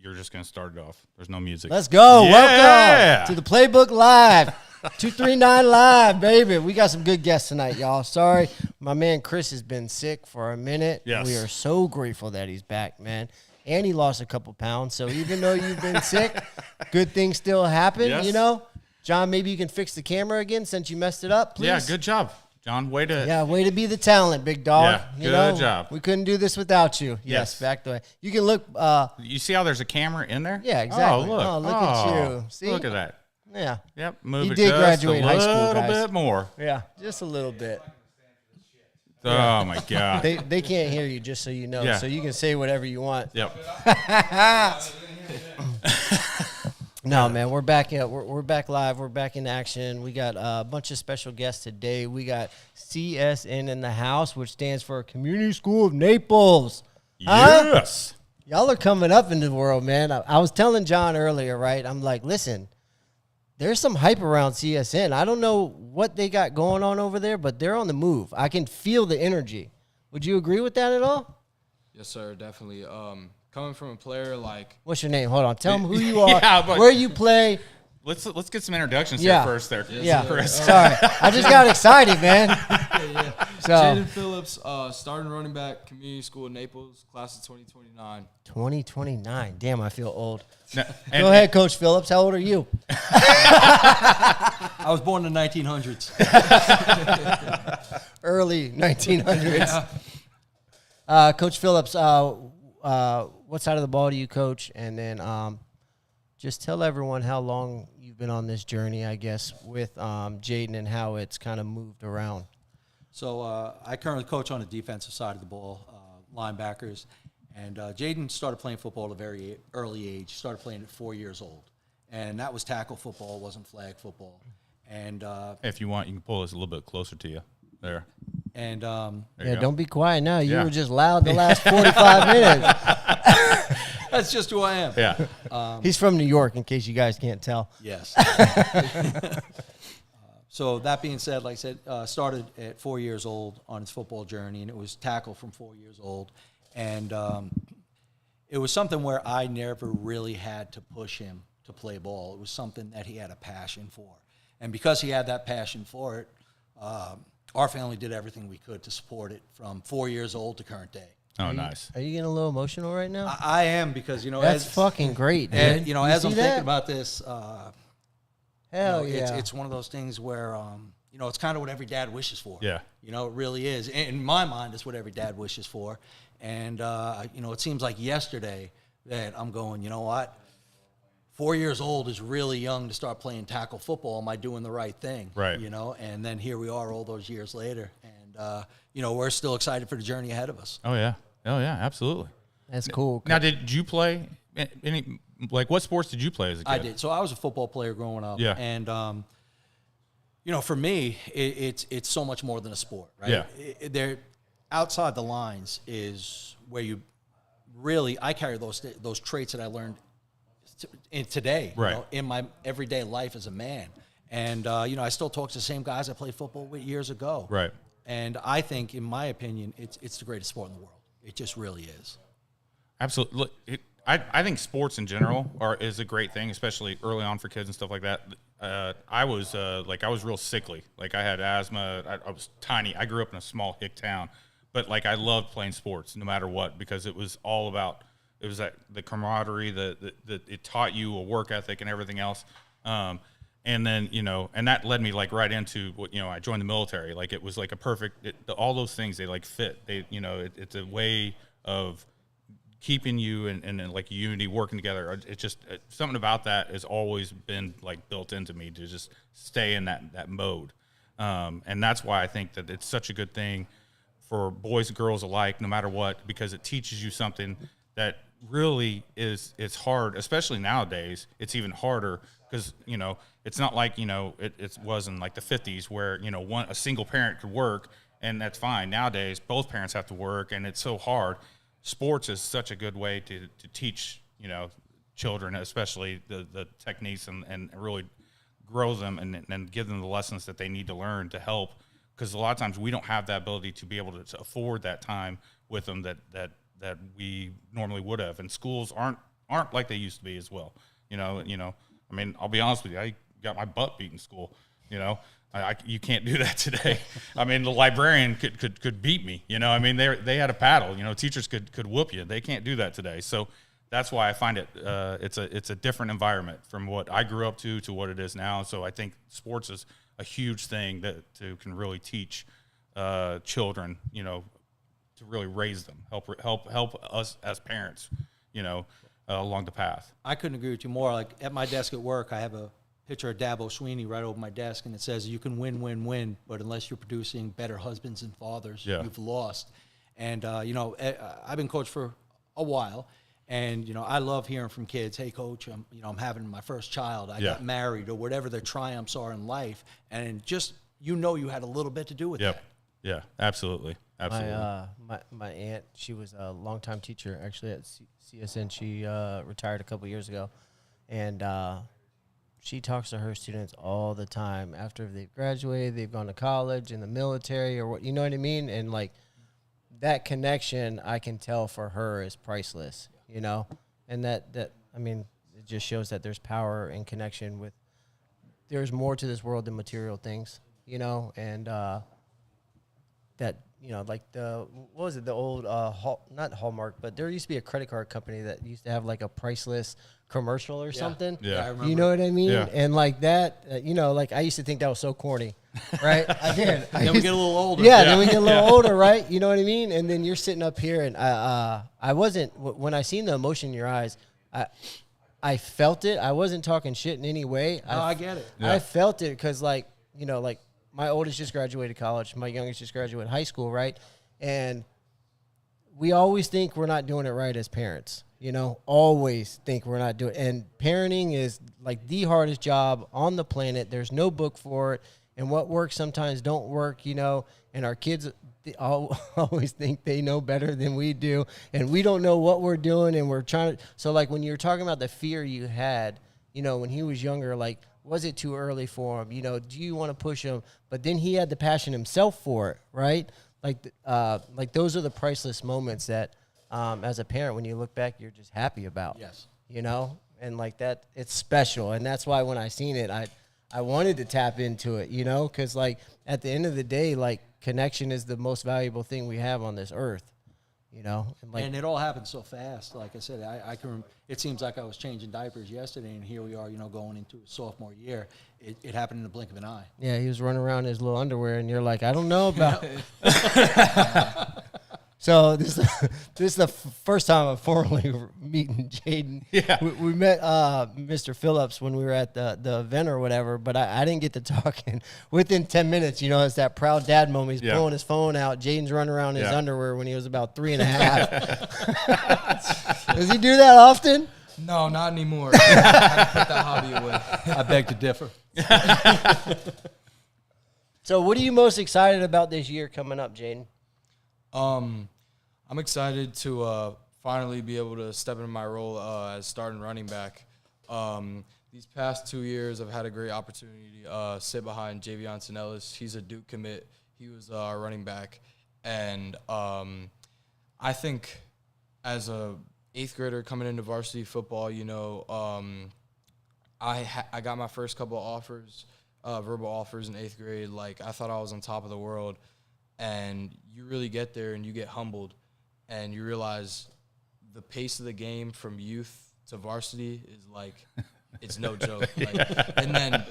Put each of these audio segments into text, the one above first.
you're just going to start it off. There's no music. Let's go. Yeah. Welcome to the Playbook Live. 239 Live, baby. We got some good guests tonight, y'all. Sorry, my man Chris has been sick for a minute. Yes. We are so grateful that he's back, man. And he lost a couple pounds. So even though you've been sick, good things still happen, Yes. you know? John, maybe you can fix the camera again since you messed it up, please. Yeah, good job, John. Way to be the talent, big dog. Yeah, good job. We couldn't do this without you. Yes, back the way. You can look. You see how there's a camera in there? Yeah, exactly. Oh, look. At you. See? Look at that. Yeah. Yep, move He it did just graduate a high school, little guys. bit more. Yeah, just a little bit. Oh, my God. They can't hear you, just so you know. Yeah. So you can say whatever you want. Yep. No, man, we're back. We're back live. We're back in action. We got a bunch of special guests today. We got CSN in the house, which stands for Community School of Naples. Huh? Yes. Y'all are coming up in the world, man. I was telling John earlier, right? I'm like, listen, there's some hype around CSN. I don't know what they got going on over there, but they're on the move. I can feel the energy. Would you agree with that at all? Yes, sir, definitely. Coming from a player like... What's your name? Hold on. Tell them who you are, Yeah, where you play. Let's get some introductions here first there. Yeah. Chris. Sorry. I just got excited, man. So, Jaden Phillips, starting running back, Community School of Naples, class of 2029. 2029. Damn, I feel old. No, Go ahead, Coach Phillips. How old are you? I was born in the 1900s. Early 1900s. Coach Phillips, what side of the ball do you coach? And then just tell everyone how long you've been on this journey, I guess, with Jaden and how it's kind of moved around. So I currently coach on the defensive side of the ball, linebackers. And Jaden started playing football at a very early age. Started playing at 4 years old. And that was tackle football, wasn't flag football. And if you want, you can pull this a little bit closer to you. There. And There you Yeah, go. don't be quiet now. You Yeah. were just loud the last 45 minutes. that's just who I am. Yeah. He's from New York, in case you guys can't tell. Yes. So that being said, like I said, started at 4 years old on his football journey, and it was tackle from 4 years old. And it was something where I never really had to push him to play ball. It was something that he had a passion for. And because he had that passion for it, our family did everything we could to support it from 4 years old to current day. Oh, nice. Are you getting a little emotional right now? I am because, you know, That's as, fucking great, dude. and, you know, as see I'm that? thinking about this, Hell you know, yeah. it's one of those things where, you know, it's kind of what every dad wishes for. Yeah. You know, it really is. In my mind, it's what every dad wishes for. And, you know, it seems like yesterday that I'm going, you know what? 4 years old is really young to start playing tackle football. Am I doing the right thing? Right. You know, and then here we are all those years later. And, you know, we're still excited for the journey ahead of us. Oh, yeah. Oh, yeah, absolutely. That's cool. Now, did you play any, like, what sports did you play as a kid? I did. So I was a football player growing up. Yeah. And, you know, for me, it's so much more than a sport, right? Yeah. They're outside the lines is where you really, I carry those traits that I learned in today, Right. you know, in my everyday life as a man. And, you know, I still talk to the same guys I played football with years ago. Right. And I think, in my opinion, it's the greatest sport in the world. It just really is. Absolutely. Look, I think sports in general is a great thing, especially early on for kids and stuff like that. I was real sickly. Like, I had asthma. I was tiny. I grew up in a small hick town, but like, I loved playing sports no matter what, because it was all about, it was that the camaraderie, that it taught you a work ethic and everything else. And then, you know, and that led me like right into what, you know, I joined the military. Like, it was like a perfect, all those things, they like fit. They, you know, it's a way of keeping you and like unity, working together. It's just something about that has always been like built into me to just stay in that mode. And that's why I think that it's such a good thing for boys and girls alike, no matter what, because it teaches you something that really it's hard, especially nowadays. It's even harder because, you know, it's not like, you know, it was in like the 50s where, you know, a single parent could work and that's fine. Nowadays, both parents have to work and it's so hard. Sports is such a good way to teach, you know, children, especially the techniques and really grow them and give them the lessons that they need to learn to help. Because a lot of times we don't have that ability to be able to afford that time with them that we normally would have. And schools aren't aren't like they used to be as well. I mean, I'll be honest with you. I got my butt beat in school. You can't do that today. I mean, the librarian could beat me. I mean, they had a paddle. Teachers could whoop you. They can't do that today. So that's why I find it it's a different environment from what I grew up to what it is now. So I think sports is a huge thing that can really teach children, to really raise them, help us as parents, along the path. I couldn't agree with you more. Like at my desk at work, I have a picture of Dabo Sweeney right over my desk, and it says, "You can win, but unless you're producing better husbands and fathers, you've lost." And I've been coach for a while, and I love hearing from kids. Hey, coach, I'm having my first child. I got married, or whatever their triumphs are in life, and just you had a little bit to do with that. Yeah, absolutely. My aunt, she was a longtime teacher actually at CSN. She retired a couple years ago, and she talks to her students all the time after they've graduated, they've gone to college, in the military, or what, you know what I mean? And like that connection, I can tell for her is priceless, and that I mean, it just shows that there's power and connection with. There's more to this world than material things, and that. Like what was it? The old not Hallmark, but there used to be a credit card company that used to have like a priceless commercial or something. Yeah, I remember. You know what I mean? Yeah. And like that, like I used to think that was so corny, right? I did. Then we get a little older. Yeah, then we get a little older, right? You know what I mean? And then you're sitting up here, and I wasn't when I seen the emotion in your eyes, I felt it. I wasn't talking shit in any way. I get it. I felt it because like my oldest just graduated college. My youngest just graduated high school, right? And we always think we're not doing it right as parents, always think we're not doing it. And parenting is like the hardest job on the planet. There's no book for it. And what works sometimes don't work, and our kids always think they know better than we do. And we don't know what we're doing, and we're trying to. So like when you were talking about the fear you had, when he was younger, like, was it too early for him? Do you want to push him? But then he had the passion himself for it, right? Like those are the priceless moments that, as a parent, when you look back, you're just happy about. Yes. And like that, it's special, and that's why when I seen it, I wanted to tap into it, because like at the end of the day, like connection is the most valuable thing we have on this earth. And it all happened so fast. Like I said, I can. It seems like I was changing diapers yesterday, and here we are, going into a sophomore year. It happened in the blink of an eye. Yeah, he was running around in his little underwear, and you're like, I don't know about. So this is the first time I'm formally meeting Jaden. Yeah, we met Mr. Phillips when we were at the event or whatever, but I didn't get to talking. Within 10 minutes, it's that proud dad moment. He's pulling his phone out. Jaden's running around in his underwear when he was about 3.5. Does he do that often? No, not anymore. I had to put that hobby away. I beg to differ. So what are you most excited about this year coming up, Jaden? I'm excited to finally be able to step into my role as starting running back. These past 2 years, I've had a great opportunity to sit behind Javion Sinellis. He's a Duke commit. He was our running back. And I think as a 8th grader coming into varsity football, I got my first couple of offers, verbal offers in 8th grade. Like, I thought I was on top of the world. And you really get there and you get humbled and you realize the pace of the game from youth to varsity is like, it's no joke. And then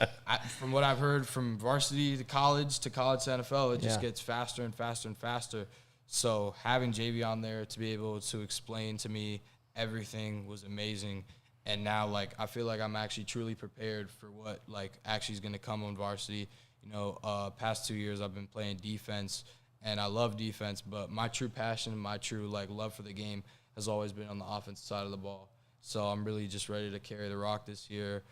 from what I've heard from varsity to college to NFL, it just gets faster and faster and faster. So having JV on there to be able to explain to me everything was amazing. And now, I feel like I'm actually truly prepared for what, actually is going to come on varsity. Past 2 years I've been playing defense, and I love defense, but my true passion, my true, love for the game has always been on the offensive side of the ball. So I'm really just ready to carry the rock this year.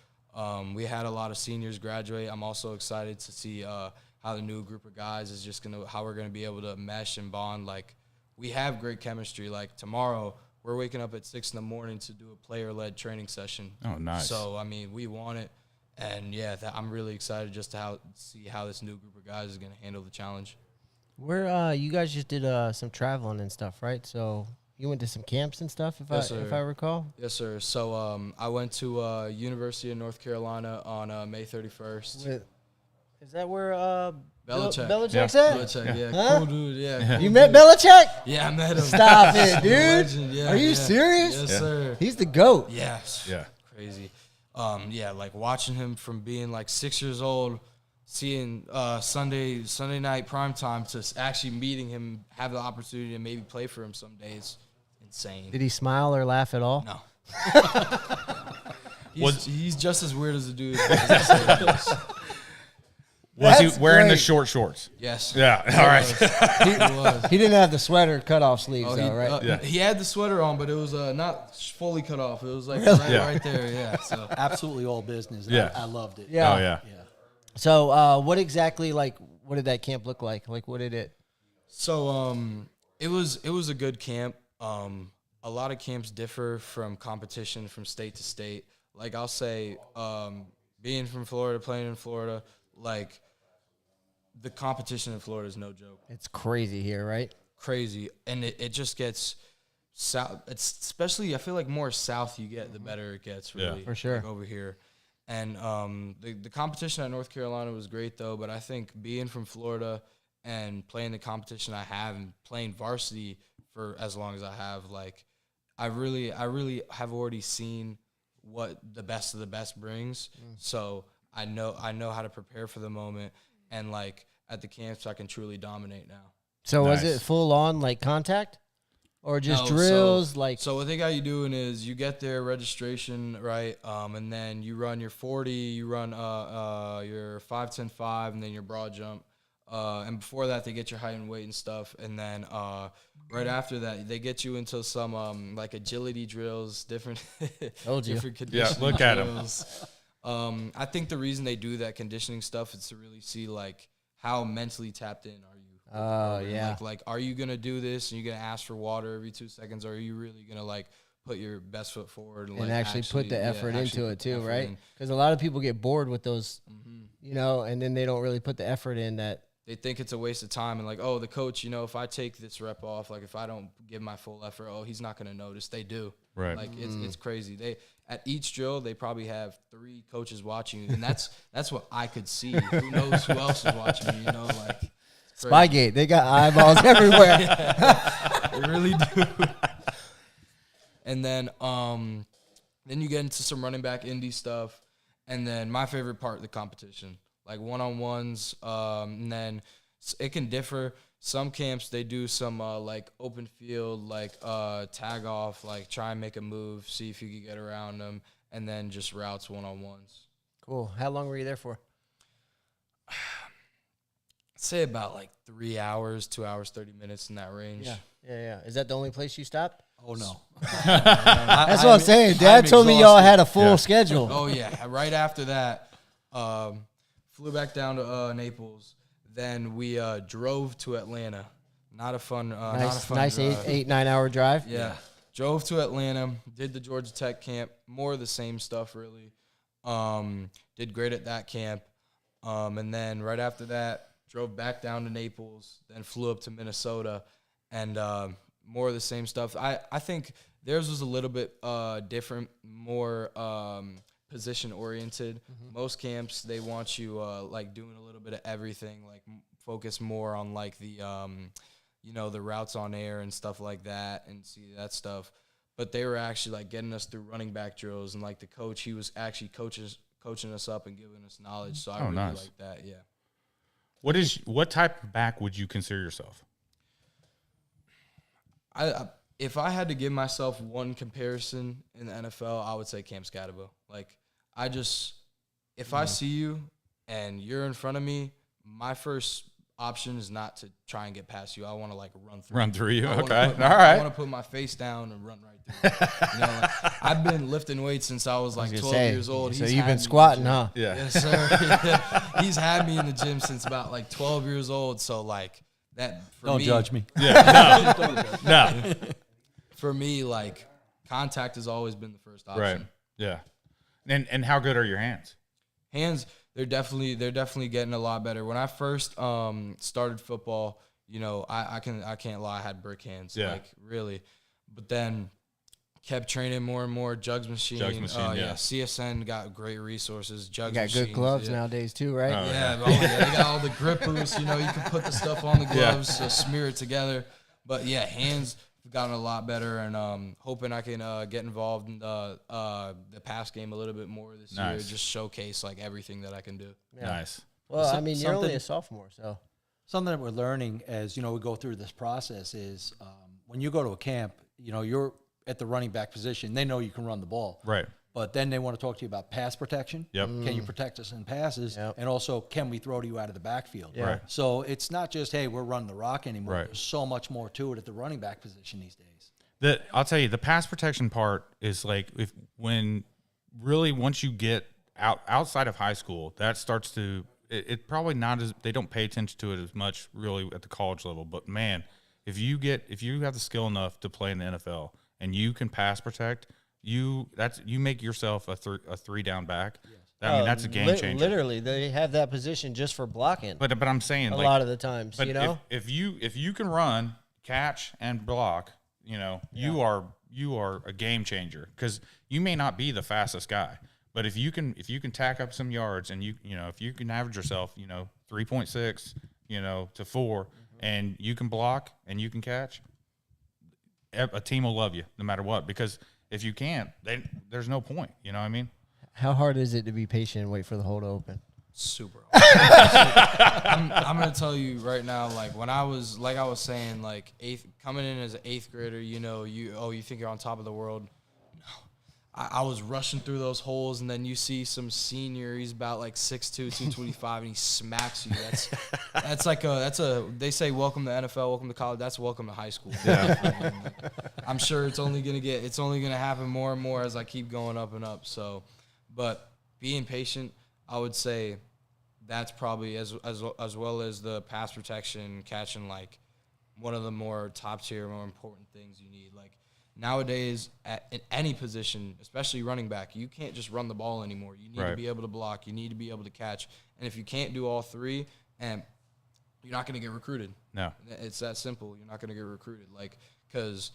We had a lot of seniors graduate. I'm also excited to see how the new group of guys is just how we're going to be able to mesh and bond. We have great chemistry. Tomorrow, we're waking up at 6 a.m. to do a player-led training session. Oh, nice. So, we want it. And, I'm really excited just to see how this new group of guys is going to handle the challenge. Where you guys just did some traveling and stuff, right? So, you went to some camps and stuff, if Yes, if sir. I recall. Yes, sir. So I went to University of North Carolina on May 31st. Is that where Belichick. Belichick's Yeah. at? Belichick, yeah, Huh? cool dude. Yeah, cool You met dude. Belichick? Yeah, I met him. Stop it, He's a dude. legend, yeah, Are you yeah. serious? Yes, Yeah. sir. He's the GOAT. Yes. Yeah. Crazy. Yeah, like watching him from being like 6 years old, seeing Sunday night primetime to actually meeting him, have the opportunity to maybe play for him some days. Insane. Did he smile or laugh at all? No. he's just as weird as a dude. As I say this. Was That's he wearing the great. short shorts? Yes. Yeah. All right. He was. He didn't have the sweater cut off sleeves, Oh, though, right? Yeah. He had the sweater on, but it was not fully cut off. It was like Yeah. right there. Yeah. So Absolutely all business. Yeah. I loved it. Yeah. Oh yeah. Yeah. So, what exactly, like, what did that camp look like? Like, what did it? So it was a good camp. A lot of camps differ from competition from state to state. Like I'll say, being from Florida, playing in Florida, like the competition in Florida is no joke. It's crazy here, right? Crazy. And it just gets south. It's especially, I feel like more south you get, the better it gets, Yeah. really. For sure. Like over here. And the competition at North Carolina was great, though. But I think being from Florida and playing the competition I have and playing varsity for as long as I have, like, I really have already seen what the best of the best brings. So I know how to prepare for the moment. And, like, at the camps, I can truly dominate now. So, was Nice. it full on, like, contact? Or just No, drills? Like, So what they got you doing is you get their registration, right? And then you run your 40, you run your 5, 10, 5, and then your broad jump. And before that, they get your height and weight and stuff. And then right after that, they get you into some like agility drills, different Told you. different conditioning look at 'em. drills. I think the reason they do that conditioning stuff is to really see like how mentally tapped in are you. oh, yeah. Like, are you gonna do this and you're gonna ask for water every 2 seconds, or are you really gonna like put your best foot forward and, And like, actually put the effort into put it, the too, effort right? in? Because a lot of people get bored with those, you know, and then they don't really put the effort in that. They think it's a waste of time and like, oh, the coach, you know, if I take this rep off, like if I don't give my full effort, oh, he's not gonna notice. They do. Right. Like it's crazy. They at each drill they probably have 3 coaches watching you, and that's what I could see. Who knows who else is watching me? You know, like it's crazy. Spygate, they got eyeballs everywhere. They really do. And then you get into some running back indie stuff, and then my favorite part, the competition, like one-on-ones. And then it can differ. Some camps they do some like open field, like tag off, like try and make a move, see if you can get around them, and then just routes one-on-ones. Cool. How long were you there for? I'd say about like 3 hours, 2 hours, 30 minutes in that range. Yeah. Is that the only place you stopped? Oh no. That's what I'm saying. Dad I'm told me y'all exhausted. had a full Yeah. schedule. Oh yeah. Right after that, flew back down to Naples. Then we drove to Atlanta. Not a fun nice drive. 8, 9 hour drive. Yeah. Drove to Atlanta. Did the Georgia Tech camp. More of the same stuff, really. Did great at that camp. And then right after that, drove back down to Naples. Then flew up to Minnesota, and more of the same stuff. I think theirs was a little bit different, more position oriented. Most camps they want you like doing a little bit of everything, like focus more on like the the routes on air and stuff like that, and see that stuff. But they were actually like getting us through running back drills, and like the coach, he was actually coaching us up and giving us knowledge. So I really nice. like that. Yeah. What type of back would you consider yourself? If I had to give myself one comparison in the NFL, I would say Cam Scatterbo. Like, if I see you and you're in front of me, my first option is not to try and get past you. I want to like run through you. I wanna Okay. put All my- right. I want to put my face down and run right through. Like, I've been lifting weights since I was like 12 years old. So He's you've had me in been the squatting, gym. huh? Yeah. Yes, sir. He's had me in the gym since about like 12 years old. So like that for Don't me, judge me. No. For me, like contact has always been the first option. Right. Yeah. And how good are your hands? Hands, they're definitely getting a lot better. When I first started football, I can't lie, I had brick hands, Yeah. like really. but then kept training more and more. Jugs machine. Yeah. CSN got great resources. Jugs You got machines, good gloves yeah. nowadays too, right? Yeah, they got all the grippers. You can put the stuff on the gloves, smear it together. But yeah, hands have gotten a lot better, and hoping I can get involved in the pass game a little bit more this year. Just showcase like everything that I can do. Yeah. Nice. Well, I mean, you're only a sophomore, so Something that we're learning as, we go through this process is when you go to a camp, you're at the running back position. They know you can run the ball. Right. But then they want to talk to you about pass protection. Yep. Can you protect us in passes? Yep. And also, can we throw to you out of the backfield? Yeah. Right. So it's not just, hey, we're running the rock anymore. Right. There's so much more to it at the running back position these days. I'll tell you, the pass protection part is like when once you get outside of high school, that starts to it probably not as they don't pay attention to it as much really at the college level. But man, if you have the skill enough to play in the NFL and you can pass protect, you make yourself a three down back. Yes. I mean, that's a game changer. Literally, they have that position just for blocking. But I'm saying a lot of the times, but if you can run, catch, and block, you are a game changer because you may not be the fastest guy, but if you can tack up some yards and if you can average yourself 3.6 to 4 and you can block and you can catch, a team will love you no matter what, because if you can't, there's no point. You know what I mean? How hard is it to be patient and wait for the hole to open? Super hard. I'm gonna tell you right now, like when I was saying, like coming in as an 8th grader, you think you're on top of the world. No, I was rushing through those holes, and then you see some senior, he's about like 6'2", 225, and he smacks you. They say welcome to NFL, welcome to college. That's welcome to high school. Yeah. I'm sure it's only gonna happen more and more as I keep going up and up. So, but being patient, I would say that's probably as well as the pass protection, catching, like one of the more top tier, more important things you need. Like nowadays, in any position, especially running back, you can't just run the ball anymore. You need to be able to block. You need to be able to catch. And if you can't do all three, and you're not going to get recruited. No, it's that simple. You're not going to get recruited, because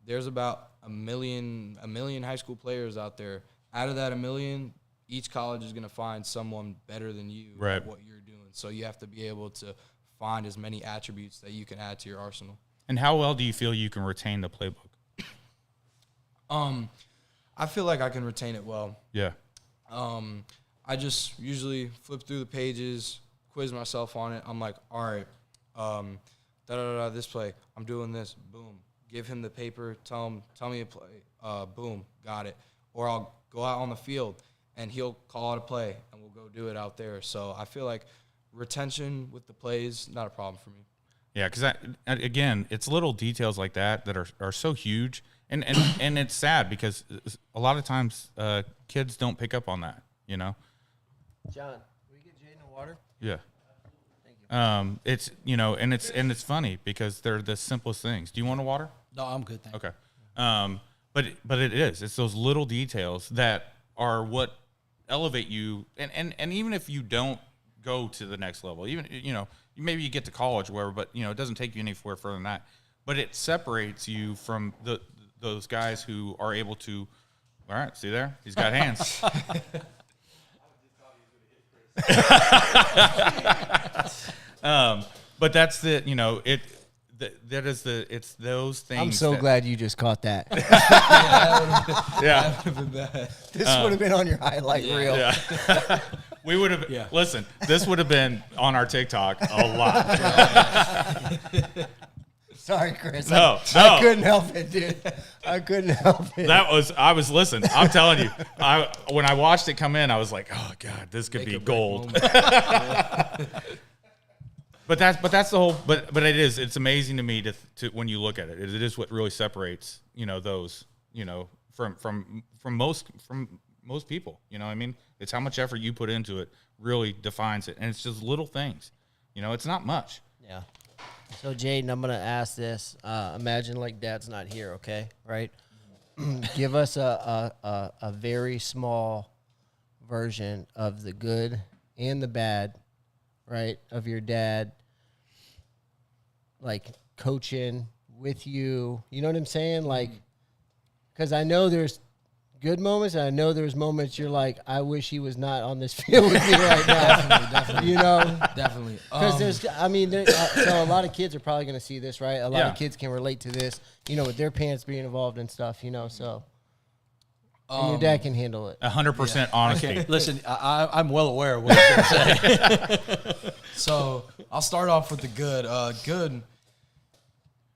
there's about a million high school players out there. Out of that 1 million, each college is going to find someone better than you at what you're doing. So you have to be able to find as many attributes that you can add to your arsenal. And how well do you feel you can retain the playbook? I feel like I can retain it well. Yeah. I just usually flip through the pages, quiz myself on it. I'm like, all right, this play, I'm doing this, boom. Give him the paper, tell me a play, boom, got it. Or I'll go out on the field, and he'll call it a play, and we'll go do it out there. So I feel like retention with the plays, not a problem for me. Yeah, because again, it's little details like that are so huge, and it's sad because a lot of times kids don't pick up on that. John, will you get Jaden a water? Yeah. Thank you. It's and it's funny because they're the simplest things. Do you want a water? No, I'm good, thank you. Okay. But it's those little details that are what elevate you, and even if you don't go to the next level, even maybe you get to college or wherever, but it doesn't take you anywhere further than that. But it separates you from those guys who are able to. All right, see there, he's got hands. But that's it's those things. I'm so glad you just caught that. Yeah. This would have been on your highlight reel. Yeah. We would have, listen, this would have been on our TikTok a lot. Sorry, Chris. No. I couldn't help it, dude. I couldn't help it. Listen, I'm telling you, when I watched it come in, I was like, oh God, this could be gold. But that's the whole, but it's amazing to me to when you look at it. It is what really separates, those, from most people, you know what I mean? It's how much effort you put into it really defines it. And it's just little things, it's not much. Yeah. So, Jaden, I'm going to ask this. Imagine like Dad's not here, okay? Right? Give us a very small version of the good and the bad, right, of your dad, like coaching, with you. You know what I'm saying? Like, because I know there's good moments, and I know there's moments you're like, I wish he was not on this field with me right now. Definitely. You know? Definitely. Because there's, I mean, so a lot of kids are probably going to see this, right? A lot Yeah. of kids can relate to this, you know, with their parents being involved and stuff, you know, so. And your dad can handle it. 100% honesty. Listen, I'm well aware of what I'm going to say. So I'll start off with the good. Good.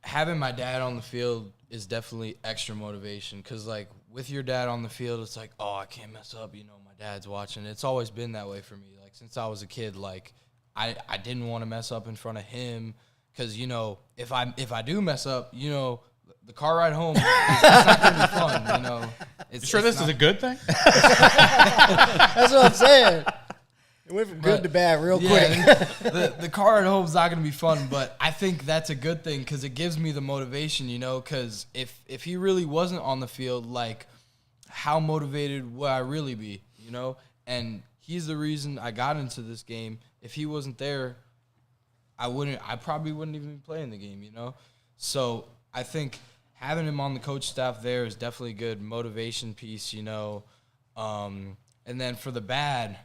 Having my dad on the field is definitely extra motivation because, like, with your dad on the field, it's like, oh, I can't mess up. You know, my dad's watching. It's always been that way for me. Like, since I was a kid, like, I didn't want to mess up in front of him because, you know, if I do mess up, you know, the car ride home, it's not going to be fun, you know. You sure this is a good thing? That's what I'm saying. It went from good to bad real quick. The car at home is not going to be fun, but I think that's a good thing because it gives me the motivation, you know, because if he really wasn't on the field, like, how motivated would I really be, you know? And he's the reason I got into this game. If he wasn't there, I probably wouldn't even be playing the game, you know? So I think having him on the coach staff there is definitely a good motivation piece, you know? And then for the bad,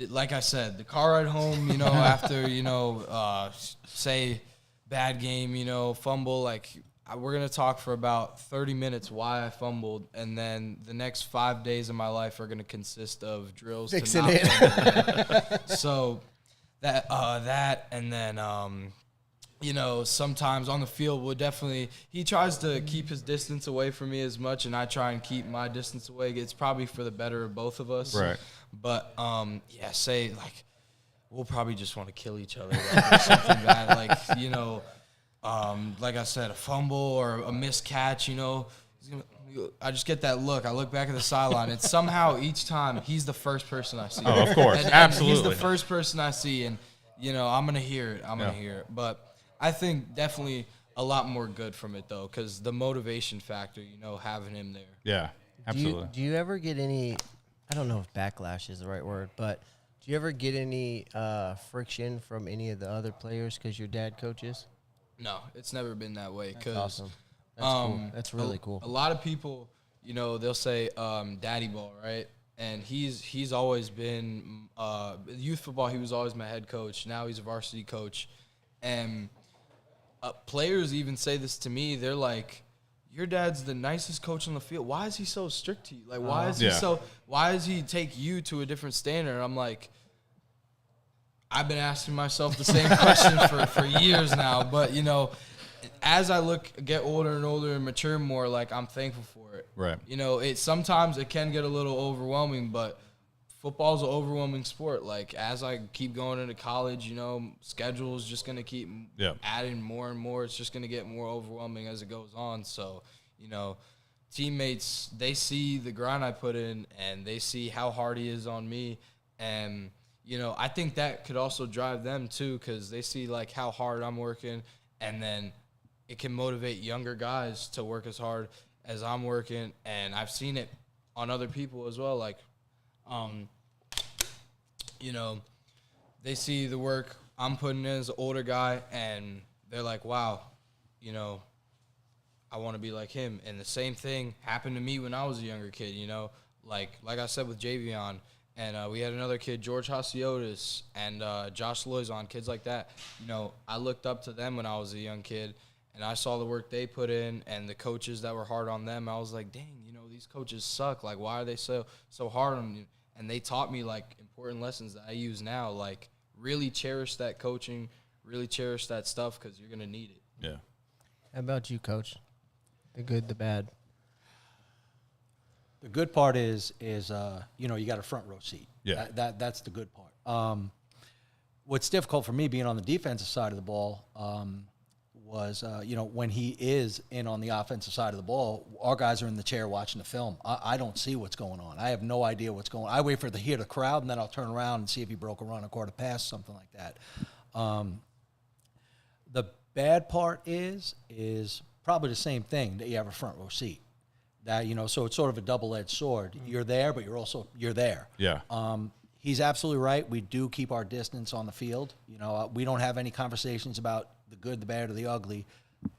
like I said, the car ride home, you know, after, you know, say bad game, you know, fumble, like we're going to talk for about 30 minutes why I fumbled, and then the next 5 days of my life are going to consist of drills Fixing to not it. fumble. So that and then you know, sometimes on the field he tries to keep his distance away from me as much, and I try and keep my distance away. It's probably for the better of both of us. Right. But, yeah, say, like, we'll probably just want to kill each other, like, or something bad. Like, you know, like I said, a fumble or a missed catch, you know. I just get that look. I look back at the sideline, and somehow each time he's the first person I see. Oh, of course. And Absolutely. he's the first person I see, and, you know, I'm going to hear it. I'm going to hear it. But I think definitely a lot more good from it, though, because the motivation factor, you know, having him there. Yeah, absolutely. Do you ever get any, I don't know if backlash is the right word, but do you ever get any friction from any of the other players because your dad coaches? No, it's never been that way. That's 'cause, awesome. That's cool. That's really cool. A lot of people, you know, they'll say daddy ball, right? And he's always been youth football. He was always my head coach. Now he's a varsity coach. And players even say this to me. They're like, your dad's the nicest coach on the field. Why is he so strict to you? Like, why does he take you to a different standard? And I'm like, I've been asking myself the same question for years now. But, you know, as I get older and older and mature more, like, I'm thankful for it. Right. You know, sometimes it can get a little overwhelming, but football's an overwhelming sport. Like, as I keep going into college, you know, schedule's just going to keep adding more and more. It's just going to get more overwhelming as it goes on. So, you know, teammates, they see the grind I put in, and they see how hard he is on me. And, you know, I think that could also drive them, too, because they see, like, how hard I'm working, and then it can motivate younger guys to work as hard as I'm working. And I've seen it on other people as well, like, you know, they see the work I'm putting in as an older guy, and they're like, wow, you know, I want to be like him. And the same thing happened to me when I was a younger kid, you know, like I said with Javion, and we had another kid, George Hasiotis, and Josh Loizon, kids like that. You know, I looked up to them when I was a young kid, and I saw the work they put in and the coaches that were hard on them. I was like, dang, you know, these coaches suck. Like, why are they so hard on you? And they taught me, like, important lessons that I use now. Like, really cherish that coaching, really cherish that stuff because you're going to need it. Yeah. How about you, Coach? The good, the bad. The good part is you know, you got a front row seat. Yeah. That's the good part. What's difficult for me being on the defensive side of the ball was, you know, when he is in on the offensive side of the ball, our guys are in the chair watching the film. I don't see what's going on. I have no idea what's going on. I wait for to hear the crowd, and then I'll turn around and see if he broke a run, a quarter pass, something like that. The bad part is probably the same thing, that you have a front row seat. That, you know, so it's sort of a double-edged sword. You're there, but you're there. Yeah. He's absolutely right. We do keep our distance on the field. You know, we don't have any conversations about the good, the bad, or the ugly.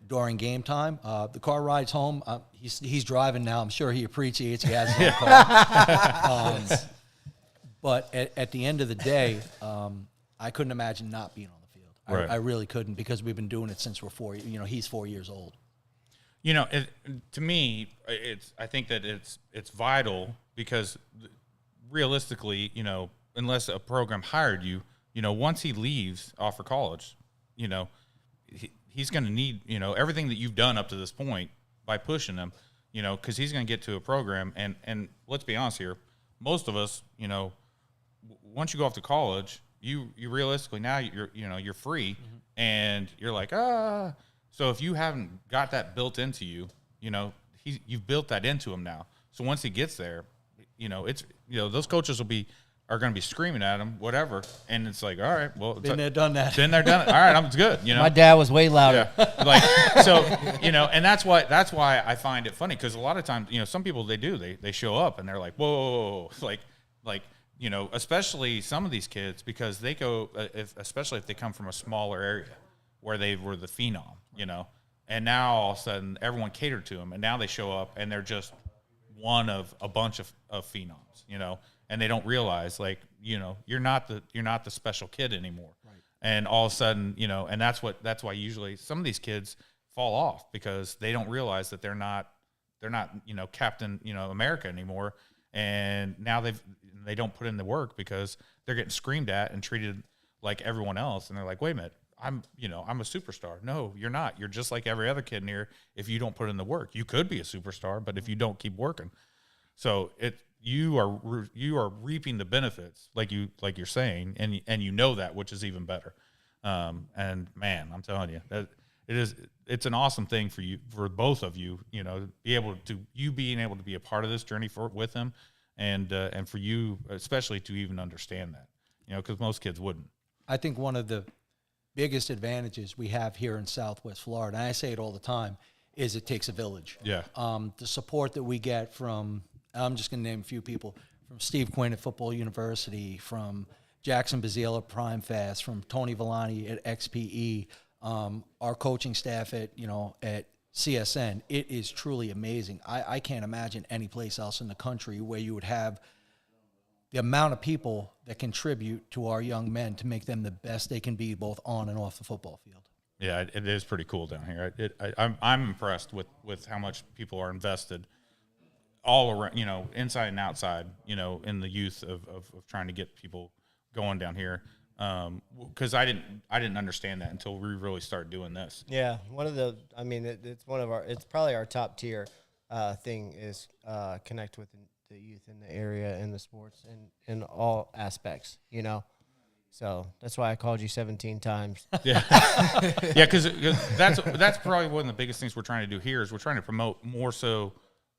during game time. The car rides home. He's driving now. I'm sure he appreciates he has his own car. But at the end of the day, I couldn't imagine not being on the field. Right. I really couldn't, because we've been doing it since we're 4. He's 4 years old. To me, I think that it's vital, because realistically, unless a program hired you, once he leaves off for college, he's going to need, everything that you've done up to this point by pushing him, because he's going to get to a program. And let's be honest here, most of us, once you go off to college, you realistically now you're free, and you're like, So if you haven't got that built into you, you've built that into him now. So once he gets there, it's those coaches are going to be screaming at him, whatever, and it's like, all right, well, Been there, done that. Been there, done it. All right, it's good. My dad was way louder. Yeah. And that's why I find it funny, because a lot of times, some people they show up and they're like, whoa, especially some of these kids, because they go, especially if they come from a smaller area where they were the phenom, and now all of a sudden everyone catered to them, and now they show up and they're just one of a bunch of phenoms, and they don't realize, you're not the special kid anymore. Right. And all of a sudden, and that's why usually some of these kids fall off, because they don't realize that they're not Captain, America anymore. And now they don't put in the work, because they're getting screamed at and treated like everyone else. And they're like, wait a minute, I'm a superstar. No, you're not. You're just like every other kid in here. If you don't put in the work, you could be a superstar, but if you don't keep working, so you are reaping the benefits, like you're saying, and that, which is even better. And man, I'm telling you that it's an awesome thing for both of you, being able to be a part of this journey with him, and for you especially to even understand that, because most kids wouldn't. I think one of the biggest advantages we have here in Southwest Florida, and I say it all the time, is it takes a village. Yeah. The support that we get from, I'm just going to name a few people, from Steve Quinn at Football University, from Jackson Bazile at Prime Fast, from Tony Villani at XPE, our coaching staff at CSN. It is truly amazing. I can't imagine any place else in the country where you would have the amount of people that contribute to our young men to make them the best they can be, both on and off the football field. Yeah, it is pretty cool down here. I'm impressed with how much people are invested all around, inside and outside, in the youth of trying to get people going down here. Because I didn't understand that until we really started doing this. Yeah, it's probably our top tier thing is connect with the youth in the area, in the sports, and in all aspects, So that's why I called you 17 times. Yeah, yeah, because that's probably one of the biggest things we're trying to do here is we're trying to promote more so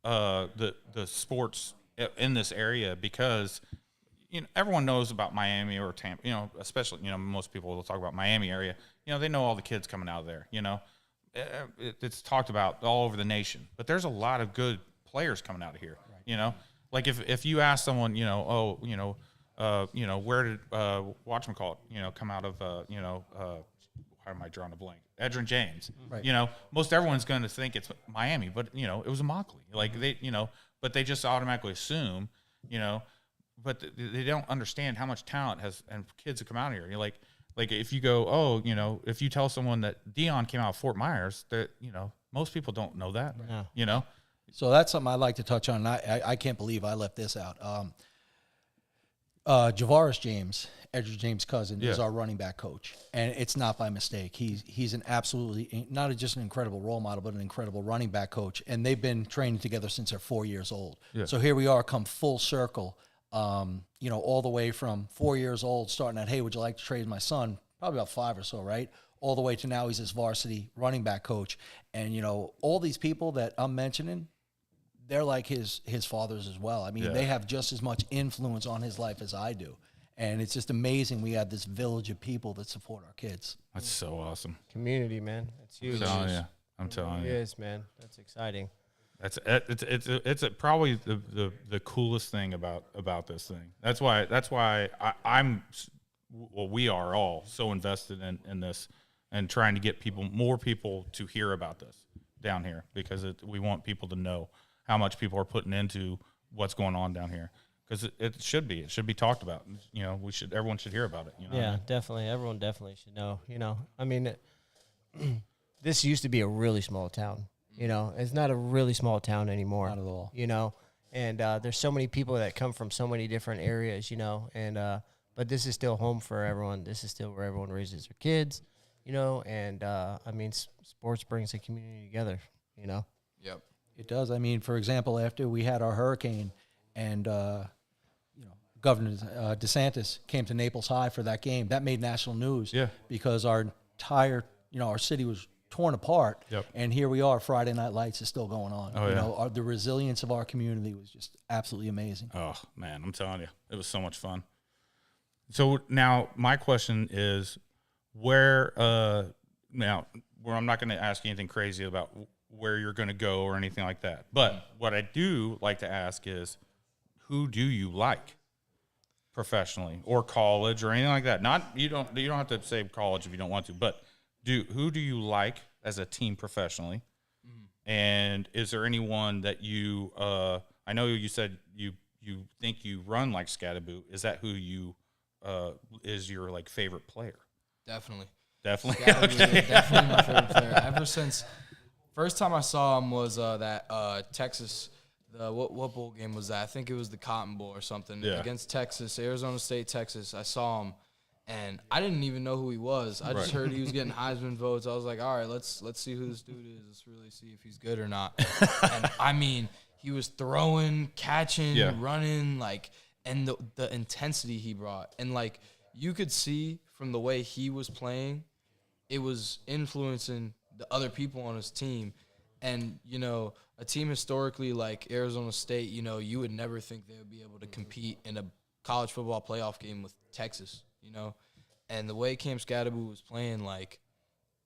the sports in this area, because everyone knows about Miami or Tampa, especially most people will talk about Miami area. They know all the kids coming out of there. It's talked about all over the nation, but there's a lot of good players coming out of here. Right. Like if you ask someone, where did whatchamacallit, come out of, how am I drawing a blank? Edgerrin James. Right. Most everyone's going to think it's Miami, but it was Immokalee. Like but they just automatically assume, but they don't understand how much talent and kids have come out here. You're like if you go, if you tell someone that Dion came out of Fort Myers, that most people don't know that. Yeah. So that's something I'd like to touch on. I can't believe I left this out. Javaris James, Edgerrin James' cousin, is our running back coach, and it's not by mistake. He's an absolutely not just an incredible role model, but an incredible running back coach, and they've been training together since they're 4 years old. Yeah. So here we are, come full circle. All the way from 4 years old, starting at, hey, would you like to trade my son? Probably about 5 or so, right? All the way to now he's his varsity running back coach. And, all these people that I'm mentioning, they're like his fathers as well. I mean, they have just as much influence on his life as I do. And it's just amazing we have this village of people that support our kids. That's so awesome. Community, man. That's huge. I'm telling you. It is, man. That's exciting. It's probably the coolest thing about this thing. That's why we are all so invested in this, and trying to get more people to hear about this down here, because we want people to know how much people are putting into what's going on down here, because it should be talked about. You know, everyone should hear about it. You know Yeah, what I mean? definitely. Everyone definitely should know. You know, I mean, this used to be a really small town. You know, it's not a really small town anymore. Not at all. You know, and there's so many people that come from so many different areas. You know, and but this is still home for everyone. This is still where everyone raises their kids. You know, and I mean, sports brings the community together. You know. Yep. It does. I mean, for example, after we had our hurricane and, Governor DeSantis came to Naples High for that game, that made national news. Yeah. Because our entire, our city was torn apart. Yep. And here we are, Friday Night Lights is still going on. Oh, yeah. The resilience of our community was just absolutely amazing. Oh, man, I'm telling you, it was so much fun. So now my question is, where I'm not going to ask you anything crazy about where you're going to go or anything like that. But what I do like to ask is, who do you like professionally or college or anything like that? You don't have to say college if you don't want to, but who do you like as a team professionally? And is there anyone that you I know you said you think you run like Scattaboo. Is that who you is your like favorite player? Definitely. Okay. Definitely my favorite player. Ever since first time I saw him was that Texas. What bowl game was that? I think it was the Cotton Bowl or something against Texas, Arizona State, Texas. I saw him, and I didn't even know who he was. I just heard he was getting Heisman votes. I was like, all right, let's see who this dude is. Let's really see if he's good or not. And I mean, he was throwing, catching, running, like, and the intensity he brought, and like you could see from the way he was playing, it was influencing the other people on his team. And, a team historically like Arizona State, you would never think they would be able to compete in a college football playoff game with Texas, And the way Cam Scattaboo was playing, like,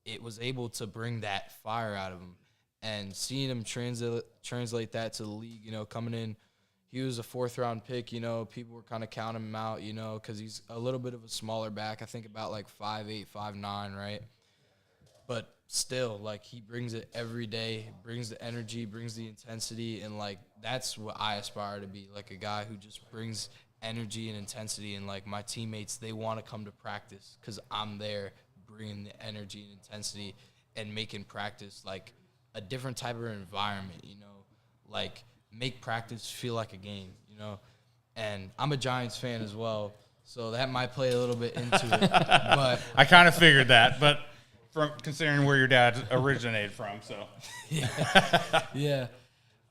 it was able to bring that fire out of him. And seeing him translate that to the league, coming in, he was a fourth-round pick, People were kind of counting him out, because he's a little bit of a smaller back. I think about, like, 5'8", 5'9", right? But still, like, he brings it every day, brings the energy, brings the intensity, and, like, that's what I aspire to be, like, a guy who just brings energy and intensity, and, like, my teammates, they want to come to practice because I'm there bringing the energy and intensity and making practice, like, a different type of environment, like, make practice feel like a game, and I'm a Giants fan as well, so that might play a little bit into it, but I kind of figured that, but from considering where your dad originated from, so yeah.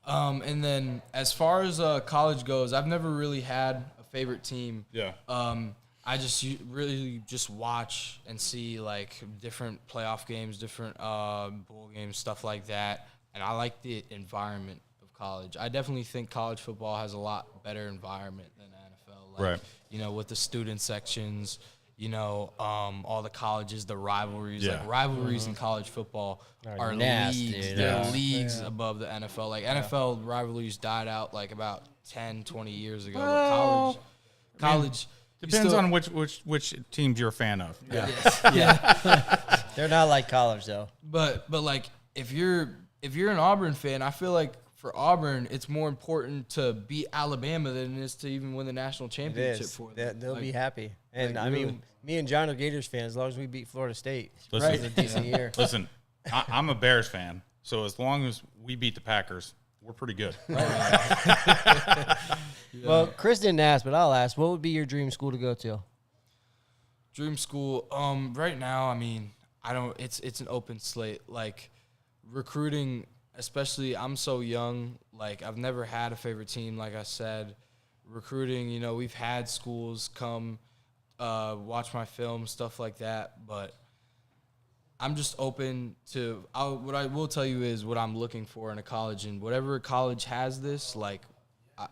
And then as far as college goes, I've never really had a favorite team. Yeah. I just really just watch and see like different playoff games, different bowl games, stuff like that. And I like the environment of college. I definitely think college football has a lot better environment than NFL. Like, right. With the student sections. All the colleges, the rivalries, Yeah. like rivalries in college football are nasty, leagues. dude. They're Yeah. leagues above the NFL. Like NFL rivalries died out like about 10, 20 years ago. But college Depends on which teams you're a fan of. yeah. They're not like college though. But like if you're an Auburn fan, I feel like for Auburn, it's more important to beat Alabama than it is to even win the national It championship is. for them. They'll Like, be happy. And like, I mean, really. me and John are Gators fans. As long as we beat Florida State, Listen. it's a decent year. Listen, I'm a Bears fan, so as long as we beat the Packers, we're pretty good. Well, Chris didn't ask, but I'll ask. What would be your dream school to go to? Dream school. Right now, I mean, it's an open slate. Like recruiting, especially I'm so young. Like I've never had a favorite team. Like I said, recruiting. We've had schools come watch my film, stuff like that. But I'm just open to. What I will tell you is what I'm looking for in a college, and whatever college has this, like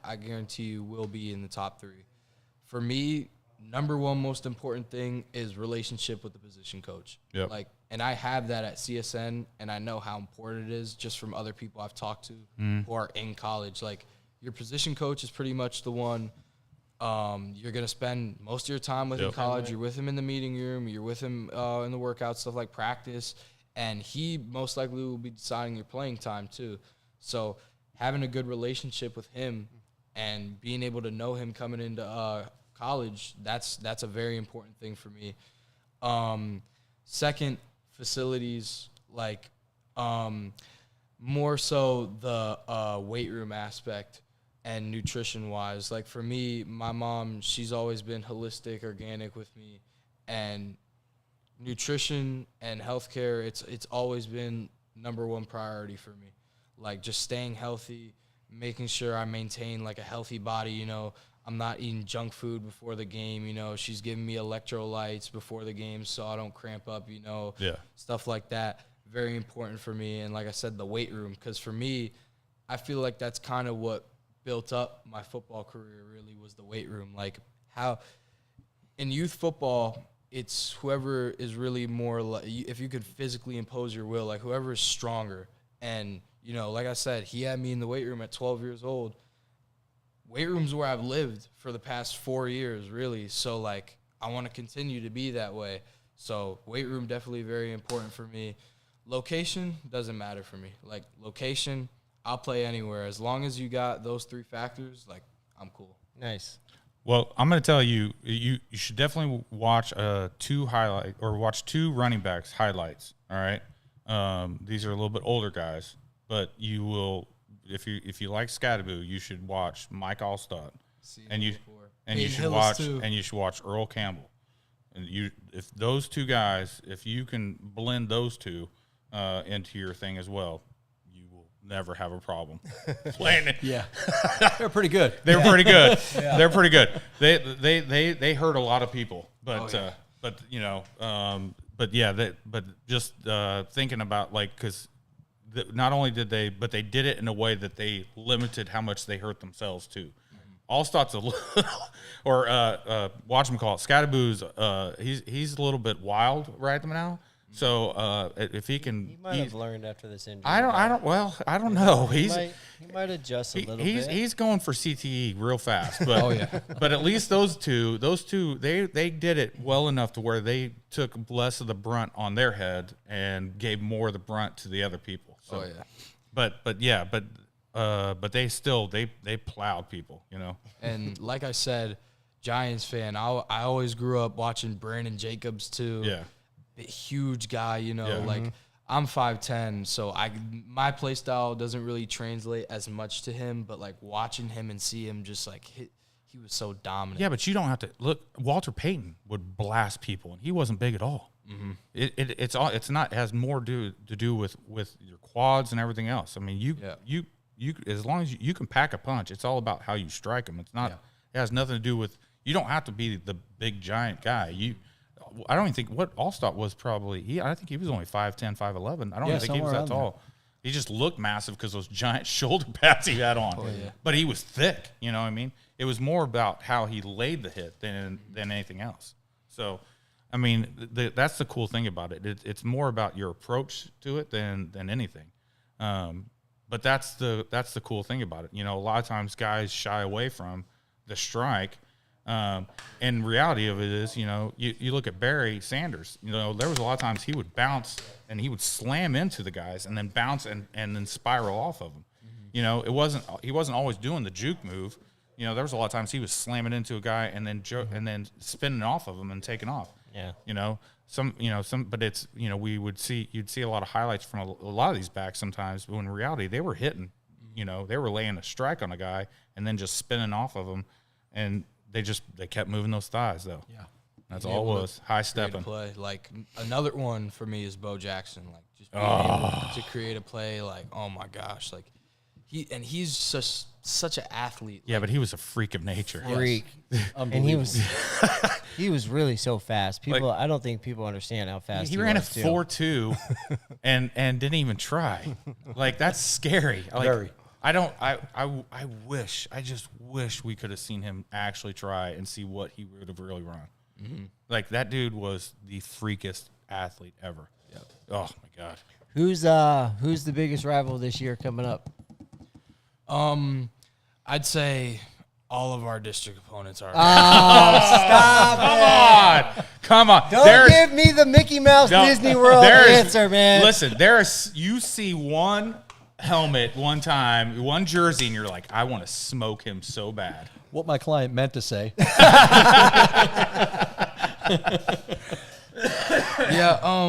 I guarantee you will be in the top 3. For me, number one most important thing is relationship with the position coach. Yep. Like, and I have that at CSN, and I know how important it is just from other people I've talked to who are in college. Like, your position coach is pretty much the one you're going to spend most of your time with in college. You're with him in the meeting room. You're with him in the workout, stuff like practice. And he most likely will be deciding your playing time too. So having a good relationship with him and being able to know him coming into college, that's a very important thing for me. Second, facilities, like more so the weight room aspect and nutrition-wise. Like for me, my mom, she's always been holistic, organic with me, and nutrition and healthcare, it's always been number one priority for me. Like just staying healthy, making sure I maintain like a healthy body, you know. I'm not eating junk food before the game, you know. She's giving me electrolytes before the game so I don't cramp up, you know. Yeah. Stuff like that. Very important for me. And like I said, the weight room, because for me, I feel like that's kind of what built up my football career really was the weight room. Like how in youth football, it's whoever is really more like, if you could physically impose your will, like whoever is stronger. And, you know, like I said, he had me in the weight room at 12 years old. Weight room's where I've lived for the past 4 years, really. So, like, I want to continue to be that way. So, weight room definitely very important for me. Location doesn't matter for me. Like, location, I'll play anywhere. As long as you got those three factors, like, I'm cool. Nice. Well, I'm going to tell you, you should definitely watch two running backs highlights. All right, these are a little bit older guys, but you will, if you like Scattaboo, you should watch Mike Allstott, and you should watch Earl Campbell, and if those two guys, if you can blend those two into your thing as well, never have a problem playing it. Yeah, they're pretty good. They're pretty good. Yeah. They're pretty good. They hurt a lot of people, but just thinking about like because not only did they, but they did it in a way that they limited how much they hurt themselves too. Allstott's a little, or whatchamacallit, Scattaboo's he's a little bit wild right now. So if he can, he might have learned after this injury. I don't know. He might adjust a little bit. He's going for CTE real fast, but but at least those two, they did it well enough to where they took less of the brunt on their head and gave more of the brunt to the other people. So, but they still they plowed people, you know. And like I said, Giants fan. I always grew up watching Brandon Jacobs too. Yeah. Huge guy, you know, like I'm 5'10", so my play style doesn't really translate as much to him, but like watching him and see him just like he was so dominant. Yeah, but you don't have to look. Walter Payton would blast people, and he wasn't big at all. Mm-hmm. It has more to do with your quads and everything else. I mean, you as long as you can pack a punch, it's all about how you strike them. It's not. It has nothing to do with. You don't have to be the big giant guy. I don't even think what Allstott was probably. I think he was only 5'10", 5'11". I don't even think he was that tall. He just looked massive because those giant shoulder pads he had on. But he was thick. You know what I mean? It was more about how he laid the hit than anything else. So, I mean, that's the cool thing about it. It's more about your approach to it than anything. But that's the cool thing about it. You know, a lot of times guys shy away from the strike. And reality of it is, you know, you look at Barry Sanders, you know, there was a lot of times he would bounce and he would slam into the guys and then bounce and then spiral off of them. Mm-hmm. You know, he wasn't always doing the juke move. You know, there was a lot of times he was slamming into a guy and then spinning off of him and taking off. Yeah. You know, but it's, you know, you'd see a lot of highlights from a lot of these backs sometimes, but in reality they were hitting, you know, they were laying a strike on a guy and then just spinning off of him, and they kept moving those thighs though. Yeah, that's all it was. High stepping play. Like another one for me is Bo Jackson. Like just being able to create a play. Like, oh my gosh, like he's such an athlete. Yeah, but he was a freak of nature. Freak, and he was really so fast. I don't think people understand how fast he ran was, a 4.2 and didn't even try. Like that's scary. Like, Very. I just wish we could have seen him actually try and see what he would have really run. Mm-hmm. Like that dude was the freakest athlete ever. Yep. Oh my God. Who's the biggest rival this year coming up? I'd say All of our district opponents are. Stop. Come on. Don't give me the Mickey Mouse Disney World answer, man. Listen, you see one helmet one time, one jersey, and you're like, I want to smoke him so bad. What my client meant to say. Yeah,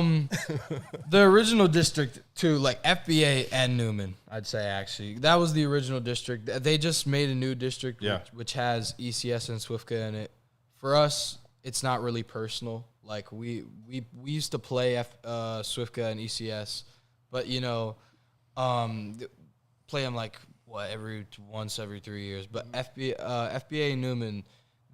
the original district too, like FBA and Newman, I'd say actually. That was the original district. They just made a new district which has ECS and SWFCA in it. For us, it's not really personal. Like we used to play SWFCA and ECS, but play them like once every 3 years. But FBA and Newman,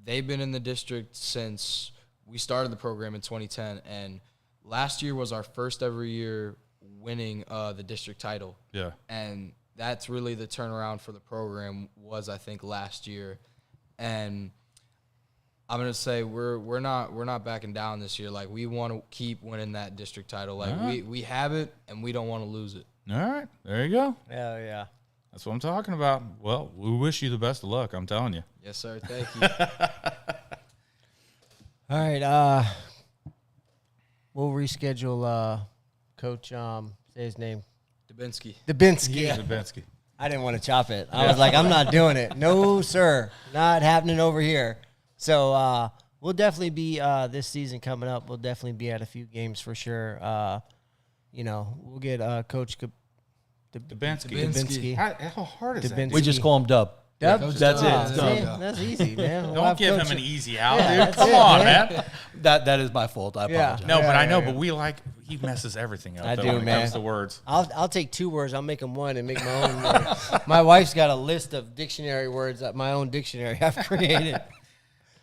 they've been in the district since we started the program in 2010, and last year was our first ever year winning the district title. Yeah. And that's really the turnaround for the program was, I think, last year. And I'm gonna say we're not backing down this year. Like we want to keep winning that district title. Like we have it and we don't want to lose it. All right. There you go. Hell yeah. That's what I'm talking about. Well, we wish you the best of luck, I'm telling you. Yes, sir. Thank you. All right, we'll reschedule Coach, say his name. Dubinsky. Zabinski. I didn't want to chop it. I was like, I'm not doing it. No, sir. Not happening over here. So we'll definitely be, this season coming up, we'll definitely be at a few games for sure. We'll get Coach Dubinsky. How hard is that? We just call him Dub. Dub? That's it. See, that's easy, man. Don't give him an easy out, Yeah, dude. that's Come it, on, man. man. That is my fault. I apologize. No, but I know, yeah. but he messes everything up. I though, do, when it man. comes to words. I'll take 2 words. I'll make them one and make my own word. My wife's got a list of dictionary words that my own dictionary I've created.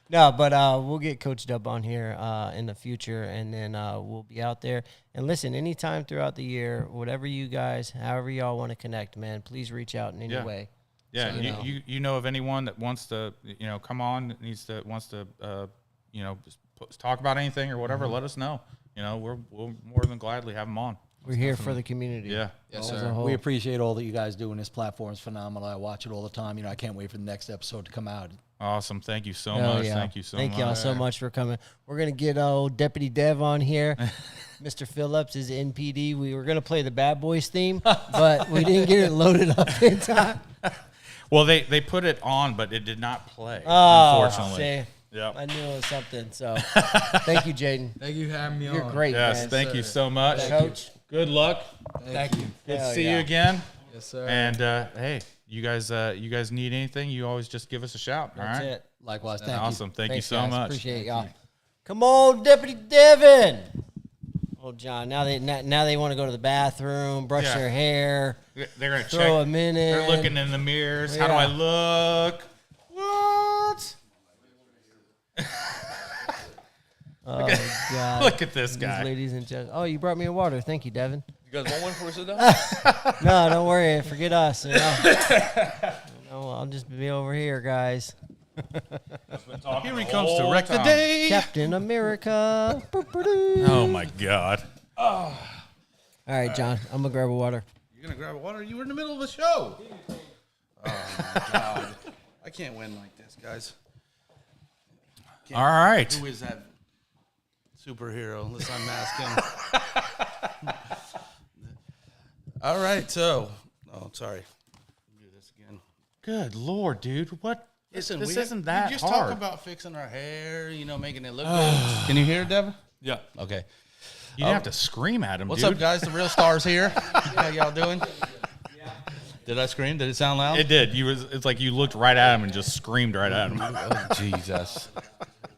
No, but we'll get Coach Dub on here in the future, and then we'll be out there. And listen, anytime throughout the year, whatever you guys, however y'all want to connect, man, please reach out in any way. Yeah, So, you know of anyone that wants to, come on, wants to, talk about anything or whatever, let us know. We'll more than gladly have them on. We're here for the community. Yeah. Yes, As sir. a whole. We appreciate all that you guys do, and this platform is phenomenal. I watch it all the time. I can't wait for the next episode to come out. Awesome. Thank you so Hell much. yeah. Thank you so much. Thank y'all so much for coming. We're going to get old Deputy Dev on here. Mr. Phillips is NPD. We were going to play the Bad Boys theme, but we didn't get it loaded up in time. Well, they put it on, but it did not play, Oh, unfortunately. see, Yep. I knew it was something. So thank you, Jaden. Thank you for having me on. You're great, Yes, man. thank you so much. Coach. Good luck. Thank you. Good to Hell see yeah. you again. Yes, sir. And hey, you guys need anything, you always just give us a shout. That's all right. it. Likewise, thank you. Awesome. Thank Thanks, you so guys. much. Appreciate y'all. Come on, Deputy Devin. Oh, John. Now they want to go to the bathroom, brush Yeah. their hair. They're gonna Throw check. a minute. They're looking in the mirrors. How do Yeah. I look? What? Oh God. Look at this These guy. ladies and gentlemen. Oh, you brought me a water. Thank you, Devin. You guys want one before we sit down? No, don't worry. Forget us. I'll just be over here, guys. Here he comes to wreck the day. Captain America. Oh my God. All right, John. I'm gonna grab a water. You're gonna grab a water? You were in the middle of the show. Oh my God. I can't win like this, guys. All right. Who is that superhero? Let's unmask him. All right, so. Oh, sorry. Do this again. Good Lord, dude. What? Listen, this we isn't that we just hard. talk about fixing our hair, making it look good. Can you hear it, Devin? Yeah. Okay. You didn't have to scream at him, What's dude. up, guys? The real stars here. How y'all doing? Did I scream? Did it sound loud? It did. It's like you looked right at him and just screamed right at him. Oh, Jesus.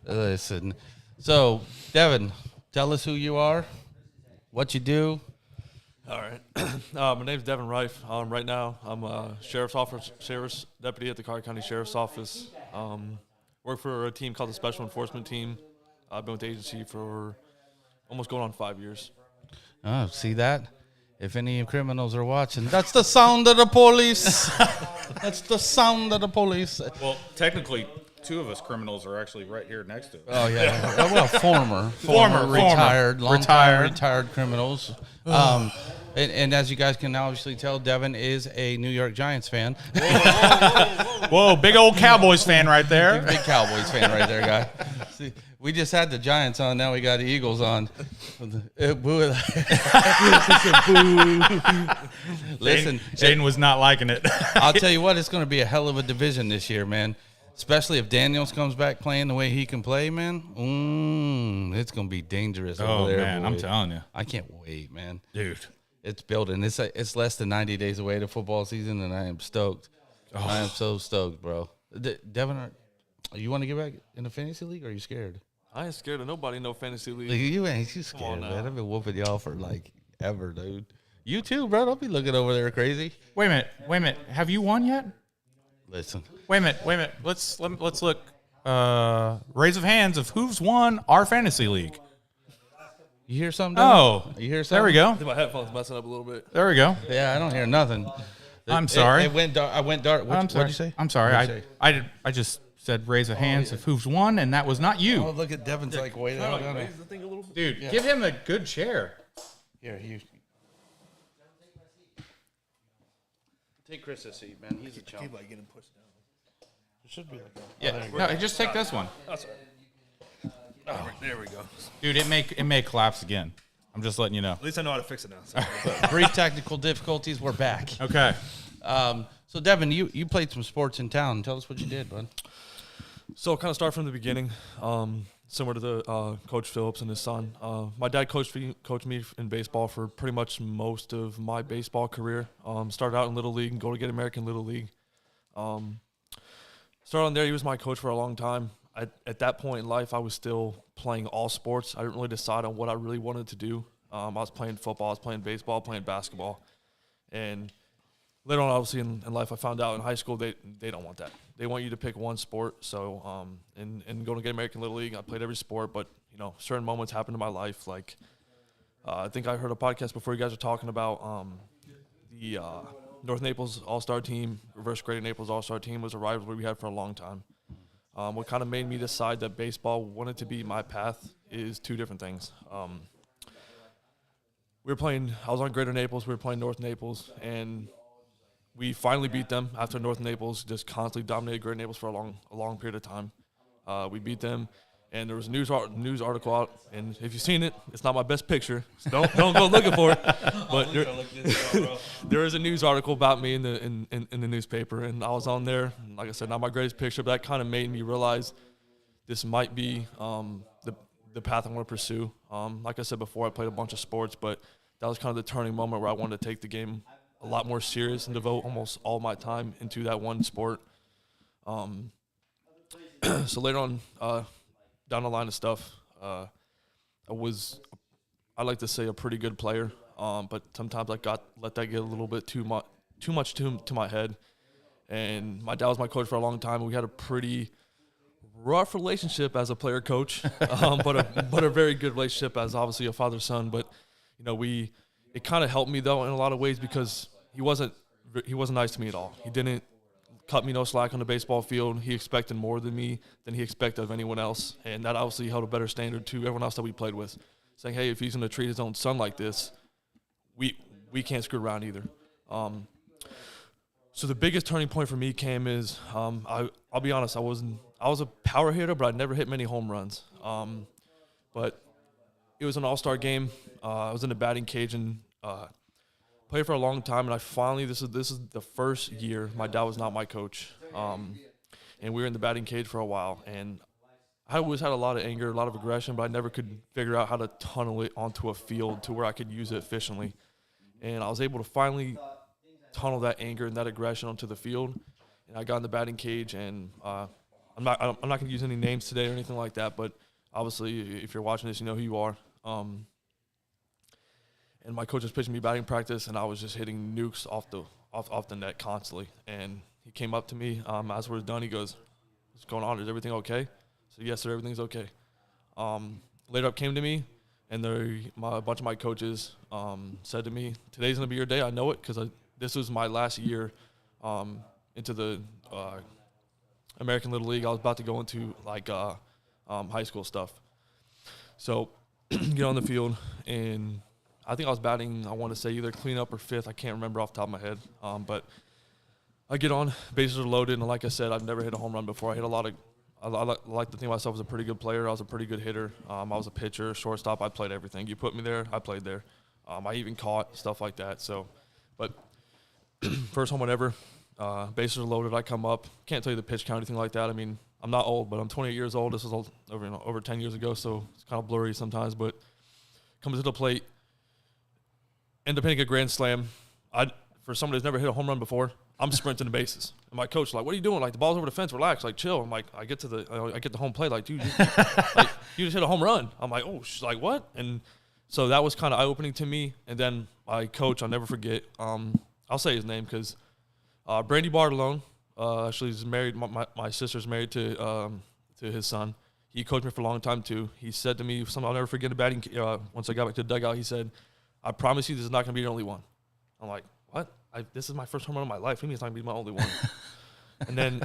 Listen. So, Devin, tell us who you are, what you do. All right. My name's Devin Rife. Right now, I'm a sheriff's deputy at the Carter County Sheriff's Office. Work for a team called the Special Enforcement Team. I've been with the agency for almost going on 5 years. Oh, see that? If any criminals are watching, that's the sound of the police. That's the sound of the police. Well, technically, two of us criminals are actually right here next to us. Oh yeah, well, former retired, retired criminals. And as you guys can obviously tell, Devin is a New York Giants fan. Whoa, big old Cowboys fan right there. Big Cowboys fan right there, guy. See, we just had the Giants on, now we got the Eagles on. Listen, Jaden was not liking it. I'll tell you what, it's going to be a hell of a division this year, man. Especially if Daniels comes back playing the way he can play, man. It's going to be dangerous over there. Man, boy. I'm telling you. I can't wait, man. Dude. It's building. It's less than 90 days away to football season, and I am stoked. I am so stoked, bro. Devin, you want to get back in the fantasy league, or are you scared? I ain't scared of nobody in no fantasy league. You ain't too scared, man. I've been whooping y'all for, ever, dude. You too, bro. Don't be looking over there crazy. Wait a minute. Have you won yet? Listen. Wait a minute. Let's look. Raise of hands of who's won our fantasy league. You hear something? Oh, you hear something? there we go. I think my headphones messing up a little bit. There we go. Yeah, I don't hear nothing. I'm sorry. It went dark. I went dark. I'm sorry. What'd you say? I'm sorry. What'd you say? I just said raise of hands of who's won, and that was not Oh, you. look at Devin's way down. Raise the thing a little bit. Dude, give him a good chair. Here, take Chris's seat, man. He's a chump. Keep getting pushed down. It should be like that. Yeah. No, just take this one. That's all right. Oh, there we go. Dude, it may collapse again. I'm just letting you know. At least I know how to fix it now. Brief technical difficulties. We're back. Okay. So Devin, you played some sports in town. Tell us what you did, bud. So I'll kind of start from the beginning, similar to the Coach Phillips and his son. My dad coached me in baseball for pretty much most of my baseball career. Started out in Little League and go to get American Little League. Started on there. He was my coach for a long time. At that point in life, I was still playing all sports. I didn't really decide on what I really wanted to do. I was playing football, I was playing baseball, playing basketball. And later on, obviously, in life, I found out in high school they don't want that. They want you to pick one sport. So and going to get American Little League, I played every sport. But, certain moments happened in my life. Like, I think I heard a podcast before you guys were talking about the North Naples All-Star team, reverse graded Naples All-Star team was a rivalry we had for a long time. What kind of made me decide that baseball wanted to be my path is two different things. I was on Greater Naples, we were playing North Naples, and we finally beat them after North Naples just constantly dominated Greater Naples for a long period of time. We beat them, and there was a news article out, and if you've seen it, it's not my best picture, so don't go looking for it. But there is a news article about me in the newspaper, and I was on there. And like I said, not my greatest picture, but that kind of made me realize this might be the path I want to pursue. Like I said before, I played a bunch of sports, but that was kind of the turning moment where I wanted to take the game a lot more serious and devote almost all my time into that one sport. So later on, down the line of stuff, I like to say a pretty good player, but sometimes I let that get a little bit too much to my head. And my dad was my coach for a long time, and we had a pretty rough relationship as a player-coach, but a very good relationship as obviously a father-son. But it kind of helped me though in a lot of ways because he wasn't nice to me at all. He didn't cut me no slack on the baseball field. He expected more than me than he expected of anyone else, and that obviously held a better standard to everyone else that we played with, saying, hey, if he's going to treat his own son like this, we can't screw around either. So the biggest turning point for me came is I'll be honest, I was a power hitter, but I never hit many home runs. But it was an all-star game. I was in the batting cage and played for a long time, and I finally this is the first year my dad was not my coach, and we were in the batting cage for a while, and I always had a lot of anger, a lot of aggression, but I never could figure out how to tunnel it onto a field to where I could use it efficiently, and I was able to finally tunnel that anger and that aggression onto the field, and I got in the batting cage, and I'm not going to use any names today or anything like that, but obviously if you're watching this, you know who you are. And my coach was pitching me batting practice, and I was just hitting nukes off the net constantly. And he came up to me as we're done. He goes, "What's going on? Is everything okay?" I said, "Yes, sir, everything's okay." Later up came to me, and a bunch of my coaches said to me, "Today's gonna be your day. I know it because this was my last year into the American Little League. I was about to go into like high school stuff. So get on the field, and I think I was batting, I want to say either cleanup or fifth. I can't remember off the top of my head. But I get on, bases are loaded, and like I said, I've never hit a home run before. I hit a lot of I like to think of myself as a pretty good player. I was a pretty good hitter. I was a pitcher, shortstop. I played everything. You put me there, I played there. I even caught, stuff like that. So, but first home run ever, bases are loaded. I come up. Can't tell you the pitch count or anything like that. I mean, I'm not old, but I'm 28 years old. This was over 10 years ago, so it's kind of blurry sometimes. But comes to the plate, end up hitting a grand slam. For somebody who's never hit a home run before, I'm sprinting the bases. And my coach like, "What are you doing? Like, the ball's over the fence. Relax. Like, chill." I'm like, I get the home plate. Like, dude, you just hit a home run. I'm like, "Oh," she's like, "What?" And so that was kind of eye opening to me. And then my coach, I'll never forget. I'll say his name because Brandy Bartolone. Actually, he's married. My sister's married to his son. He coached me for a long time too. He said to me something I'll never forget. Batting once I got back to the dugout, he said, "I promise you, this is not going to be your only one." I'm like, "What? This is my first home run of my life. What do you mean it's not going to be my only one?" And then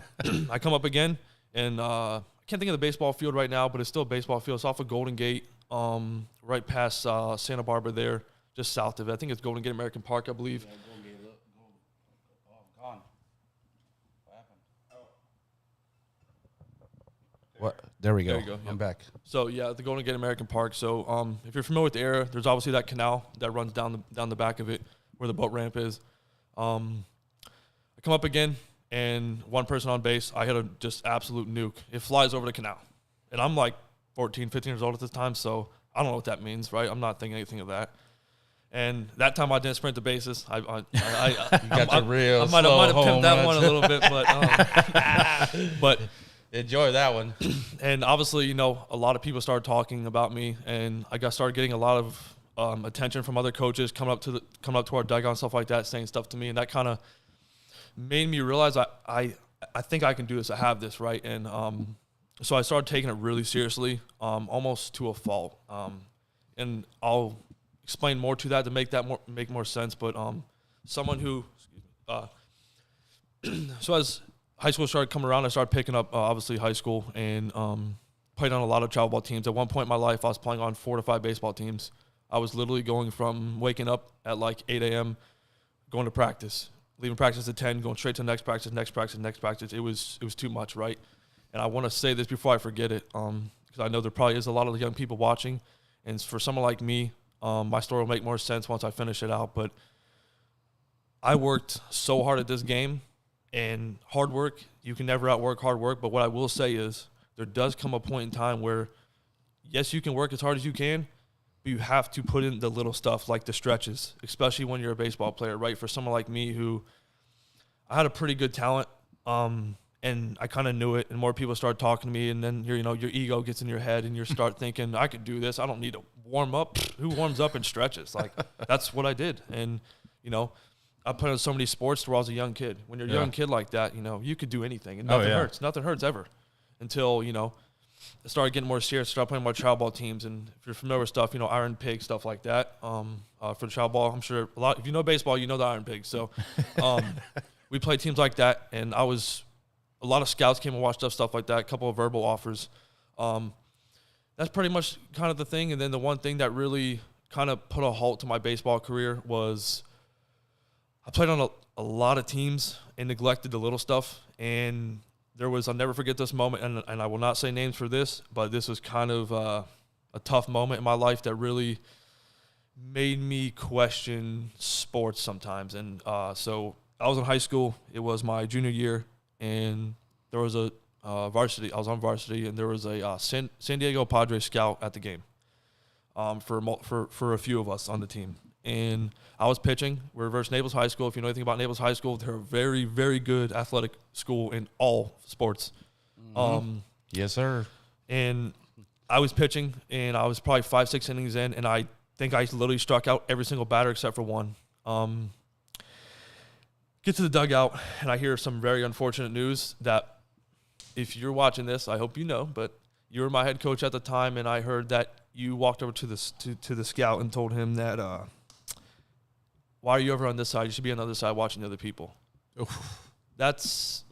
I come up again, and I can't think of the baseball field right now, but it's still a baseball field. It's off of Golden Gate, right past Santa Barbara there, just south of it. I think it's Golden Gate American Park, I believe. Yeah, Golden Gate, look, gone. What happened? What? There we go. There you go, I'm yep. back. So yeah, the Golden Gate American Park. So if you're familiar with the area, there's obviously that canal that runs down the back of it where the boat ramp is. I come up again, and one person on base, I hit a just absolute nuke. It flies over the canal, and I'm like 14, 15 years old at this time, so I don't know what that means, right? I'm not thinking anything of that. And that time I didn't sprint the bases. I You got your real might have slow pimped that home one a runs. little bit, but Enjoy that one. and obviously, a lot of people started talking about me, and I started getting a lot of attention from other coaches coming up to our dugout and stuff like that, saying stuff to me, and that kind of made me realize I think I can do this. I have this, right? And so I started taking it really seriously, almost to a fault. And I'll explain more to that to make more sense. But someone who, so as high school started coming around, I started picking up obviously high school and played on a lot of travel ball teams. At one point in my life, I was playing on 4 to 5 baseball teams. I was literally going from waking up at like 8 a.m., going to practice, leaving practice at 10, going straight to the next practice. It was too much, right? And I want to say this before I forget it, because I know there probably is a lot of young people watching. And for someone like me, my story will make more sense once I finish it out. But I worked so hard at this game, and hard work, you can never outwork hard work. But what I will say is there does come a point in time where, yes, you can work as hard as you can, but you have to put in the little stuff like the stretches, especially when you're a baseball player, right? For someone like me who I had a pretty good talent, and I kind of knew it, and more people started talking to me, and then your ego gets in your head, and you start thinking, I could do this. I don't need to warm up. Who warms up and stretches? Like, that's what I did. And, I played on so many sports where I was a young kid. When you're a young kid like that, you could do anything, and nothing hurts. Nothing hurts ever until, I started getting more serious, started playing more travel ball teams. And if you're familiar with stuff, Iron Pig, stuff like that, for the travel ball, I'm sure a lot, if you know baseball, you know the Iron Pig. So we played teams like that, and a lot of scouts came and watched stuff like that, a couple of verbal offers. That's pretty much kind of the thing. And then the one thing that really kind of put a halt to my baseball career was I played on a lot of teams and neglected the little stuff. And I'll never forget this moment, and I will not say names for this, but this was kind of a tough moment in my life that really made me question sports sometimes. And so I was in high school. It was my junior year, and there was a varsity. I was on varsity, and there was a San Diego Padres scout at the game for a few of us on the team. And I was pitching. We're versus Naples High School. If you know anything about Naples High School, they're a very, very good athletic school in all sports. Yes, sir. And I was pitching, and I was probably 5-6 innings in, and I think I literally struck out every single batter except for one. Get to the dugout, and I hear some very unfortunate news that if you're watching this, I hope you know, but you were my head coach at the time, and I heard that you walked over to the scout and told him that, why are you over on this side? You should be on the other side watching the other people. Oof. That's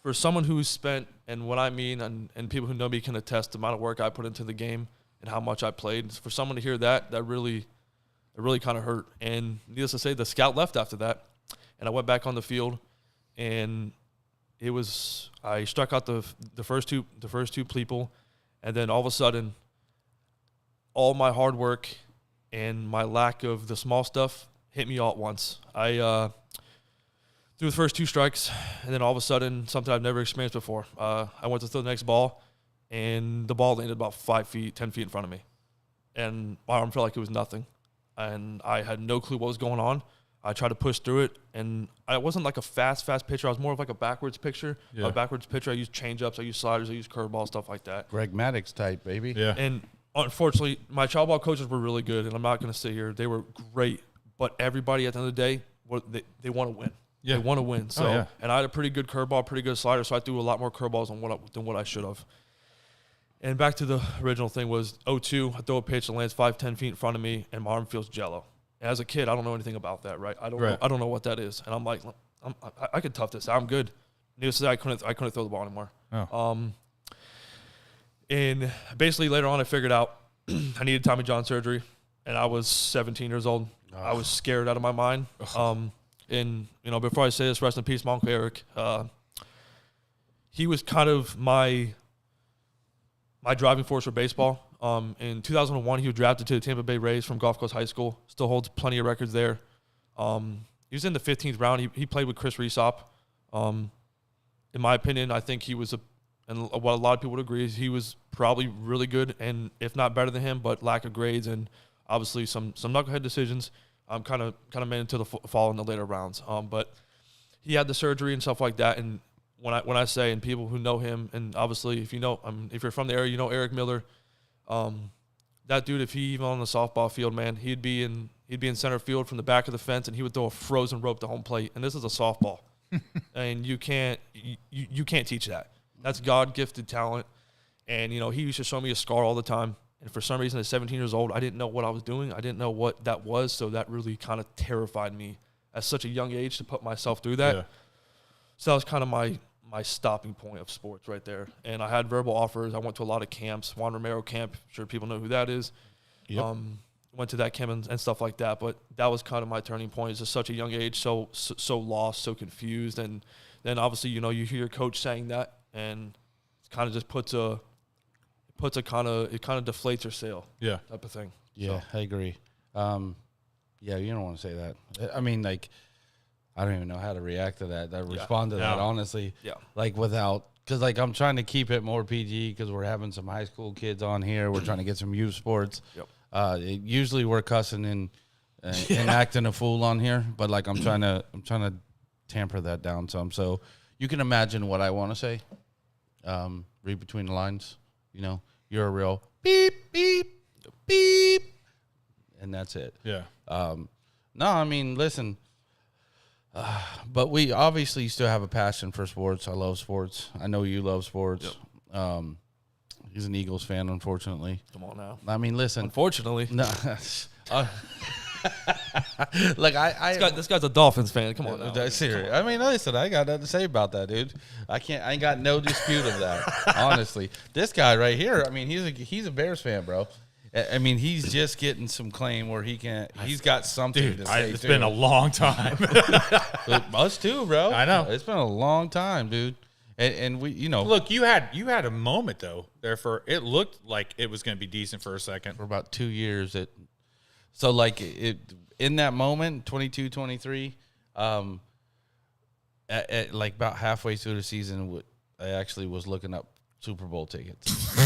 for someone who's spent, and what I mean, and people who know me can attest the amount of work I put into the game and how much I played, for someone to hear that really kind of hurt. And needless to say, the scout left after that, and I went back on the field, and I struck out the first two people, and then all of a sudden, all my hard work and my lack of the small stuff hit me all at once. I threw the first two strikes, and then all of a sudden, something I've never experienced before. I went to throw the next ball, and the ball landed about 5 feet, 10 feet in front of me. And my arm felt like it was nothing. And I had no clue what was going on. I tried to push through it, and I wasn't like a fast pitcher. I was more of like a backwards pitcher. Yeah. A backwards pitcher, I used changeups, I used sliders, I used curveballs, stuff like that. Greg Maddux type, baby. Yeah. And unfortunately, my child ball coaches were really good, and I'm not going to sit here. They were great. But everybody at the end of the day, they want to win. Yeah. They want to win. So, yeah. And I had a pretty good curveball, pretty good slider, so I threw a lot more curveballs than what I should have. And back to the original thing was 0-2. I throw a pitch that lands 5-10 feet in front of me, and my arm feels jello. And as a kid, I don't know anything about that, right? I don't know what that is. And I'm like, I could tough this. I'm good. Needless to say, I couldn't throw the ball anymore. Oh. And basically later on, I figured out I needed Tommy John surgery, and I was 17 years old. I was scared out of my mind. And before I say this, rest in peace, my Uncle Eric. He was kind of my driving force for baseball. In 2001, he was drafted to the Tampa Bay Rays from Gulf Coast High School. Still holds plenty of records there. He was in the 15th round. He played with Chris Resop. In my opinion, I think he was and what a lot of people would agree is he was probably really good, and if not better than him, but lack of grades and obviously some knucklehead decisions. Kind of made into the fall in the later rounds. But he had the surgery and stuff like that. And when I say, and people who know him, and obviously if you're from the area, you know Eric Miller. That dude, if he even on the softball field, man, he'd be in center field from the back of the fence, and he would throw a frozen rope to home plate. And this is a softball, and you can't teach that. That's God-gifted talent. And he used to show me a scar all the time. And for some reason, at 17 years old, I didn't know what I was doing. I didn't know what that was, so that really kind of terrified me at such a young age to put myself through that. Yeah. So that was kind of my stopping point of sports right there. And I had verbal offers. I went to a lot of camps. Juan Romero camp, I'm sure people know who that is. Yep. Went to that camp and stuff like that. But that was kind of my turning point. It's just such a young age, so lost, so confused. And then obviously, you hear your coach saying that, and it kind of just it kind of deflates your sail. Yeah. Type of thing. Yeah, so. I agree. Yeah, you don't want to say that. I mean, like, I don't even know how to react to that. Respond to that, honestly. Yeah. Like, because, like, I'm trying to keep it more PG because we're having some high school kids on here. We're trying to get some youth sports. Yep. Usually we're cussing and acting a fool on here, but, like, I'm trying to tamper that down some. So you can imagine what I want to say. Read between the lines. You're a real beep, beep, beep, and that's it. Yeah. No, I mean, listen, but we obviously still have a passion for sports. I love sports. I know you love sports. Yep. He's an Eagles fan, unfortunately. Come on now. I mean, listen. Unfortunately. No. Like this guy's a Dolphins fan. Come on, that's serious. I mean, listen, I got nothing to say about that, dude. I ain't got no dispute of that. Honestly, this guy right here. I mean, he's a Bears fan, bro. I mean, he's just getting some claim where he can't. He's got something to say. It's been a long time. Us too, bro. I know it's been a long time, dude. And we, look, you had a moment though. Therefore, it looked like it was going to be decent for a second. For about 2 years, so like it in that moment, 22, 23, at like about halfway through the season, I actually was looking up Super Bowl tickets.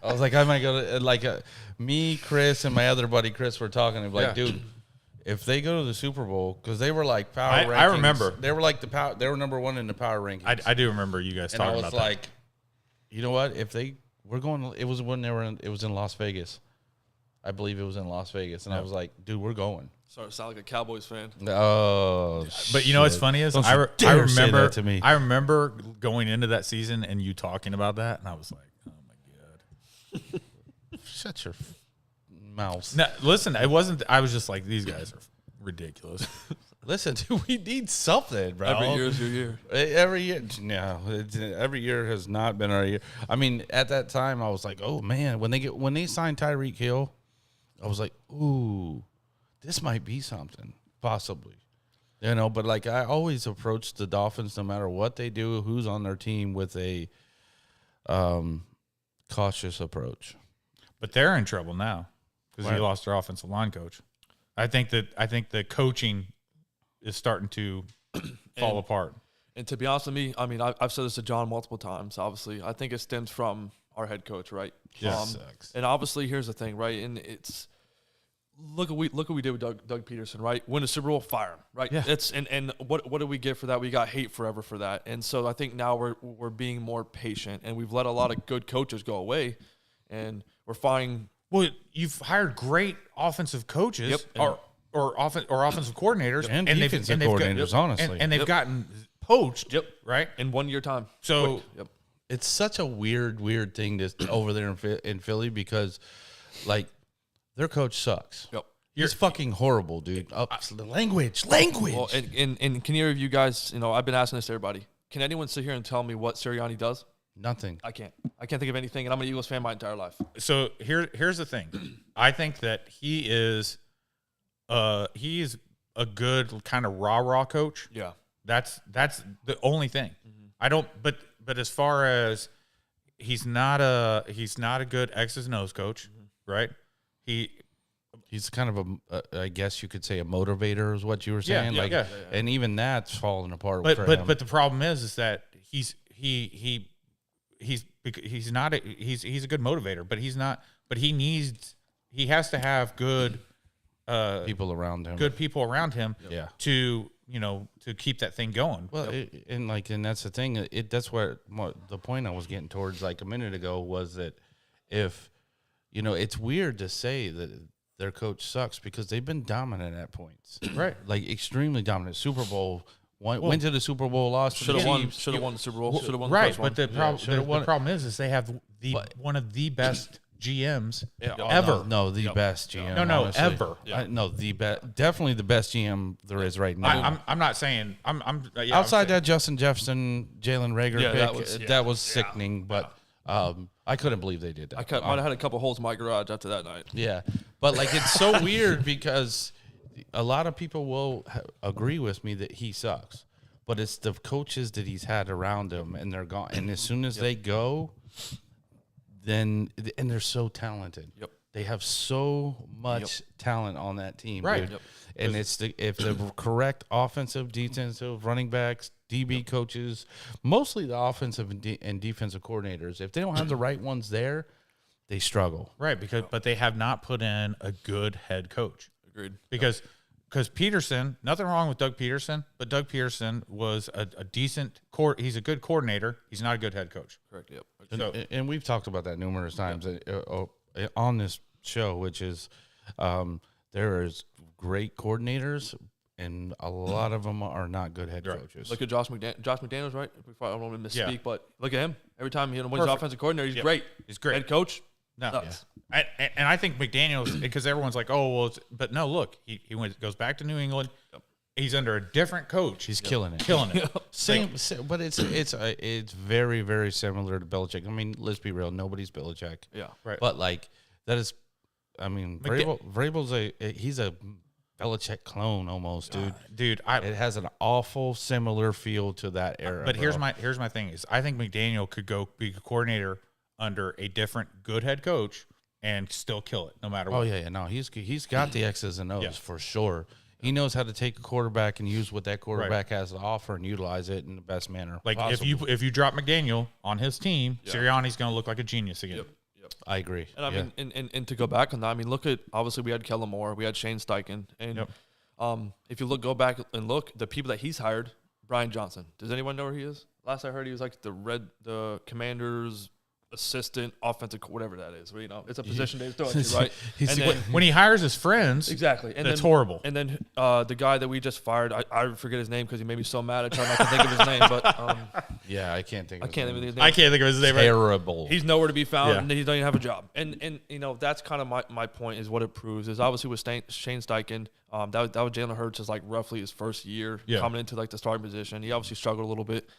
I was like, I might go to me, Chris, and my other buddy Chris were talking. Like, dude, if they go to the Super Bowl, because they were like power rankings. I remember they were like they were number one in the power rankings. I do remember you guys talking about that. And I was like, you know what? If we're going, it was when they were it was in Las Vegas. I believe it was in Las Vegas, and I was like, dude, we're going. Sorry to sound like a Cowboys fan. Oh, but you know what's funny is I remember say that to me. I remember going into that season and you talking about that, and I was like, oh my god, shut your mouth. No, listen, it wasn't. I was just like, these guys are ridiculous. Listen, dude, we need something, bro. Every year is your year. Every year, no. Every year has not been our year. I mean, at that time, I was like, oh man, when they signed Tyreek Hill, I was like, ooh, this might be something, possibly. But like I always approach the Dolphins, no matter what they do, who's on their team, with a cautious approach. But they're in trouble now because he lost their offensive line coach. I think the coaching is starting to fall apart. And to be honest with me, I mean, I've said this to John multiple times. Obviously, I think it stems from our head coach, right? Yes. And obviously, here's the thing, right? And it's look what we did with Doug Peterson, right? Win a Super Bowl, fire him, right? Yeah. And what did we get for that? We got hate forever for that. And so I think now we're being more patient, and we've let a lot of good coaches go away, and we're finding. Well, you've hired great offensive coaches, or offensive coordinators, And defensive coordinators, honestly. and they've gotten poached, right? In 1 year time. So Quick. It's such a weird thing over there in Philly because, like, their coach sucks. Yep. He's fucking horrible, dude. Language. Well, and can either of you guys, I've been asking this to everybody. Can anyone sit here and tell me what Sirianni does? Nothing. I can't think of anything, and I'm an Eagles fan my entire life. So here's the thing. I think that he is a good kind of rah coach. Yeah. That's the only thing. I don't. But as far as he's not a good X's and O's coach, right? He's kind of I guess you could say a motivator is what you were saying. Yeah. And even that's falling apart. But for him. but the problem is that he's not he's a good motivator, but he's not. But he has to have good people around him. Good people around him. Yeah. To to keep that thing going. Well, and that's the thing. That's what the point I was getting towards like a minute ago was that if it's weird to say that their coach sucks because they've been dominant at points, right? Like extremely dominant. Super Bowl went to the Super Bowl, lost. Should have won the Super Bowl. Should have won. Right, The but the problem is they have one of the best GMs ever. No, the best GM. No, honestly. ever. Definitely the best GM there is right now. I'm not saying outside that Justin Jefferson, Jalen Reagor pick, that was sickening, but I couldn't believe they did that. I might have had a couple holes in my garage after that night. Yeah, but like it's so weird because a lot of people will agree with me that he sucks, but it's the coaches that he's had around him, and they're gone. And as soon as they go, and they're so talented. Yep. They have so much talent on that team, right? Dude. Yep. And if the correct offensive, defensive, running backs, DB coaches, mostly the offensive and defensive coordinators, if they don't have the right ones there, they struggle. Right, but they have not put in a good head coach. Agreed. Because Peterson, nothing wrong with Doug Peterson, but Doug Peterson was a decent he's a good coordinator. He's not a good head coach. Correct. Yep. And we've talked about that numerous times on this show, which is there is great coordinators, and a lot of them are not good head coaches. Look at Josh McDaniels, right? I don't want to misspeak, but look at him. Every time he wins offensive coordinator, he's great. He's great. Head coach, no. Nuts. Yeah. And I think McDaniels, because everyone's like, oh, well, but no, look, he goes back to New England. Yep. He's under a different coach. He's killing it. Same, but it's very, very similar to Belichick. I mean, let's be real. Nobody's Belichick. Yeah. Right. But like that is, I mean, Vrabel's he's a Belichick clone almost, dude. It has an awful similar feel to that era. But here's my thing is I think McDaniel could go be a coordinator under a different good head coach and still kill it no matter what. Oh yeah, no, he's got the X's and O's for sure. He knows how to take a quarterback and use what that quarterback has to offer and utilize it in the best manner. Like possible. if you drop McDaniel on his team, Sirianni's going to look like a genius again. Yep. I agree. And I mean, and to go back on that, I mean, look at obviously we had Kellen Moore, we had Shane Steichen, and if you go back and look, the people that he's hired, Brian Johnson. Does anyone know where he is? Last I heard, he was like the Commanders' assistant offensive, whatever that is. It's a position they throw at you, right? When he hires his friends, exactly, and that's horrible. And then the guy that we just fired, I forget his name because he made me so mad. I try not to think of his name, but I can't think of his name. I can't think of his name. Terrible. He's nowhere to be found, and he doesn't even have a job. And that's kind of my point is what it proves is obviously with Shane Steichen, That was Jalen Hurts is like roughly his first year coming into like the starting position. He obviously struggled a little bit.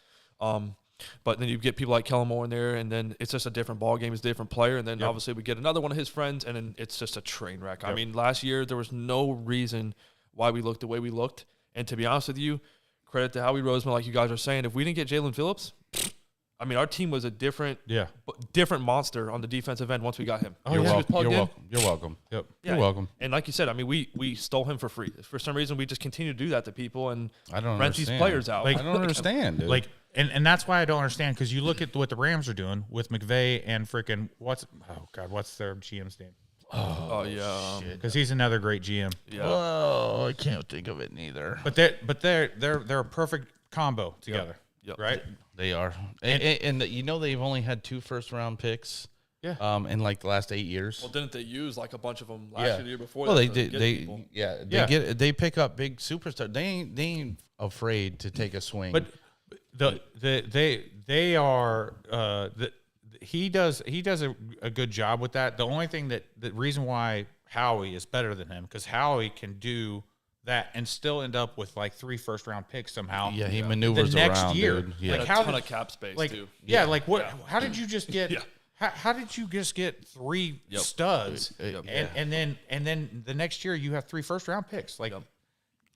But then you get people like Kellen Moore in there, and then it's just a different ball game. It's a different player. And then obviously we get another one of his friends, and then it's just a train wreck. I mean, last year there was no reason why we looked the way we looked. And to be honest with you, credit to Howie Roseman, like you guys are saying, if we didn't get Jalen Phillips, I mean, our team was a different monster on the defensive end once we got him. You're welcome. You're welcome. Yep. Yeah, You're welcome. And like you said, I mean, we stole him for free. For some reason, we just continue to do that to people and I don't rent these understand. players out. I don't understand, dude. Like, and that's why I don't understand, because you look at what the Rams are doing with McVay and freaking what's their GM's name? Oh yeah, Because he's another great GM. yeah. Oh, I can't think of it neither. But they're a perfect combo together. Yep. Right? They are, and you know they've only had 2 first-round picks. Yeah. In like the last 8 years. Well, didn't they use like a bunch of them last year, the year before? Well, that they to did. get They people? they pick up big superstars. They ain't afraid to take a swing. But they are he does a good job with that. The only thing the reason why Howie is better than him, because Howie can do that and still end up with like 3 first-round picks somehow. yeah, he maneuvers the next around, year. dude. Yeah. And Like, a how ton did- of cap space Like too. like what? How did you just get? How did you just get 3 studs, and then the next year you have 3 first-round picks? Like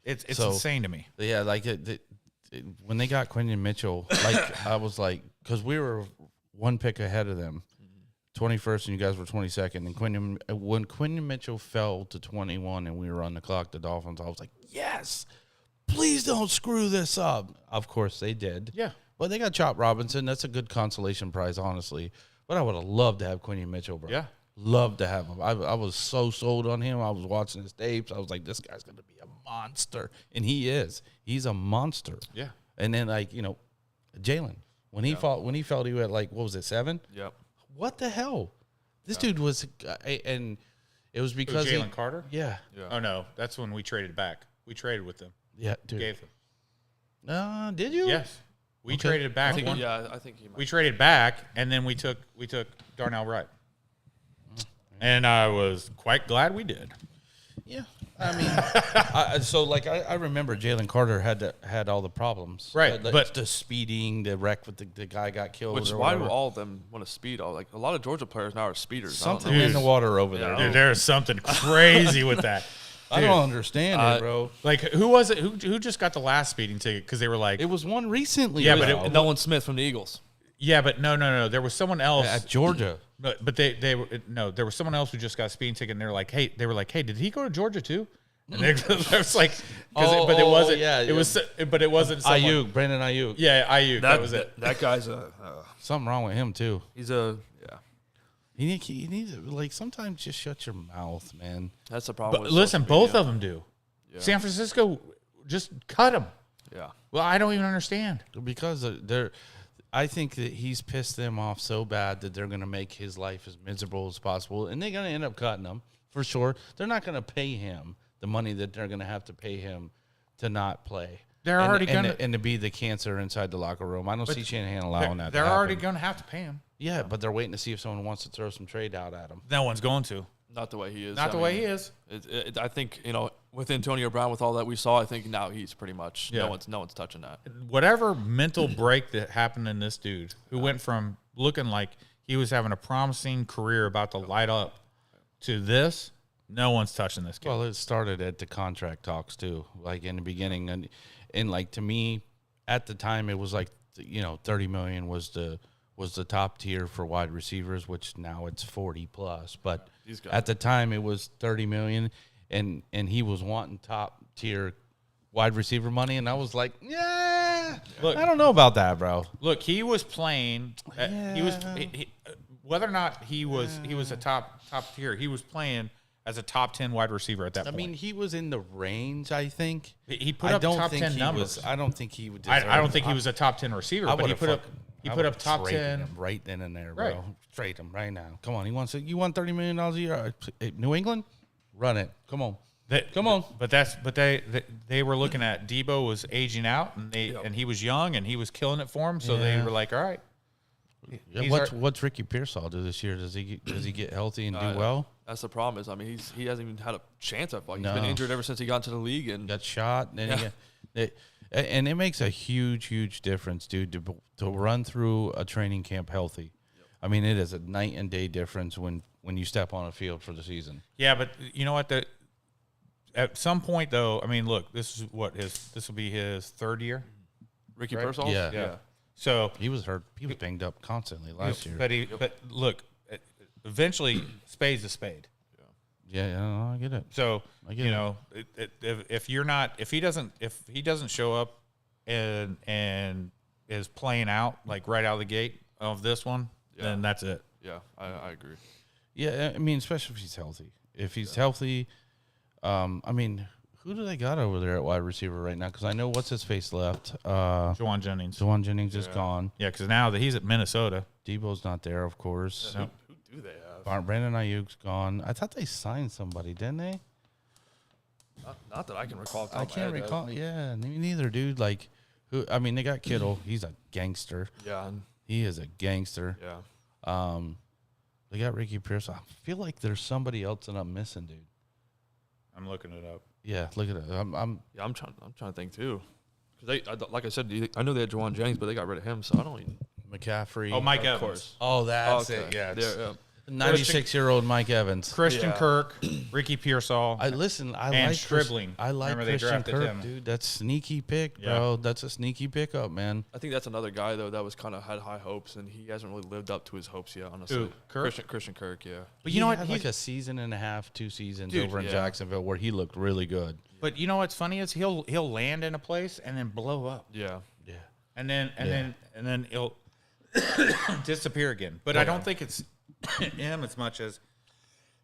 it's So- insane to me. Yeah, like when they got Quinton Mitchell, like I was like, because we were 1 pick ahead of them, 21st, and you guys were 22nd. And when Quinton Mitchell fell to 21 and we were on the clock, the Dolphins, I was like, yes, please don't screw this up. Of course they did. Yeah. Well, they got Chop Robinson. That's a good consolation prize, honestly. But I would have loved to have Quinton Mitchell, bro. Yeah. Loved to have him. I was so sold on him. I was watching his tapes. I was like, this guy's going to be a monster. And he is. He's a monster. Yeah. And then, like, you know, Jalen, when he felt he had, like, what was it, 7? Yep. What the hell? This dude was, and it was because Jalen Carter? Yeah. Oh no, that's when we traded back. We traded with them. Yeah, dude. Gave them. Did you? Yes. We traded back. I think he might. We traded back, and then we took Darnell Wright. And I was quite glad we did. Yeah. I mean, I remember Jalen Carter had all the problems. Right, but the speeding, the wreck with the guy got killed. Which or why do whatever. all of them want to speed? Like a lot of Georgia players now are speeders. Something I don't in know. the water over there. Yeah. Dude, there's something crazy with that. I don't understand it, bro. Like, who was it? Who just got the last speeding ticket? Because they were like, It was one recently. Yeah, bro. but Nolan Smith from the Eagles. yeah, but no. There was someone else at Georgia. But they were no. There was someone else who just got a speeding ticket, and they were like, hey, did he go to Georgia too? And they was like, but it wasn't. yeah, it was, but it wasn't. Someone, Ayuk, Brandon Ayuk. Yeah, Ayuk. That was it. That guy's Something wrong with him too. he's a He needs to, like, sometimes just shut your mouth, man. That's the problem. But with listen, social both media. of them do. San Francisco just cut him. Yeah. Well, I don't even understand. Because I think that he's pissed them off so bad that they're going to make his life as miserable as possible, and they're going to end up cutting him for sure. They're not going to pay him the money that they're going to have to pay him to not play. They're already gonna and to be the cancer inside the locker room. I don't see Shanahan allowing that. They're to already happen. going to have to pay him. Yeah, but they're waiting to see if someone wants to throw some trade out at him. No one's going to. Not the way he is. Not the way he is. I think with Antonio Brown, with all that we saw, I think now he's pretty much Yeah. no one's touching that. Whatever mental break that happened in this dude, who went from looking like he was having a promising career about to light up to this, no one's touching this kid. Well, it started at the contract talks too, like in the beginning, and like to me, at the time, it was like $30 million was the top tier for wide receivers, which now it's 40 plus. But at the time, it was $30 million, and he was wanting top tier wide receiver money, and I was like, yeah, Look, I don't know about that, bro. Look, he was playing. He was whether or not he was a top tier. He was playing as a top 10 wide receiver at that I point. mean, he was in the range, I think. He put up top 10 numbers. I don't think he would. I don't think he was a top 10 receiver, but he put up top 10. him right then and there, bro. Right. Trade him right now. Come on, you want $30 million a year? New England, run it. Come on. Come on. But they were looking at Debo was aging out, and he was young, and he was killing it for him. So they were like, all right. Yeah, what's Ricky Pearsall do this year? Does he get healthy and do well? That's the problem. Is he hasn't even had a chance. I feel like he's No. been injured ever since he got into the league and Got shot, and then and it makes a huge difference, dude, to run through a training camp healthy. I mean, it is a night and day difference when you step on a field for the season. Yeah, but you know what? At some point, though, I mean, look, this will be his third year. Ricky Right? Pearsall. Yeah. So He was hurt. He was banged up constantly last year. but look, eventually, spade's a spade. Yeah, I get it. So I get you it. know, if he doesn't show up and is playing out like right out of the gate of this one, then that's it. Yeah, I agree. Yeah, I mean, especially if he's healthy. If he's healthy, I mean, who do they got over there at wide receiver right now? Because I know what's his face left. Juwan Jennings. Juwan Jennings is gone. Yeah, because now that he's at Minnesota. Debo's not there, of course. Who do they have? Brandon Ayuk's gone. I thought they signed somebody, didn't they? Not that I can recall. off the I top of my can't head, recall. Yeah, me neither, dude. Like, who? I mean, they got Kittle. He's a gangster. Yeah, He is a gangster. yeah. They got Ricky Pearsall. I feel like there's somebody else that I'm missing, dude. I'm looking it up. Yeah, look at it. I'm Yeah, I'm trying to think too. Because like I said, I know they had Juwan Jennings, but they got rid of him, so I don't even. McCaffrey. Oh, Mike Of Evans. course. Oh, that's Okay. it. Yeah, Yeah, 96-year-old Mike Evans. Christian Yeah. Kirk, Ricky Pearsall. I and like Stribling. I like Remember they Christian drafted Kirk, him. dude. That's sneaky pick, Yeah. bro. That's a sneaky pickup, man. I think that's another guy though that was kind of had high hopes, and he hasn't really lived up to his hopes yet. Honestly, Who, Kirk? Christian Kirk, yeah. But you know what? He had He's- like a season and a half, 2 seasons Dude, over in yeah. Jacksonville where he looked really good. But you know what's funny is he'll land in a place and then blow up, Yeah, Yeah. and then he'll disappear again. But I don't think it's him as much as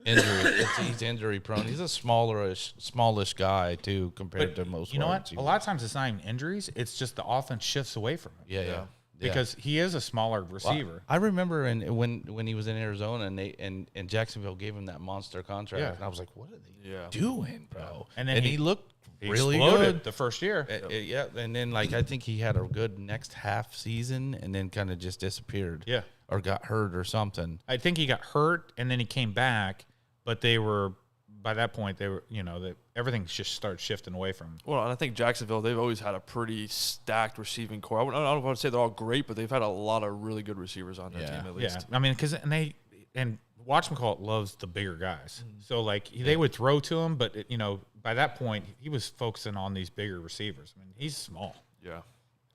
He's injury prone. He's a smallish guy too compared to most. you know wide what? receivers. A lot of times it's not even injuries; it's just the offense shifts away from him. Yeah. Because he is a smaller receiver. I remember when he was in Arizona and Jacksonville gave him that monster contract, Yeah. and I was like, "What are they Yeah. doing, bro?" And then he looked He really exploded good the first year. Yeah, and then like I think he had a good next half season, and then kind of just disappeared. Yeah. or got hurt or something. I think he got hurt and then he came back, but they were by that point they were everything just started shifting away from him. Well, and I think Jacksonville, they've always had a pretty stacked receiving core. I don't want to say they're all great, but they've had a lot of really good receivers on their team at least. Yeah, I mean, and Watchmacallit loves the bigger guys, so like they would throw to him, but by that point he was focusing on these bigger receivers. I mean, he's small. Yeah.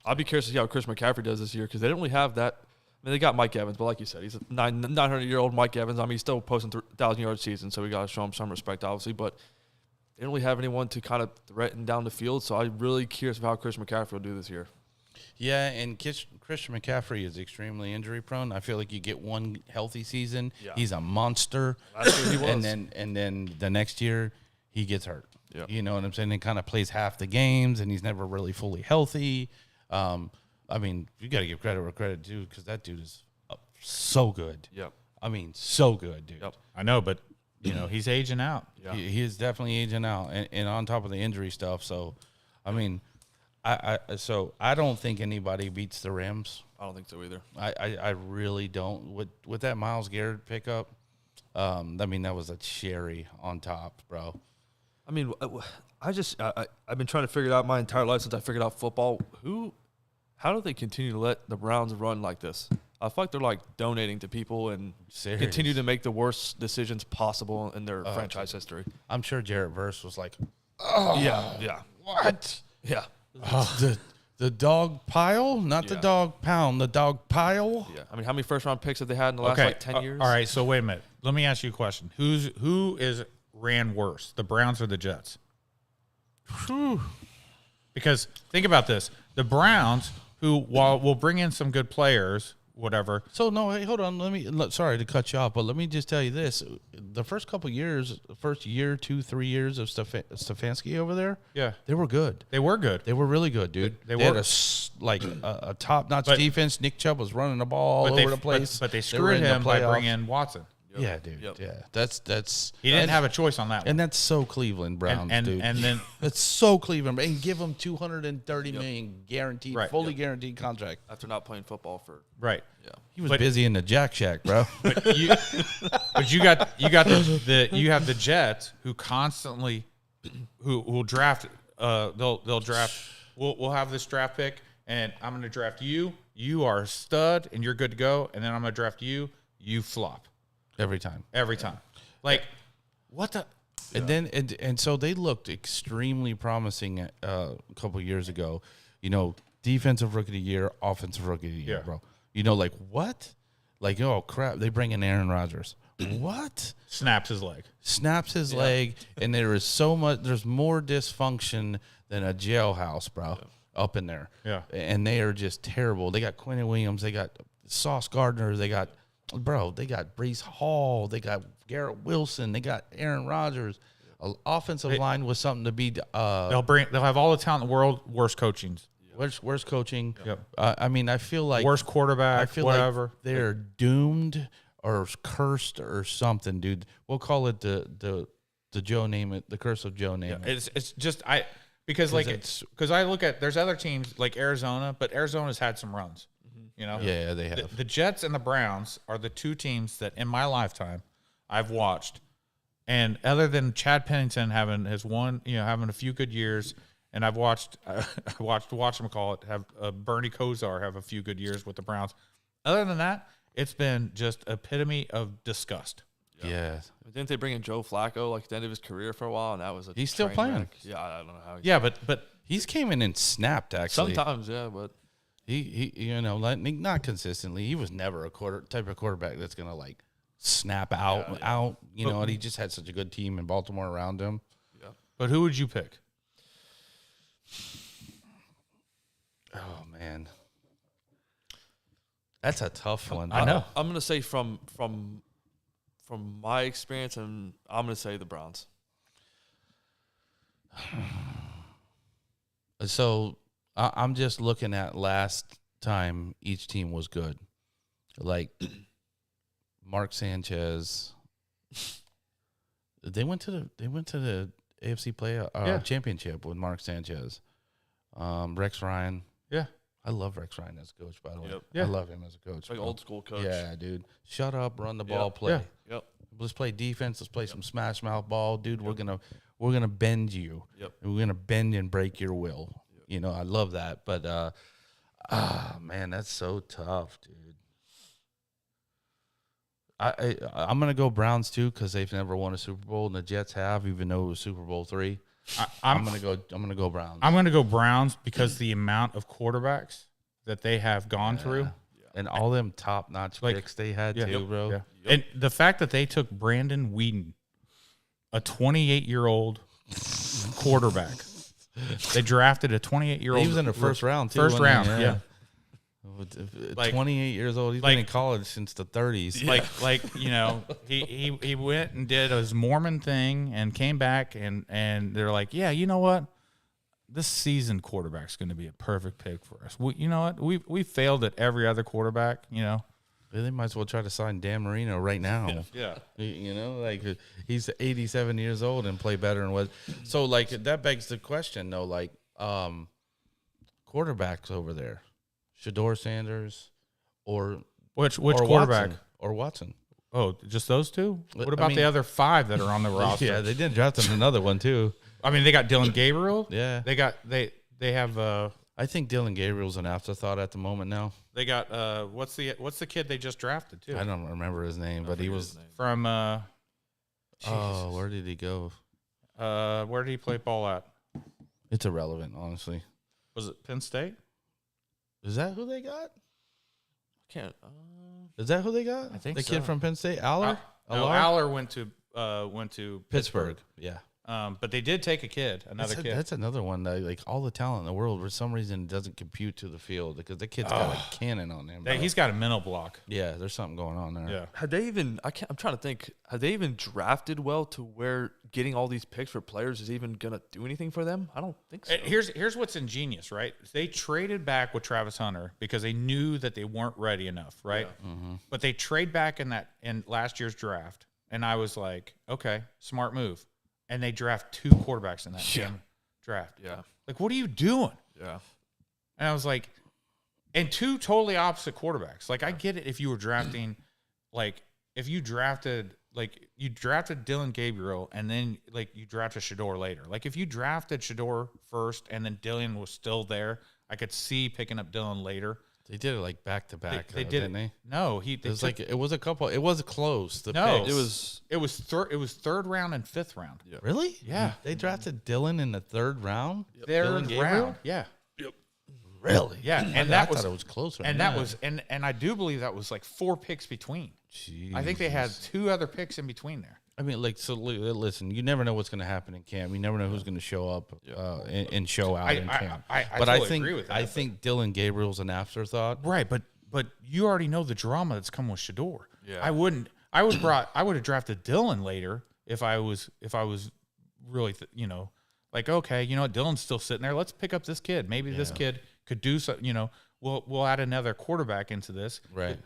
I'll be curious to see how Chris McCaffrey does this year because they don't really have that. I mean, they got Mike Evans, but like you said, he's a 900-year-old Mike Evans. I mean, he's still posting 1,000-yard season, so we got to show him some respect, obviously. But they don't really have anyone to kind of threaten down the field, so I'm really curious of how Chris McCaffrey will do this year. Yeah, and Christian McCaffrey is extremely injury prone. I feel like you get one healthy season, he's a monster. Last year he was. And then the next year he gets hurt. Yeah. You know what I'm saying? He kind of plays half the games, and he's never really fully healthy. I mean, you got to give credit where credit due because that dude is so good. Yep. I mean, so good, dude. Yep. I know, but he's aging out. Yeah. He is definitely aging out, and on top of the injury stuff. So, I mean, I don't think anybody beats the Rams. I don't think so either. I really don't. With that Myles Garrett pickup, I mean, that was a cherry on top, bro. I mean, I've been trying to figure it out my entire life since I figured out football. How do they continue to let the Browns run like this? I feel like they're like donating to people and Serious. continue to make the worst decisions possible in their franchise history. I'm sure Jarrett Verse was like, Yeah. what? Yeah. The dog pile? Not the Yeah. dog pound, the dog pile? Yeah. I mean, how many first round picks have they had in the last Okay, 10 years? All right, so wait a minute. Let me ask you a question. Who ran worse, the Browns or the Jets? Because think about this: the Browns, who while will bring in some good players, whatever. So, no, hey, hold on. Sorry to cut you off, but let me just tell you this. The first couple years, first year, 2-3 years of Stefanski over there, Yeah, they were good. they were good. They were really good, dude. They had were. a top-notch But- defense. Nick Chubb was running the ball all over the place. But they were screwed in the him by playoffs. bringing in Watson. Yeah, dude. Yep. Yeah, that's He didn't have a choice on that one. and that's so Cleveland Browns, and dude. then That's so Cleveland, and give him $230 million guaranteed, Right. fully guaranteed contract. After not playing football for right. He was But- busy in the Jack Shack, bro. But you got the you have the Jets who constantly who will draft they'll draft we'll have this draft pick and I'm going to draft you. You are a stud and you're good to go, and then I'm going to draft you. You flop Every time. Like what the And then and so they looked extremely promising a couple years ago. You know, defensive rookie of the year, offensive rookie of the year, Yeah. bro. You know, like what? Like, oh crap, they bring in Aaron Rodgers. What? snaps his leg. Snaps his leg, and there's more dysfunction than a jailhouse, bro, up in there. Yeah. And they are just terrible. They got Quentin Williams, they got Sauce Gardner, they got Brees Hall, they got Garrett Wilson, they got Aaron Rodgers. Offensive line was something to be. They'll have all the talent in the world. Worst coachings. Worst coaching. Yep. I mean, I feel like Worst quarterback. I feel whatever. like they're doomed or cursed or something, dude. We'll call it the Joe Namath, the curse of Joe Namath. It's just because I look at there's other teams like Arizona, but Arizona's had some runs. You know. Yeah, they have. The Jets and the Browns are the two teams that in my lifetime I've watched, and other than Chad Pennington having a few good years, and I've watched whatchamacallit have Bernie Kosar have a few good years with the Browns. Other than that, it's been just epitome of disgust. Yeah. Didn't they bring in Joe Flacco like at the end of his career for a while, and that was He's still train playing. wreck? Yeah, I don't know how. Yeah, but He's came in and snapped, actually. Sometimes, yeah, but He not consistently. He was never a type of quarterback that's going to, like, snap out. And he just had such a good team in Baltimore around him. but who would you pick? Oh, man. That's a tough one. I know. I'm gonna say from my experience, and I'm gonna say the Browns. So I'm just looking at last time each team was good. Like Mark Sanchez, they went to the AFC championship with Mark Sanchez. Rex Ryan. Yeah. I love Rex Ryan as a coach, by the way. Yep. Yeah. I love him as a coach. It's like bro. old school coach. Yeah, dude. Shut up, run the ball, Yep. play. Yeah. Yep. Let's play defense. Let's play some smash mouth ball, dude. We're gonna bend you. Yep. And we're gonna bend and break your will. You know, I love that. But man, that's so tough, dude. I'm gonna go Browns too because they've never won a Super Bowl, and the Jets have, even though it was Super Bowl III. I'm gonna go Browns. I'm going to go Browns because the amount of quarterbacks that they have gone through. And all them top notch picks they had too, bro. Yeah. And the fact that they took Brandon Whedon, a 28-year-old quarterback, they drafted a 28-year-old. He was in the first round too. First wasn't he? round, yeah. Like- 28 years old. He's been in college since the 30s. He went and did his Mormon thing and came back and they're like, yeah, you know what? This seasoned quarterback's going to be a perfect pick for us. You know what? We failed at every other quarterback. You know, They might as well try to sign Dan Marino right now. yeah. You know, like he's 87 years old and play better than what. So like that begs the question though, like quarterbacks over there, Shador Sanders or Which or quarterback? Watson. Oh, just those two? What I about mean- the other 5 that are on the roster? Yeah, they did draft him another one too. I mean, they got Dylan Gabriel. Yeah, They have I think Dylan Gabriel's an afterthought at the moment now. they got what's the kid they just drafted too? I don't remember his name, but he was. From Oh, where did he go? where did he play ball at? It's irrelevant, honestly. Was it Penn State? Is that who they got? Can't. Is that who they got? I think the so. kid from Penn State, Aller. No, Aller went to Pittsburgh. Yeah. But they did take a kid, another kid. That's another one that, like, all the talent in the world, for some reason, doesn't compute to the field because the kid's got a cannon on him. He's got a mental block. Yeah, there's something going on there. Yeah. Had they even? I'm trying to think. Had they even drafted well to where getting all these picks for players is even gonna do anything for them? I don't think so. Here's what's ingenious, right? They traded back with Travis Hunter because they knew that they weren't ready enough, right? Yeah. But they trade back in last year's draft, and I was like, okay, smart move. And they draft 2 quarterbacks in that same draft. Yeah. Like, what are you doing? Yeah. And I was like, and 2 totally opposite quarterbacks. Like, I get it if you were drafting, like, if you drafted, like, you drafted Dylan Gabriel and then, like, you drafted Shador later. Like, if you drafted Shador first and then Dylan was still there, I could see picking up Dylan later. They did it like back to back. They did, didn't they? No, It was like it was a couple. It was close. The no, picks. it was third round and 5th round. Yeah. Really? Yeah. They drafted Dylan in the 3rd round. Third Dylan Gabriel? round. Yeah. Really? Yeah, I and that thought was it was closer. and that was and I do believe that was like 4 picks between. I think they had 2 other picks in between there. I mean, like, so listen, you never know what's going to happen in camp. You never know who's going to show up and show out in camp. I but totally I think agree with that, I think Dylan Gabriel's an afterthought. Right, but you already know the drama that's come with Shador. Yeah. I would have drafted Dylan later if I was really like, okay, you know what, Dylan's still sitting there. Let's pick up this kid. Maybe this kid could do something. You know, we'll add another quarterback into this. Right.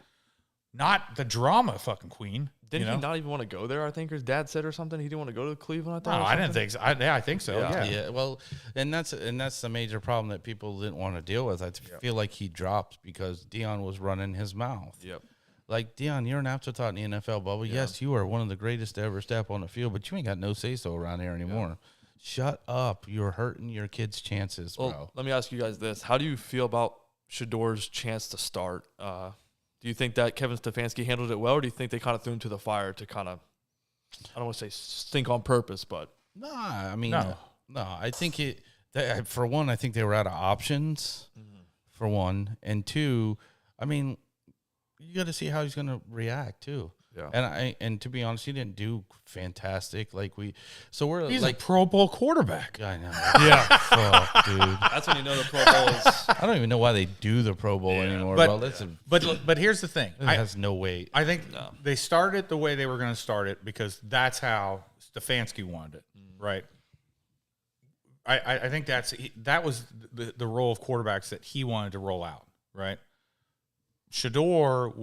Not the drama, fucking queen. Didn't he not even want to go there? I think his dad said or something. He didn't want to go to Cleveland. I thought. No, I didn't think so. I think so. Yeah. Yeah. Well, and that's the major problem that people didn't want to deal with. I feel like he dropped because Dion was running his mouth. Yep. Like, Dion, you're an afterthought in the NFL bubble. Yeah. Yes, you are one of the greatest to ever step on the field, but you ain't got no say-so around here anymore. Yeah. Shut up. You're hurting your kids' chances, bro. Well, let me ask you guys this. How do you feel about Shador's chance to start? Do you think that Kevin Stefanski handled it well, or do you think they kind of threw him to the fire to kind of, I don't want to say stink on purpose, but. Nah, I mean, no. I think for one, I think they were out of options, for one. And 2, I mean, you got to see how he's going to react, too. Yeah. And to be honest, he didn't do fantastic. He's like a Pro Bowl quarterback. I know. Yeah. Fuck, dude. That's when you know the Pro Bowl is. I don't even know why they do the Pro Bowl anymore. But here's the thing. It has no weight. I think they started the way they were going to start it because that's how Stefanski wanted it, right? I think that was the role of quarterbacks that he wanted to roll out, right? Shador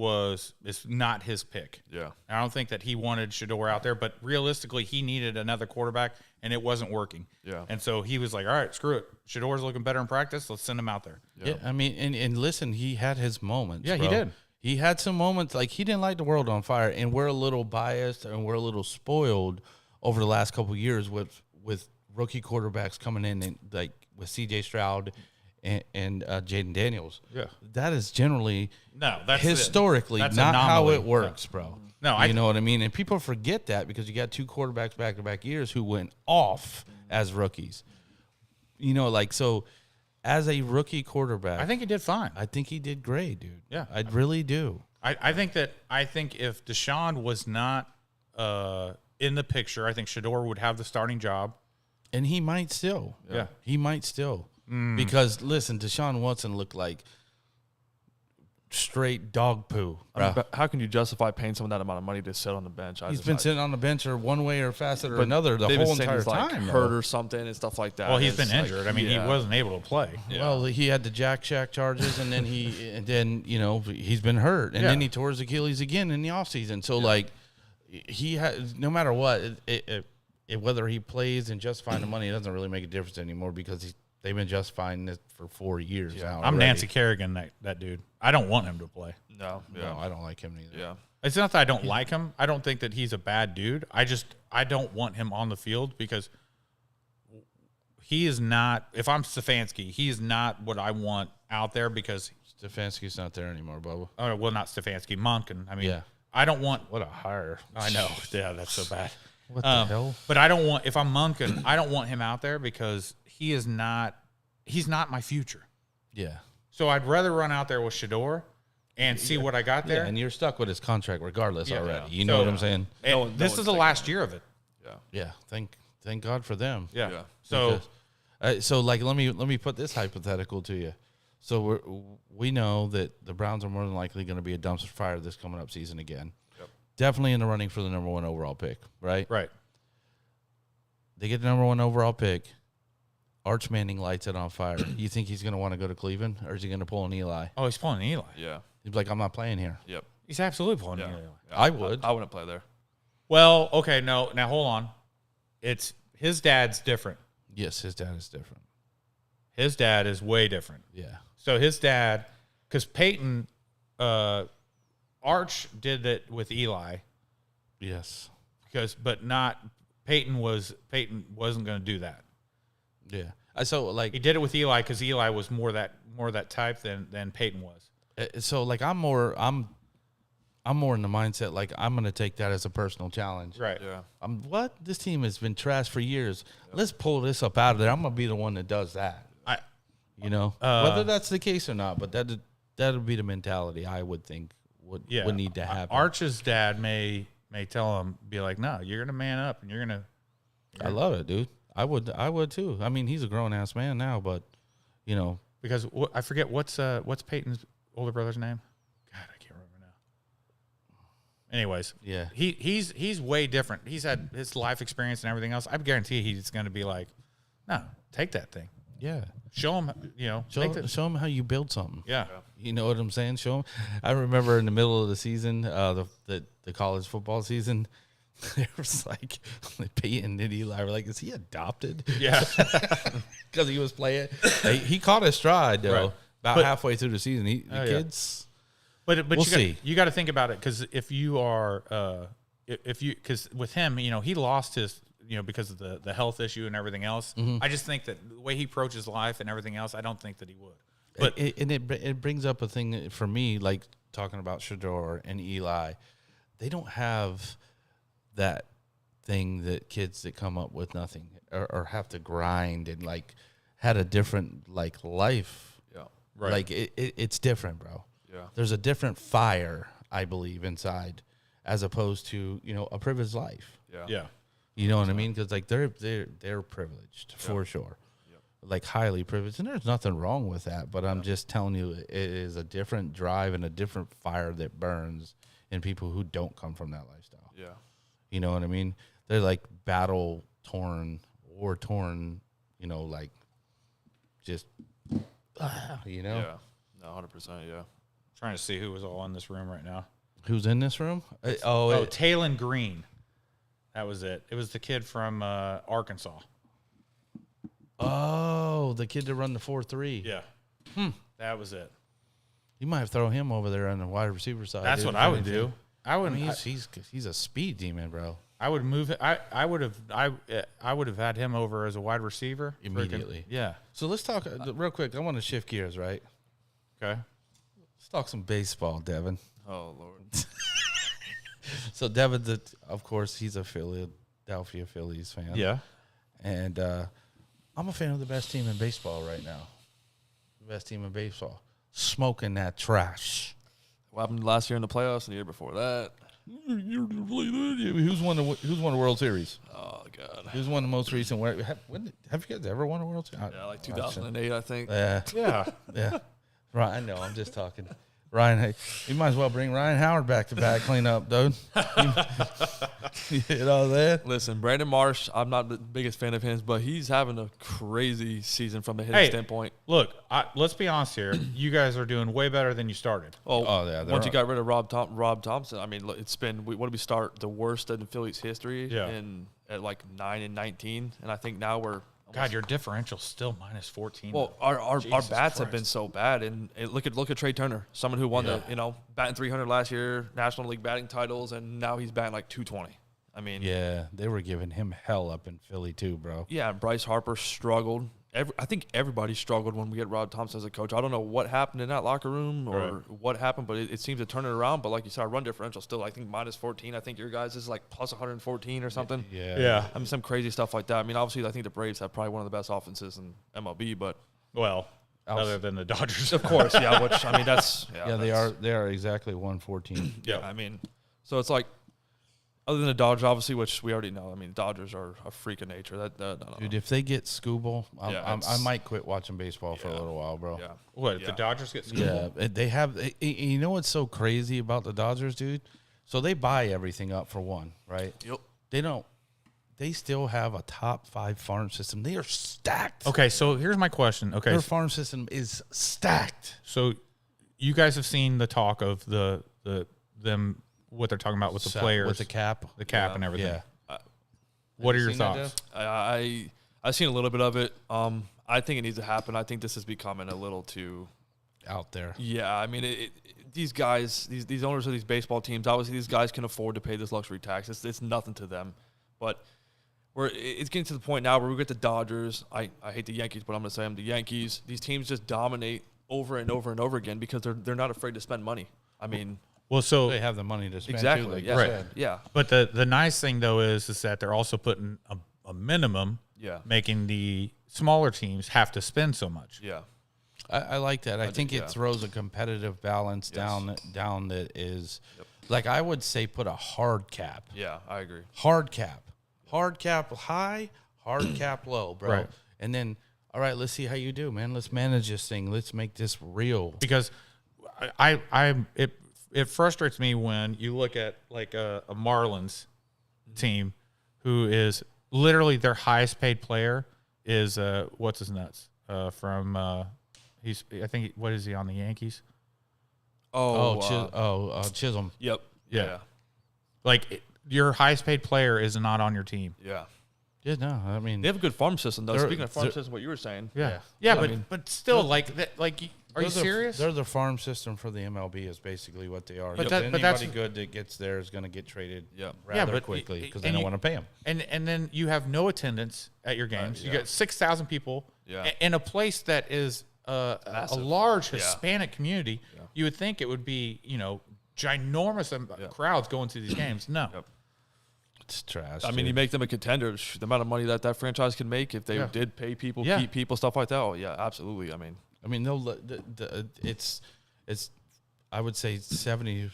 is not his pick. Yeah. I don't think that he wanted Shador out there, but realistically, he needed another quarterback, and it wasn't working. Yeah. And so he was like, all right, screw it. Shador's looking better in practice. Let's send him out there. Yeah, I mean, and listen, he had his moments. Yeah, bro. he did. He had some moments, like, he didn't light the world on fire, and we're a little biased and we're a little spoiled over the last couple of years with rookie quarterbacks coming in, and like with C.J. Stroud and Jaden Daniels. Yeah. That is generally that's historically that's not how anomaly. it works, bro. No, you know what I mean? And people forget that because you got 2 quarterbacks back-to-back years who went off as rookies. You know, like, so as a rookie quarterback, I think he did fine. I think he did great, dude. Yeah. I really do. I think if Deshaun was not in the picture, I think Shador would have the starting job. And he might still. Yeah. He might still. Because, listen, Deshaun Watson looked like straight dog poo. But how can you justify paying someone that amount of money to sit on the bench? He's been sitting on the bench or one way or facet or another the whole entire time. Hurt or something and stuff like that. Well, he's been injured. I mean, he wasn't able to play. Yeah. Well, he had the Jack Shack charges, and then he's been hurt, and then he tore his Achilles again in the offseason. So, he has, no matter what, whether he plays and justifying the money, it doesn't really make a difference anymore because they've been justifying it for 4 years now. I'm Nancy Kerrigan, that dude. I don't want him to play. No, I don't like him either. Yeah. It's not that I don't like him. I don't think that he's a bad dude. I don't want him on the field because he is not, if I'm Stefanski, he is not what I want out there because Stefanski's not there anymore, Bubba. Oh, well, not Stefanski, Monken. I mean, I don't want. What a hire. I know. Yeah, that's so bad. What the hell? But I don't want, if I'm Monken, I don't want him out there because he's not my future. Yeah. So I'd rather run out there with Shador and see what I got there. Yeah, and you're stuck with his contract regardless already. You know what I'm saying? This is the last year of it. Yeah. Thank thank God for them. Yeah. Yeah. So So like, let me put this hypothetical to you. So we know that the Browns are more than likely going to be a dumpster fire this coming up season again. Yep. Definitely in the running for the number 1 overall pick, right? right. They get the number 1 overall pick. Arch Manning lights it on fire. You think he's going to want to go to Cleveland, or is he going to pull an Eli? Oh, he's pulling Eli. Yeah. He's like, I'm not playing here. Yep. He's absolutely pulling Yeah. Eli. Yeah. I would. I wouldn't play there. Well, okay, no. Now hold on. It's his dad's different. Yes, his dad is different. His dad is way different. Yeah. So his dad, because Peyton, Arch did it with Eli, Yes. but not Peyton wasn't going to do that. Yeah. So like, He did it with Eli because Eli was more that type than Peyton was. so like, I'm more in the mindset like I'm going to take that as a personal challenge. Right. Yeah. What? This team has been trash for years. Let's pull this up out of there. I'm going to be the one that does that. Whether that's the case or not, but that'll be the mentality I would think would need to happen. Arch's dad may tell him, be like, no, you're going to man up and you're going to. I love it, dude. I would too. I mean, he's a grown ass man now, but Because I forget what's Peyton's older brother's name. God, I can't remember now. Anyways, yeah, he's way different. He's had his life experience and everything else. I guarantee he's going to be like, no, take that thing. yeah. Show him, Show him how you build something. Yeah. You know what I'm saying? Show him. I remember in the middle of the season, the college football season, there was like Peyton and Eli were like, "Is he adopted?" Yeah. Because he was playing. He caught his stride though. Right. About halfway through the season, kids. But We'll see. You got to think about it because if you are because with him, he lost his because of the health issue and everything else. I just think that the way he approaches life and everything else, I don't think that he would. But it brings up a thing for me, like talking about Shador and Eli. They don't have that thing that kids that come up with nothing or have to grind and like had a different like life. Yeah. Right. Like it's different, bro. Yeah. There's a different fire, I believe, inside, as opposed to a privileged life. Yeah. yeah. You know what I mean? Because like they're privileged for sure, like highly privileged, and there's nothing wrong with that. But I'm just telling you, it is a different drive and a different fire that burns in people who don't come from that lifestyle. Yeah. You know what I mean? They're like battle torn, war torn. Like just Yeah. No, 100%. Yeah. Trying to see who was all in this room right now. Who's in this room? Talon Green. That was it. It was the kid from Arkansas. Oh, the kid that run the 4.3. Yeah. That was it. You might have thrown him over there on the wide receiver side. That's dude, what I if would anything. do. I would. He's a speed demon, bro. I would move it. I would have had him over as a wide receiver Immediately. Yeah. So let's talk real quick. I want to shift gears, right? Okay. Let's talk some baseball, Devin. Oh Lord. So Devin, of course, he's a Philadelphia Phillies fan. Yeah. And I'm a fan of the best team in baseball right now. The best team in baseball. Smoking that trash. What happened last year in the playoffs and the year before that? Who's won the World Series? Oh God. Who's won the most recent? Have you guys ever won a World Series? Yeah, like 2008, I think. Yeah. Yeah. Right, I know. I'm just talking. Ryan, hey, you might as well bring Ryan Howard back to back clean up, dude. You know that? Listen, Brandon Marsh, I'm not the biggest fan of his, but he's having a crazy season from a hitting standpoint. Look, let's be honest here. You guys are doing way better than you started. Oh, yeah, they're Once you up. got rid of Rob Thompson, I mean, look, it's been what did we start the worst in Phillies history? Yeah. At like 9-19, and I think now we're. God, your differential's still minus 14. Well, our Jesus bats have Christ. been so bad, and look at Trey Turner, someone who won the batting 300 last year, National League batting titles, and now he's batting like 220. I mean, Yeah, they were giving him hell up in Philly too, bro. yeah. Bryce Harper struggled. I think everybody struggled when we get Rob Thompson as a coach. I don't know what happened in that locker room or what happened, but it seems to turn it around. But like you said, our run differential still, I think, minus 14. I think your guys is like plus 114 or something. Yeah. I mean, some crazy stuff like that. I mean, obviously, I think the Braves have probably one of the best offenses in MLB, but Well, other than the Dodgers. of course, yeah. Which I mean, that's Yeah, they are exactly 114. Yeah. I mean, so it's like Other than the Dodgers, obviously, which we already know. I mean, Dodgers are a freak of nature. No. Dude, if they get Scooble, Yeah, I might quit watching baseball for a little while, bro. Yeah. What, if the Dodgers get screwed? Yeah, they have. You know what's so crazy about the Dodgers, dude? So they buy everything up for one, right? Yep. They don't. They still have a top 5 farm system. They are stacked. Okay, so here's my question. Okay, Their farm system is stacked. so you guys have seen the talk of them what they're talking about with the players, with the cap, and everything. Yeah. What are you your seen that, thoughts? I've seen a little bit of it. I think it needs to happen. I think this is becoming a little too out there. Yeah, I mean, these guys, these owners of these baseball teams, obviously these guys can afford to pay this luxury tax. It's nothing to them, but it's getting to the point now where we get the Dodgers. I hate the Yankees, but I'm going to say I'm the Yankees. These teams just dominate over and over and over again because they're not afraid to spend money. I mean, Well, so They have the money to spend. exactly. Too, like Yeah, you Right. said. yeah, but the nice thing though is that they're also putting a minimum, yeah, making the smaller teams have to spend so much. yeah. I like that. I think yeah. it throws a competitive balance down that is, like I would say, put a hard cap. Yeah, I agree. Hard cap high, hard cap low, bro. Right. And then, all right, let's see how you do, man. Let's manage this thing. Let's make this real. Because it frustrates me when you look at like a Marlins team who is literally their highest paid player is what's his nuts from what is he on the Yankees? Chisholm. Yep. Yeah. Like your highest paid player is not on your team. Yeah. Yeah, no, I mean, They have a good farm system, though. They're- Speaking of farm they're- system, what you were saying. Yeah, I but mean- but still, like that, like are you serious? They're the farm system for the MLB is basically what they are. But But that- but that's- anybody good that gets there is going to get traded Yeah. rather but quickly because and they don't you- want to pay them. And then you have no attendance at your games. You yeah. got 6,000 people Yeah. in a place that is a Massive. large Yeah. Hispanic community. You would think it would be ginormous crowds going to these games. No. Yep. It's trash. I mean, you dude. make them a contender. The amount of money that franchise can make if they Yeah. did pay people, Yeah. keep people, stuff like that. Oh, yeah, absolutely. I mean, it's I would say 70%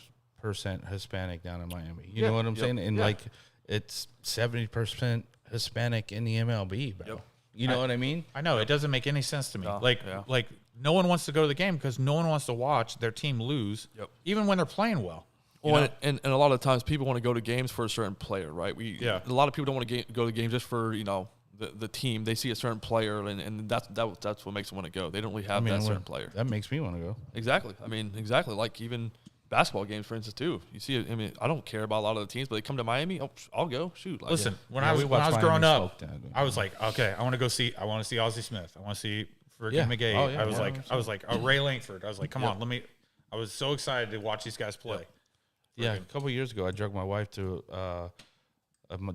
Hispanic down in Miami. You Yeah. know what I'm Yep. saying? And Yeah. like it's 70% Hispanic in the MLB, bro. Yep. You know what I mean? I know it doesn't make any sense to me. No, Like yeah. like no one wants to go to the game because no one wants to watch their team lose, Yep. even when they're playing well. You well, know? and a lot of times people want to go to games for a certain player, right? Yeah. A lot of people don't want to go to games just for the team. They see a certain player, and that's what makes them want to go. They don't really have that certain player. That makes me want to go. Exactly. I mean, exactly. Like even basketball games, for instance, too. You see it. I mean, I don't care about a lot of the teams, but they come to Miami. Oh, I'll go. Shoot. Like, Listen, when Yeah, I we was watched growing Miami up, smoke that. I was like, okay, I want to see Ozzie Smith. I want to see freaking Yeah. McGay. Oh, yeah, I was yeah, like, Ray Langford. I was like, come on, I was so excited to watch these guys play. Yeah, a couple years ago, I drug my wife to a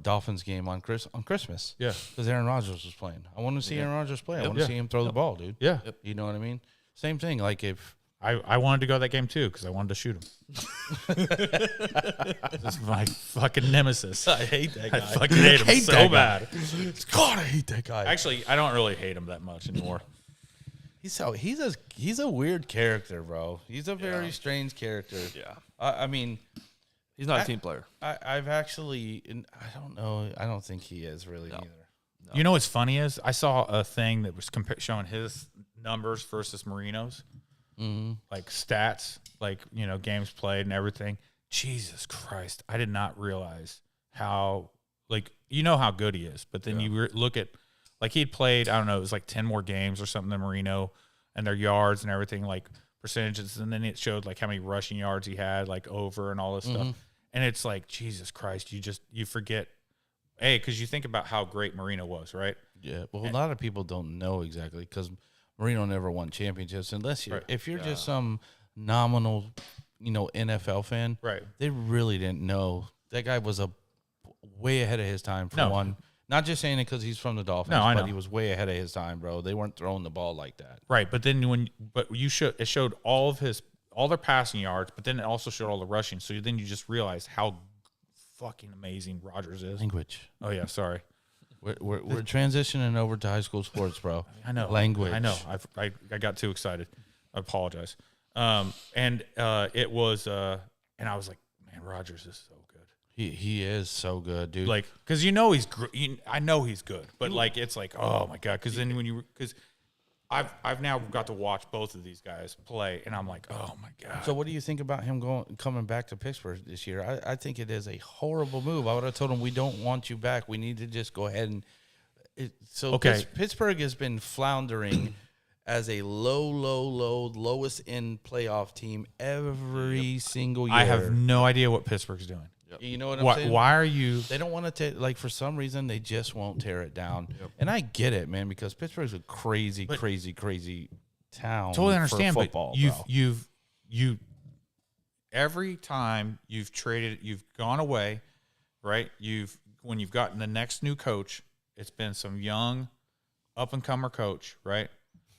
Dolphins game on Christmas. Yeah. Because Aaron Rodgers was playing. I want to see Aaron Rodgers play. I want to Yeah. see him throw the ball, dude. Yeah. You know what I mean? Same thing. Like if I wanted to go to that game too because I wanted to shoot him. This is my fucking nemesis. I hate that I fucking hate him so that guy. bad. God, I hate that guy. Actually, I don't really hate him that much anymore. He's a weird character, bro. He's a very strange character. Yeah. I mean, He's not a team player. I've actually, I don't know. I don't think he is really either. You know what's funny is I saw a thing that was showing his numbers versus Marino's, like stats, like games played and everything. Jesus Christ, I did not realize how how good he is. But then you look at like he'd played, I don't know, it was like 10 more games or something than Marino, and their yards and everything, like percentages, and then it showed like how many rushing yards he had, like over and all this stuff. And it's like, Jesus Christ, you forget. Hey, because you think about how great Marino was, right? Yeah. Well, a lot of people don't know exactly because Marino never won championships unless if you're just some nominal, NFL fan. Right. They really didn't know that guy was way ahead of his time for No. one. Not just saying it because he's from the Dolphins, No, I but know. he was way ahead of his time, bro. They weren't throwing the ball like that. Right. But then it showed all their passing yards, but then it also showed all the rushing. So then you just realize how fucking amazing Rodgers is. Language. Oh yeah, sorry. We're transitioning over to high school sports, bro. I know. Language. I know. I got too excited. I apologize. And it was and I was like, man, Rodgers is so good. He is so good, dude. Like, because I know he's good, but like it's like, oh my god, because then because I've now got to watch both of these guys play, and I'm like, oh my god. So what do you think about him coming back to Pittsburgh this year? I think it is a horrible move. I would have told him we don't want you back. We need to just go ahead and. Pittsburgh has been floundering as a lowest end playoff team every single year. I have no idea what Pittsburgh's doing. You know what I'm saying? Why are you? They don't want to like for some reason they just won't tear it down. And I get it, man, because Pittsburgh's a crazy town. Totally understand, for football, but you've every time you've gone away, right? When you've gotten the next new coach, it's been some young up and comer coach, right?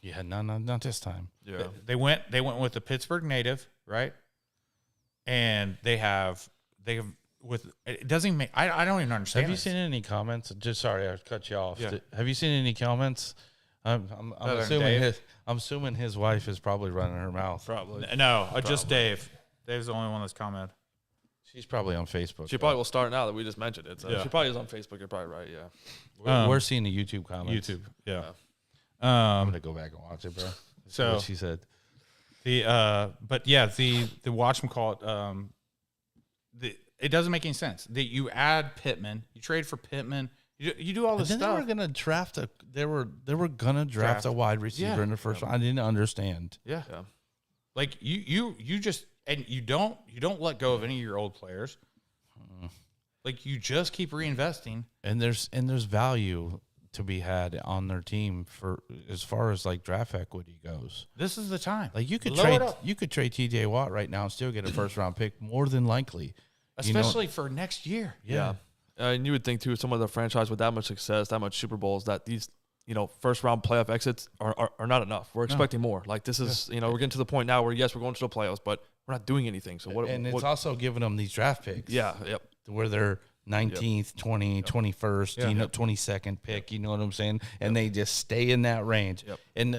Yeah, not this time. Yeah. They went with the Pittsburgh native, right? And they have with it doesn't even make I don't even understand. Have you this. seen any comments? Just sorry, I cut you off. Yeah. Have you seen any comments? I'm Dave? assuming his wife is probably running her mouth. Probably. No, just Dave. Dave's the only one that's commented. She's probably on Facebook. She probably will start now that we just mentioned it. So Yeah. she probably is on Facebook. You're probably right. Yeah. We're seeing the YouTube comments. YouTube, yeah. I'm gonna go back and watch it, bro. That's So- what she said. But yeah, the whatchamacallit, it doesn't make any sense. That you add Pittman, you trade for Pittman, you do all this Then stuff. they were gonna draft a wide receiver Yeah. in the first round. I didn't understand. Yeah. Yeah. Like you just and you don't let go of any of your old players. Like you just keep reinvesting. And there's value to be had on their team for as far as like draft equity goes. This is the time. Like you could Load up. trade TJ Watt right now and still get a first round pick more than likely. Especially for next year. Yeah. And you would think too, some of the franchise with that much success, that much Super Bowls, that these first round playoff exits are not enough. We're expecting more. Like this is we're getting to the point now where yes, we're going to the playoffs, but we're not doing anything. So what? And it's what, also giving them these draft picks. yeah. Yep. Where they're 19th, 21st, 22nd pick, you know what I'm saying? And they just stay in that range. Yep. And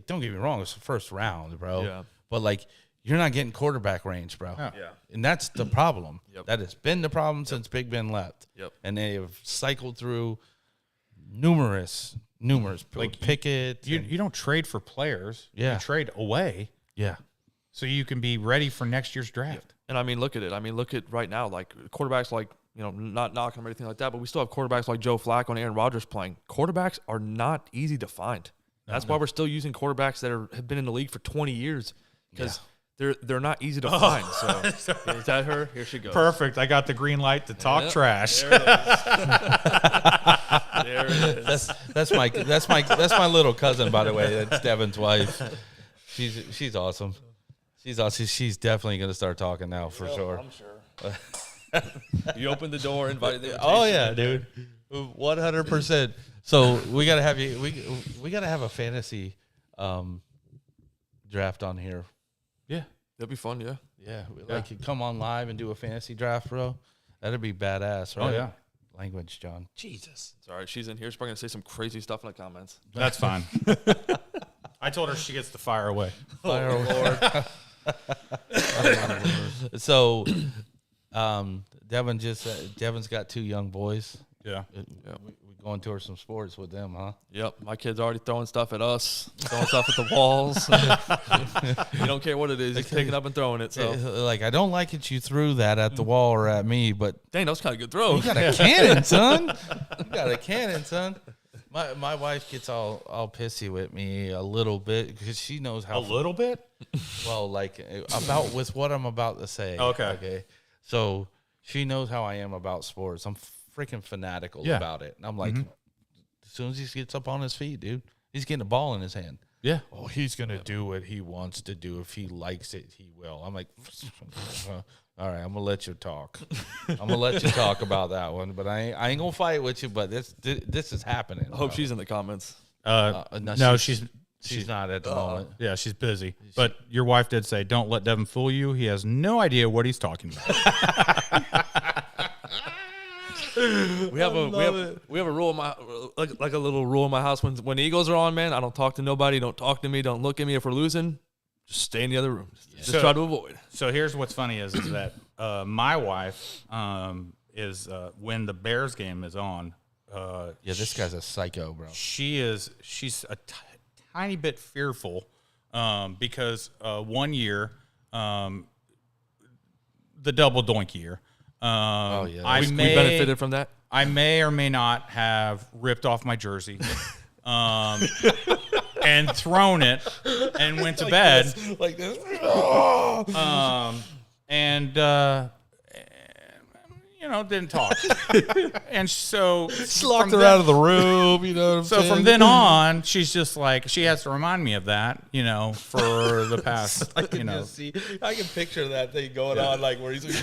don't get me wrong, it's the first round, bro. Yeah. But like you're not getting quarterback range, bro. Yeah. And that's the problem. Yep. That has been the problem since Big Ben left. Yep. And they have cycled through numerous Like Pickett. You don't trade for players. Yeah. You trade away Yeah. so you can be ready for next year's draft. And I mean, look at it. I mean, look at right now, like quarterbacks, like not knocking them or anything like that, but we still have quarterbacks like Joe Flacco and Aaron Rodgers playing. Quarterbacks are not easy to find. That's why we're still using quarterbacks that have been in the league for 20 years because they're not easy to find. So is that her? Here she goes. Perfect. I got the green light to talk trash. There it is. That's my little cousin, by the way. That's Devin's wife. She's awesome. She's awesome. She's definitely gonna start talking now for sure. I'm sure. You opened the door, invited the Oh yeah, dude, 100%. So we gotta have you. We gotta have a fantasy draft on here. Yeah. That'd be fun, yeah. Yeah, like you come on live and do a fantasy draft, bro. That'd be badass, right? Oh, yeah. Language, John. Jesus. It's all right. She's in here. She's probably going to say some crazy stuff in the comments. That's fine. I told her she gets to fire away. Fire So, Devin's got 2 young boys. Yeah. We're going towards some sports with them, huh? Yep. My kid's already throwing stuff at us, throwing stuff at the walls. You don't care what it is. He's picking up and throwing it. So, Like, I don't like it you threw that at the wall or at me, but dang, that was kind of a good throw. you got a cannon, son. You got a cannon, son. My wife gets all pissy with me a little bit because she knows how A little bit? well, like about with what I'm about to say. Okay. So she knows how I am about sports. I'm freaking fanatical Yeah. about it. And I'm like, as soon as he gets up on his feet, dude, he's getting a ball in his hand. Yeah. Oh, he's going to do what he wants to do. If he likes it, he will. I'm like, all right, I'm going to let you talk. I'm going to let you talk about that one. But I ain't going to fight with you, but this is happening. I hope she's in the comments. No, she's not at the moment. yeah, she's busy. But your wife did say, "Don't let Devin fool you. He has no idea what he's talking about." We have a rule in my like a little rule in my house when the Eagles are on, man. I don't talk to nobody. Don't talk to me. Don't look at me if we're losing. Just stay in the other room. Just So- try to avoid. So here's what's funny is that my wife is when the Bears game is on. This guy's a psycho, bro. She's a tiny bit fearful because 1 year, the double doink year. We benefited from that. I may or may not have ripped off my jersey and thrown it and went to bed. Like this. Didn't talk. And so Just locked her out of the room, you know what I'm so saying? from then on, she's just like, she has to remind me of that, for the past, I can picture that thing going on, like where he's like,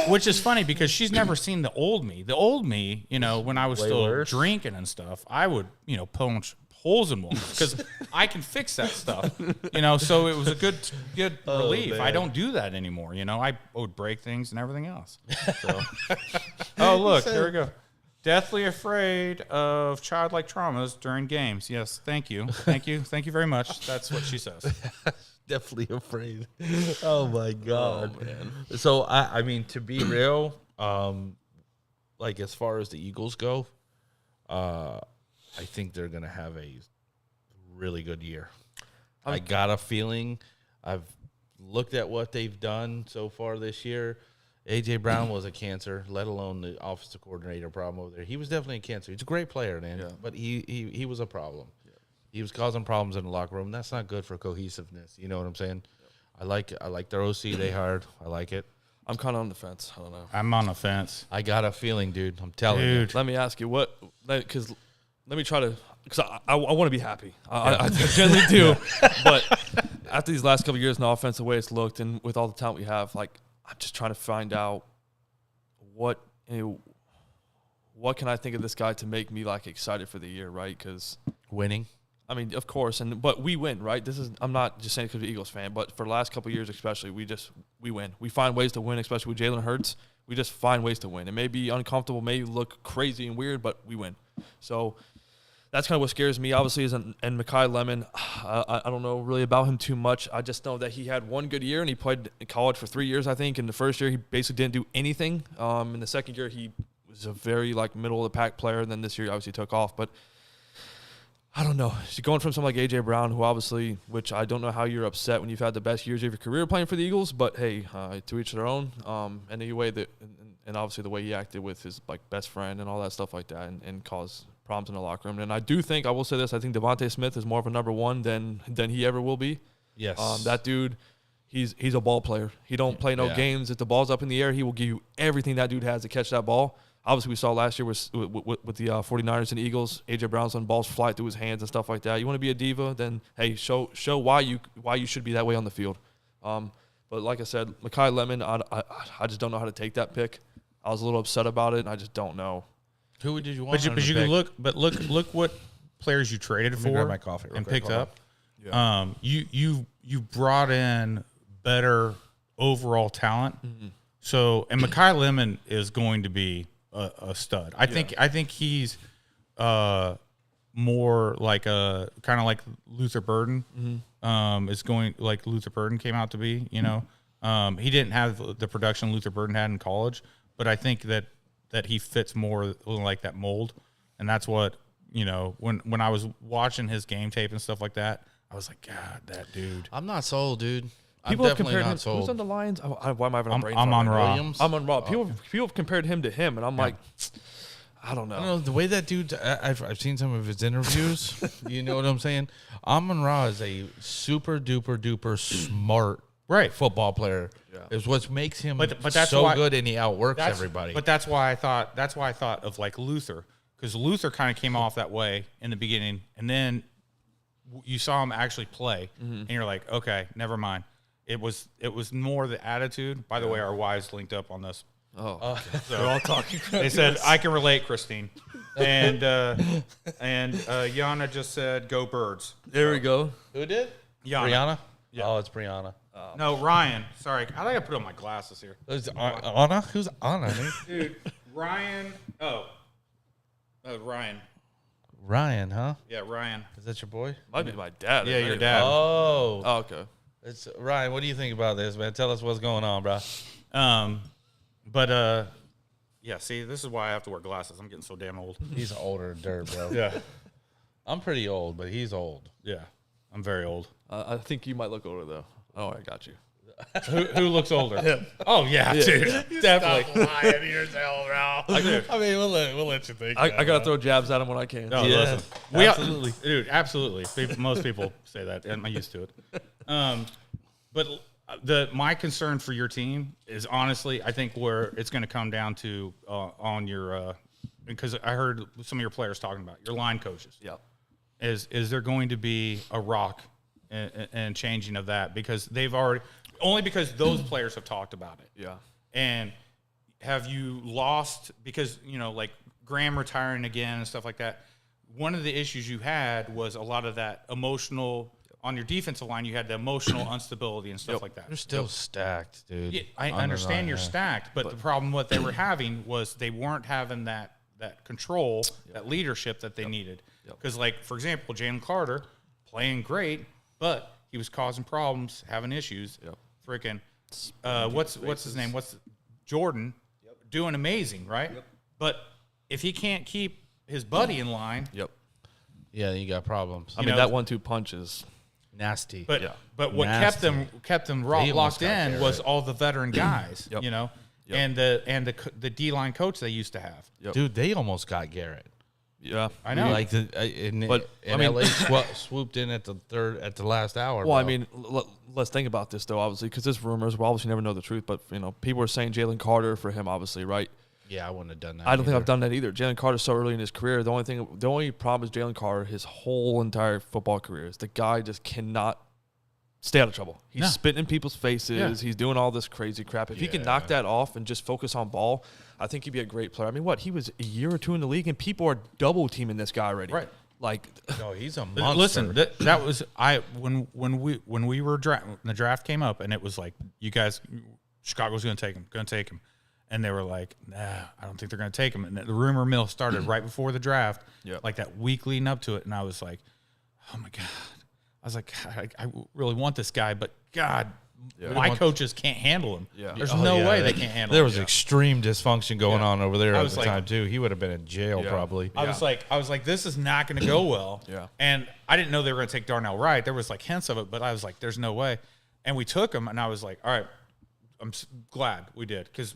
which is funny because she's never seen the old me. The old me, when I was still worse. drinking and stuff, I would, punch holes in walls because I can fix that stuff, so it was a good relief. man. I don't do that anymore. I would break things and everything else. So. Oh, look, here we go. Deathly afraid of childlike traumas during games. Yes, thank you very much. That's what she says. definitely afraid. Oh my god, man. So I mean, to be real, like as far as the Eagles go, I think they're gonna have a really good year. I got a feeling. I've looked at what they've done so far this year. A.J. Brown was a cancer, let alone the offensive coordinator problem over there. He was definitely a cancer. He's a great player, man, but he was a problem. Yeah. He was causing problems in the locker room. That's not good for cohesiveness. You know what I'm saying? Yeah. I like their OC they hired. I like it. I'm kind of on the fence. I don't know. I'm on the fence. I got a feeling, dude. I'm telling you. Let me ask you because let me try to, because I want to be happy. I generally do. But after these last couple of years in the offense, the way it's looked, and with all the talent we have, like, I'm just trying to find out what can I think of this guy to make me like excited for the year, right? Because Winning. I mean, of course, but we win, right? I'm not just saying because I'm an Eagles fan, but for the last couple of years especially, we win. We find ways to win, especially with Jalen Hurts. We just find ways to win. It may be uncomfortable, may look crazy and weird, but we win. So that's kind of what scares me, obviously, and Mekhi Lemon, I don't know really about him too much. I just know that he had one good year, and he played in college for 3 years, I think. In the first year, he basically didn't do anything. In the second year, he was a very, middle-of-the-pack player, and then this year, obviously, took off. But I don't know. She's going from someone like A.J. Brown, who obviously, which I don't know how you're upset when you've had the best years of your career playing for the Eagles, but, hey, to each their own. And the way that and obviously the way he acted with his, best friend and all that stuff like that and caused – problems in the locker room. And I do think, I will say this, I think Devontae Smith is more of a number one than he ever will be. Yes. That dude, he's a ball player. He don't play no games. If the ball's up in the air, he will give you everything that dude has to catch that ball. Obviously, we saw last year with the 49ers and Eagles, A.J. Brown's on balls fly through his hands and stuff like that. You want to be a diva, then, hey, show why you should be that way on the field. But like I said, Mekhi Lemon, I just don't know how to take that pick. I was a little upset about it, and I just don't know. Who did you want? But you can look what players you traded for grab my coffee real and quick. picked Hold up. Yeah. You brought in better overall talent. Mm-hmm. So and Mekhi Lemon is going to be a stud. I think he's more like a kind of like Luther Burden. Mm-hmm. Is going like Luther Burden came out to be. He didn't have the production Luther Burden had in college, but I think that he fits more like that mold. And that's what, when I was watching his game tape and stuff like that, I was like, God, that dude. I'm not sold, dude. People I'm have definitely compared him. not sold. Who's on the Lions? Why am I having a brain I'm fart on right now? Raw. Williams? I'm on Raw. People have compared him to him, and I'm like, I don't know. I don't know the way that dude. I've seen some of his interviews. You know what I'm saying? Amon Ra is a super duper smart football player. Yeah. Is what makes him but that's so why, good, and he outworks everybody. But that's why I thought of like Luther, because Luther kind of came off that way in the beginning, and then you saw him actually play, and you're like, okay, never mind. It was more the attitude. By the way, our wives linked up on this. Oh, so they're all talking. They said, "I can relate, Christine," and Yana just said, "Go Birds." There we go. Who did? Yana. Brianna? Yeah. Oh, it's Brianna. No, Ryan. Sorry, I think I put on my glasses here. Is Anna? Who's Anna? Dude, Ryan. Oh, Ryan. Ryan, huh? Yeah, Ryan. Is that your boy? Might be my dad. Yeah, your dad. Oh. Okay. It's Ryan. What do you think about this, man? Tell us what's going on, bro. But Yeah, see, this is why I have to wear glasses. I'm getting so damn old. He's older than dirt, bro. Yeah. I'm pretty old, but he's old. Yeah. I'm very old. I think you might look older though. Oh, I got you. Who looks older? Oh, yeah, dude. Definitely. lying to yourself, bro. I mean, we'll let you think. I gotta throw jabs at him when I can. No, Yeah, listen. absolutely. Dude, absolutely. Most people say that, and I'm used to it. But my concern for your team is honestly, I think where it's going to come down to on your because I heard some of your players talking about your line coaches. Yeah. Is there going to be a rock and changing of that because they've already only because those players have talked about it. Yeah. And have you lost because like Graham retiring again and stuff like that? One of the issues you had was a lot of that emotional on your defensive line. You had the emotional instability and stuff like that. They're still stacked, dude. Yeah, I understand you're stacked, but the problem what they were having was they weren't having that control, that leadership that they needed. Because, like, for example, Jalen Carter playing great, but he was causing problems, having issues. Freaking, what's his name? Jordan doing amazing, right? But if he can't keep his buddy in line, Yeah, you got problems. I mean, that 1-2 punch is Nasty. but what Nasty. kept them They almost locked got in Garrett. was all the veteran guys, and the D-line coach they used to have. Dude, they almost got Garrett. yeah. I know. Like But, I mean- LA swooped in at the last hour. Well, I bro. mean, let's think about this though. Obviously, because there's rumors. We'll obviously never know the truth, but people are saying Jalen Carter for him. Obviously, right? yeah, I wouldn't have done that. I don't think either. I've done that either. Jalen Carter's so early in his career. The only problem is Jalen Carter. His whole entire football career is the guy just cannot stay out of trouble. He's spitting in people's faces. He's doing all this crazy crap. If he can knock that off and just focus on ball, I think he'd be a great player. I mean, he was a year or two in the league, and people are double teaming this guy already. Right. Like, No, he's a monster. Listen, that was when we were when the draft came up, and it was like you guys, Chicago's going to take him, and they were like, nah, I don't think they're going to take him. And the rumor mill started right before the draft, like that week leading up to it, and I was like, oh my god, I was like, I really want this guy, but God. My coaches can't handle him. There's no way they can't handle him. There was extreme dysfunction going on over there I at was the like- time too. He would have been in jail probably. I was like, this is not going to go well. And I didn't know they were going to take Darnell Wright. There was like hints of it, but I was like, there's no way. And we took him, and I was like, all right, I'm glad we did because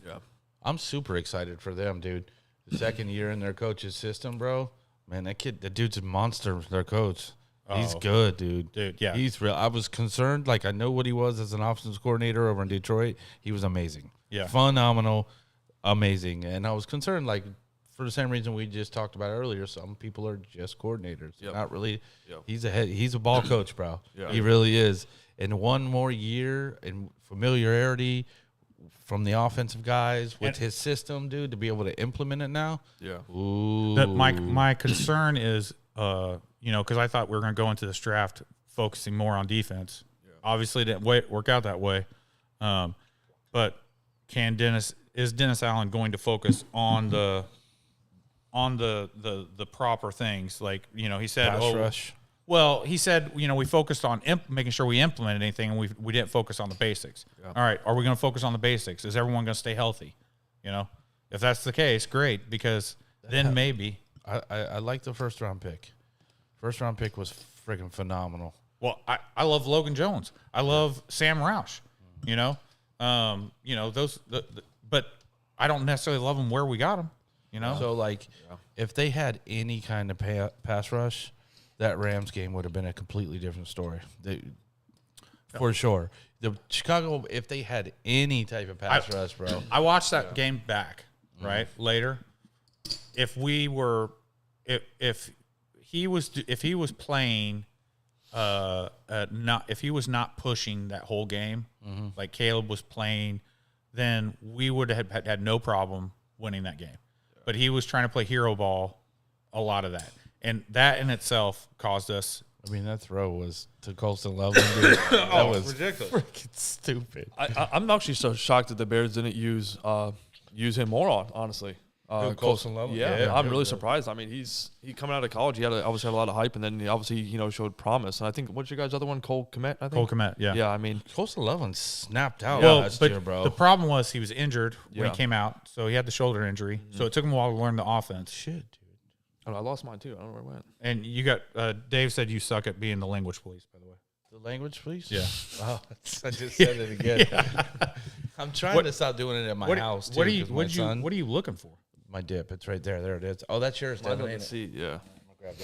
I'm super excited for them, dude. The second year in their coach's system, bro. Man, the dude's a monster. Their coach. He's good, dude. Dude, yeah. He's real. I was concerned. Like, I know what he was as an offensive coordinator over in Detroit. He was amazing. Yeah. Phenomenal. Amazing. And I was concerned, like, for the same reason we just talked about earlier, some people are just coordinators. Not really. He's a ball coach, bro. He really is. And one more year in familiarity from the offensive guys with his system, dude, to be able to implement it now. Ooh. my concern is, because I thought we were going to go into this draft focusing more on defense. Obviously, it didn't work out that way. But is Dennis Allen going to focus on the proper things? Like, he said, Pass rush. Well, he said, we focused on making sure we implemented anything, and we didn't focus on the basics. All right, are we going to focus on the basics? Is everyone going to stay healthy? If that's the case, great, because then maybe. I like the first round pick. First round pick was freaking phenomenal. Well, I love Logan Jones. I love Sam Roush. But I don't necessarily love them where we got them. So, like, if they had any kind of pass rush, that Rams game would have been a completely different story. For sure. The Chicago, if they had any type of pass rush, bro. I watched that game back, right, later. If he was playing, if he was not pushing that whole game, like Caleb was playing, then we would have had no problem winning that game. But he was trying to play hero ball, a lot of that, and that in itself caused us. I mean, that throw was to Colston Loveland. Dude. That was ridiculous, freaking stupid. I'm actually so shocked that the Bears didn't use him more honestly. Colson Love. Yeah, I'm really surprised. I mean, he coming out of college, he obviously had a lot of hype, and then he obviously showed promise. And I think what's your guys' other one, Cole Kmet? I think Cole Kmet, yeah. Yeah, I mean, Colson Love snapped out Well, last but year, bro. the problem was he was injured when Yeah. he came out, so he had the shoulder injury. So it took him a while to learn the offense. Shit, dude. I lost mine too. I don't know where it went. And you got Dave said you suck at being the language police, by the way. The language, please. Yeah. Oh, I just said it again. I'm trying to stop doing it at my house. Too, what are you looking for? My dip. It's right there. There it is. Oh, that's yours, Mine Devin. doesn't Ain't it? see. Yeah. Grab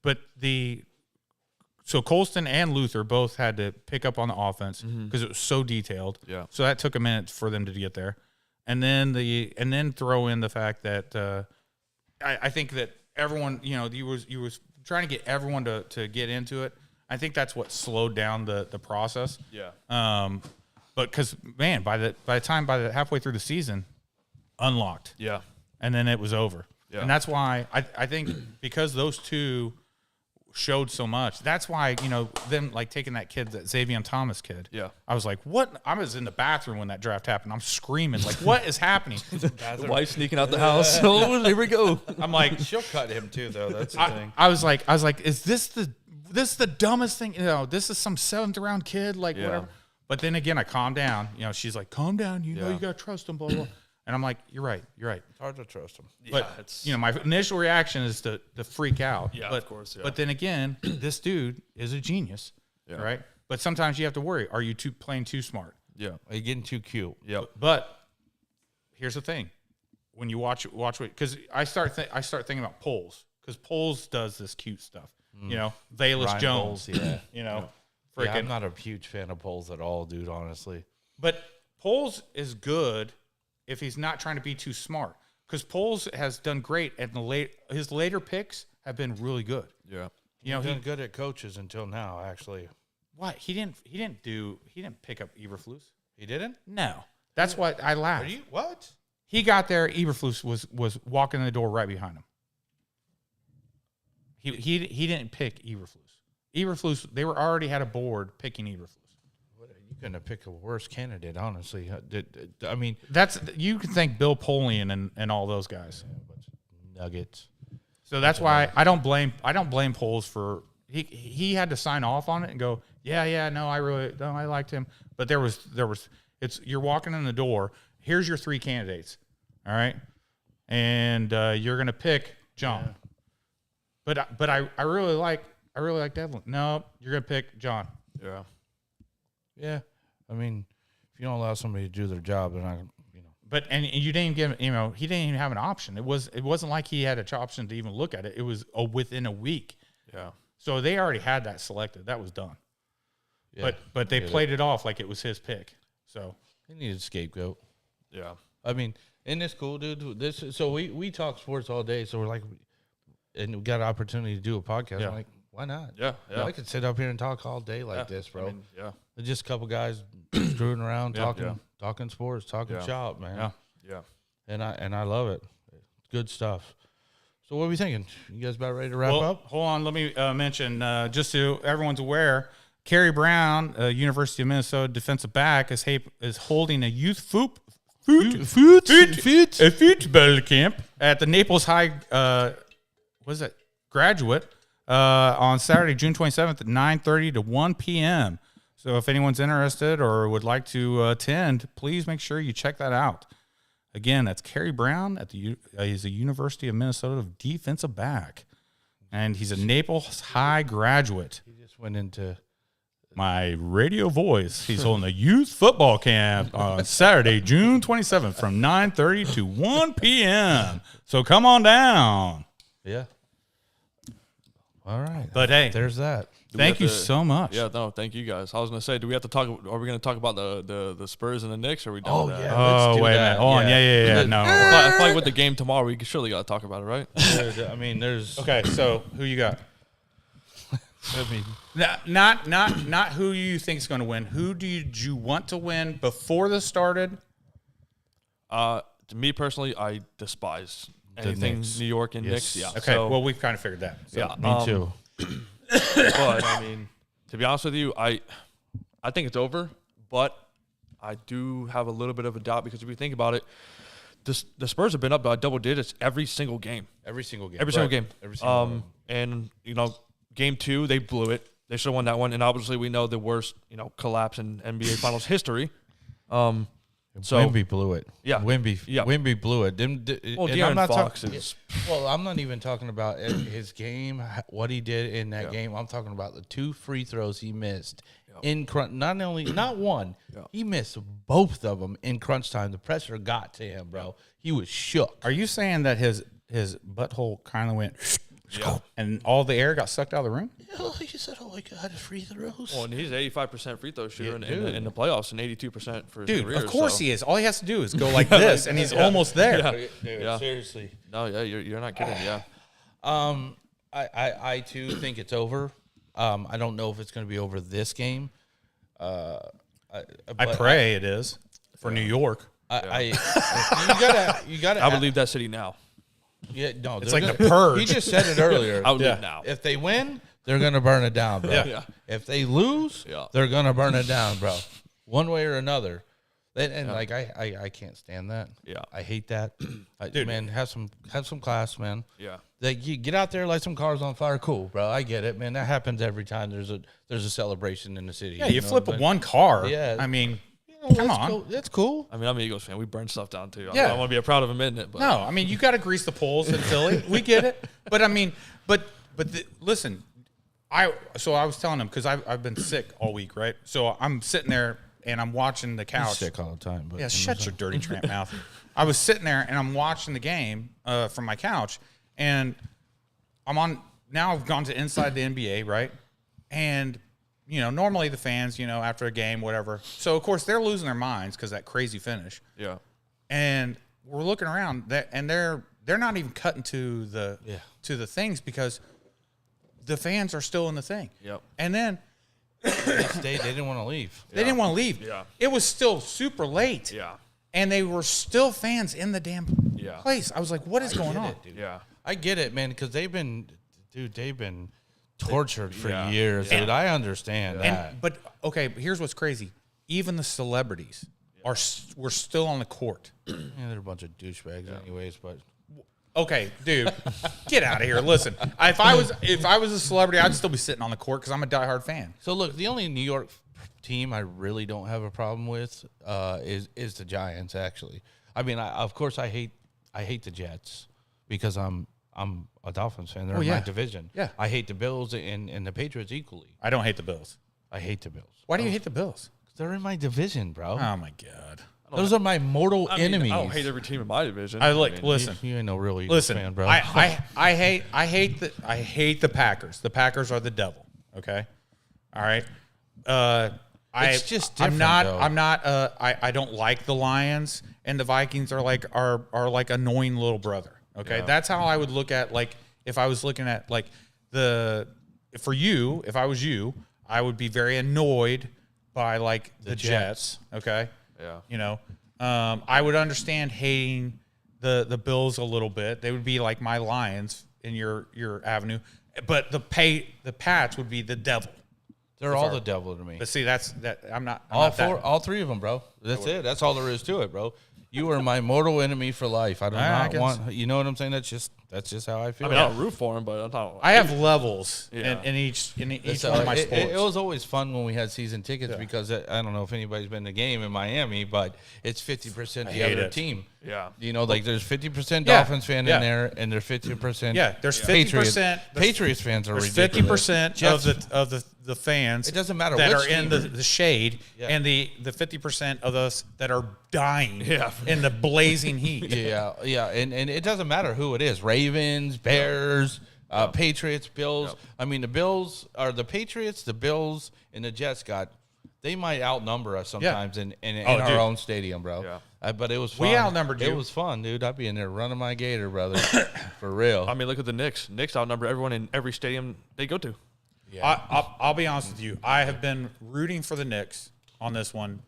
that. So Colston and Luther both had to pick up on the offense because it was so detailed. Yeah. So that took a minute for them to get there, and then throw in the fact that I think that everyone, you was trying to get everyone to get into it. I think that's what slowed down the process. Yeah. But because man, by the halfway through the season, unlocked. Yeah. And then it was over. Yeah. And that's why I think because those two showed so much, that's why, them like taking that Xavier Thomas kid. Yeah. I was like, what? I was in the bathroom when that draft happened. I'm screaming, like, what is happening? The wife sneaking out the house. Oh, here we go. I'm like, She'll cut him too, though. That's the thing. I was like, is this the dumbest thing? This is some 7th round kid, like whatever. But then again, I calmed down. She's like, calm down. You know, you got to trust him, blah, blah. And I'm like, you're right. It's hard to trust him. But, my initial reaction is to freak out. Yeah, but, of course, yeah. But then again, this dude is a genius, right? But sometimes you have to worry. Are you playing too smart? Yeah. Are you getting too cute? Yeah. But here's the thing. When you watch what, because I start thinking about Poles, because Poles does this cute stuff. Valus Ryan Jones, Poles, yeah. Freaking. Yeah, I'm not a huge fan of Poles at all, dude, honestly. But Poles is good if he's not trying to be too smart, because Poles has done great, and his later picks have been really good. Yeah. He's been good at coaches until now, actually. What he didn't pick up Eberflus. He didn't? No, that's what I laughed. Are you what? He got there. Eberflus was walking in the door right behind him. He didn't pick Eberflus. Eberflus, they already had a board picking Eberflus. You couldn't have picked a worse candidate, honestly. I mean, You can thank Bill Polian and all those guys. Nuggets. So that's why I don't blame Poles for he had to sign off on it and go, I liked him. But there was you're walking in the door. Here's your 3 candidates, all right, and you're gonna pick John. Yeah. But I really like Devlin. No, you're gonna pick John. Yeah. Yeah. I mean, if you don't allow somebody to do their job, then But and you didn't give he didn't even have an option. It wasn't like he had an option to even look at it. It was within a week. Yeah. So they already had that selected. That was done. yeah. But they played it off like it was his pick. So They needed a scapegoat. Yeah. I mean, isn't this cool, dude? So we talk sports all day, so we're like, and we got an opportunity to do a podcast. Yeah. I'm like, why not? Yeah. Yeah. I could sit up here and talk all day like this, bro. I mean, yeah. They're just a couple guys screwing around, Yeah. talking sports, talking Yeah. shop, man. yeah. Yeah. And I love it. Good stuff. So what are we thinking? You guys about ready to wrap up? Hold on. Let me mention, just so everyone's aware, Kerry Brown, University of Minnesota defensive back, is holding a youth football camp at the Naples High, graduate, on Saturday, June 27th at 9:30 to 1 p.m. So if anyone's interested or would like to attend, please make sure you check that out. Again, that's Kerry Brown he's a University of Minnesota defensive back, and he's a Naples High graduate. He just went into My radio voice. He's holding a youth football camp on Saturday, June 27th from 9:30 to 1 p.m. So come on down. yeah. All right. But hey, There's that. thank you so much. Yeah, no, thank you guys. I was gonna say, do we have to talk? Are we gonna talk about the Spurs and the Knicks? Or are we done with that? yeah. Oh, Let's do wait a that. minute. Hold on. Yeah. No. I feel like with the game tomorrow, we surely gotta talk about it, right? There's. Okay, so who you got? I mean, Not who you think is going to win. Who did you want to win before this started? To me personally, I despise anything Knicks. New York and Yes. Knicks. Yeah. Okay, So, well, we've kind of figured that. So. yeah. me too. But I mean, to be honest with you, I think it's over. But I do have a little bit of a doubt because if you think about it, the Spurs have been up by double digits every single game. Every single game. Every single game. Every single game. And, game 2, they blew it. They should have won that one. And obviously we know the worst, collapse in NBA Finals history. So Wemby blew it. Yeah. Wemby blew it. De'Aaron Fox is. Well, I'm not even talking about his game, what he did in that game. I'm talking about the 2 free throws he missed in crunch. Not one. He missed both of them in crunch time. The pressure got to him, bro. He was shook. Are you saying that his butthole kind of went and all the air got sucked out of the room? Oh, he said, "Oh my God, free throws." Well, and he's 85% free throw shooter in the playoffs and 82% for his Dude, career. of course he is. All he has to do is go like this, and he's almost there. Yeah. Seriously. No, yeah, you're not kidding. Yeah. I too think it's over. I don't know if it's going to be over this game. I pray it is for New York. You gotta. I would leave that city now. Yeah, no, It's like the purge. He just said it earlier. I would leave now. If they win, they're gonna burn it down, bro. Yeah. If they lose, they're gonna burn it down, bro. One way or another. I can't stand that. Yeah. I hate that. Dude. Man, have some class, man. Yeah. Like, you get out there, light some cars on fire, cool, bro. I get it, man. That happens every time there's a celebration in the city. Yeah, you know flip what I'm one car. Yeah. I mean, saying? come That's on. cool. That's cool. I mean, I'm an Eagles fan. We burn stuff down too. Yeah. I don't want to be proud of admitting it, but No, I mean, you got to grease the poles in Philly. We get it. But I mean, listen, I was telling him, because I've been sick all week, right? So I'm sitting there and I'm watching the couch. Sick all the time. But Yeah, shut your dirty tramp mouth. I was sitting there and I'm watching the game from my couch, and now I've gone to inside the NBA, right? And, normally the fans, after a game, whatever. So, of course, they're losing their minds because that crazy finish. yeah. And we're looking around, and they're not even cutting to the things because the fans are still in the thing. Yep. And then they didn't want to leave. they didn't want to leave. Yeah. It was still super late. Yeah. And they were still fans in the damn Yeah. place. I was like, what is going on? Yeah. I get it, man, because they've been tortured for years, Yeah. dude. I understand that. But okay, here's what's crazy. Even the celebrities were still on the court. Yeah, they're a bunch of douchebags, anyways. But Okay, dude, get out of here. Listen, if I was a celebrity, I'd still be sitting on the court because I'm a diehard fan. so look, the only New York team I really don't have a problem with is the Giants. Actually, I mean, of course, I hate the Jets because I'm a Dolphins fan. They're in my division. Yeah. I hate the Bills and the Patriots equally. I don't hate the Bills. I hate the Bills. Why do you hate the Bills? They're in my division, bro. Oh my god. Those are my mortal enemies. I don't hate every team in my division. Listen. You ain't no real Eagles fan, bro. I hate the Packers. The Packers are the devil. Okay, all right. It's just different, I don't like the Lions, and the Vikings are like annoying little brother. Okay, that's how I would look at, like, if I was looking at, like, for you, if I was you, I would be very annoyed by, like, the Jets. Okay. Yeah. I would understand hating the Bills a little bit. They would be like my Lions in your avenue, but the Pats would be the devil. They're all the devil to me. But see, I'm not All three of them, bro. That's it. That's all there is to it, bro. You are my mortal enemy for life. I do not want. You know what I'm saying? That's just how I feel. I mean, I don't root for him, but I'm not. I have levels Yeah. in each one of my sports. It was always fun when we had season tickets because I don't know if anybody's been to a game in Miami, but it's 50% the other team. Yeah. Like there's 50% Dolphins fan in there, and there's 50%. Yeah, there's 50%. Patriots fans are There's ridiculous. 50% of the fans. It doesn't matter that which are in team. the shade, and the 50% of us that are dying in the blazing heat. Yeah, and it doesn't matter who it is. Ravens, Bears, Patriots, Bills. I mean, the Bills are the Patriots, the Bills, and the Jets they might outnumber us sometimes in our own stadium, bro. Yeah. But it was fun. We outnumbered you. It was fun, dude. I'd be in there running my gator, brother. For real. I mean, look at the Knicks. Knicks outnumber everyone in every stadium they go to. Yeah. I'll be honest with you. I have been rooting for the Knicks on this one,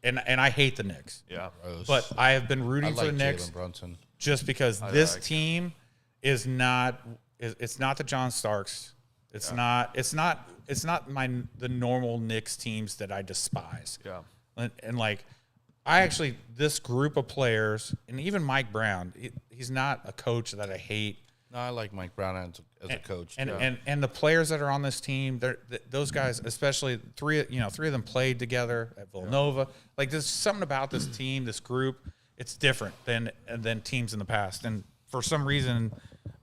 and I hate the Knicks. Yeah. But I have been rooting for the Knicks Jalen Brunson. just because this team is not. It's not the John Starks. It's not the normal Knicks teams that I despise. Yeah. And like, this group of players, and even Mike Brown, he's not a coach that I hate. No, I like Mike Brown as a coach. And the players that are on this team, those guys, especially three of them played together at Villanova. Like, there's something about this team, this group. It's different than teams in the past. And for some reason,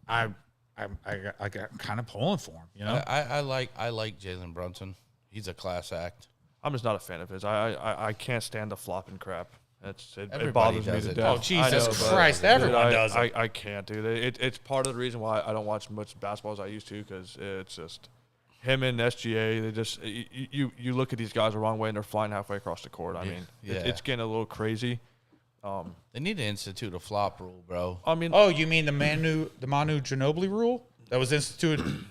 I got kind of pulling for him. You know, I like Jalen Brunson. He's a class act. I'm just not a fan of his. I can't stand the flopping crap. It Everybody bothers me does to it. death. Oh, Jesus I know, Christ, but, everyone dude, does it. I can't, dude. It's part of the reason why I don't watch much basketball as I used to, because it's just him and SGA. They just you look at these guys the wrong way and they're flying halfway across the court. I mean, it's getting a little crazy. They need to institute a flop rule, bro. I mean, oh, you mean the Manu Ginobili rule that was instituted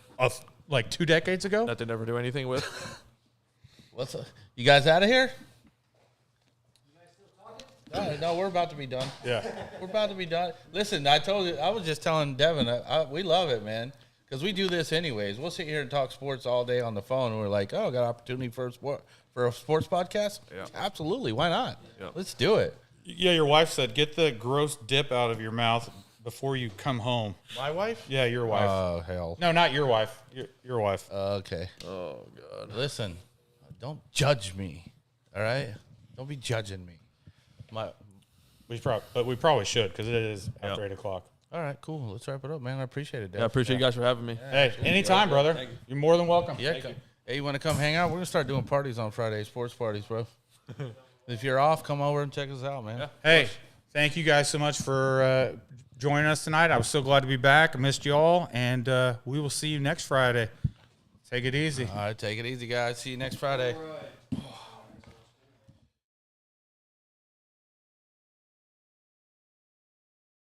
like 2 decades ago? that they never do anything with. You guys out of here? No, we're about to be done. Yeah. We're about to be done. Listen, I told you, I was just telling Devin, we love it, man, because we do this anyways. We'll sit here and talk sports all day on the phone, and we're like, oh, got an opportunity for a sports podcast? Yeah. Absolutely. Why not? Yeah. Let's do it. Yeah, your wife said, get the gross dip out of your mouth before you come home. My wife? Yeah, your wife. Oh, hell. No, not your wife. Your wife. Okay. Oh God. Listen, don't judge me, all right? Don't be judging me. We probably should, because it is after 8 o'clock. All right, cool. Let's wrap it up, man. I appreciate it, Dave. Yeah, I appreciate you guys for having me. Hey, anytime, brother. You're more than welcome. Yeah. Hey, you want to come hang out? We're gonna start doing parties on Friday, sports parties, bro. If you're off, come over and check us out, man. Yeah. Hey, thank you guys so much for joining us tonight. I was so glad to be back. I missed you all, and we will see you next Friday. Take it easy. All right, take it easy, guys. See you next Friday.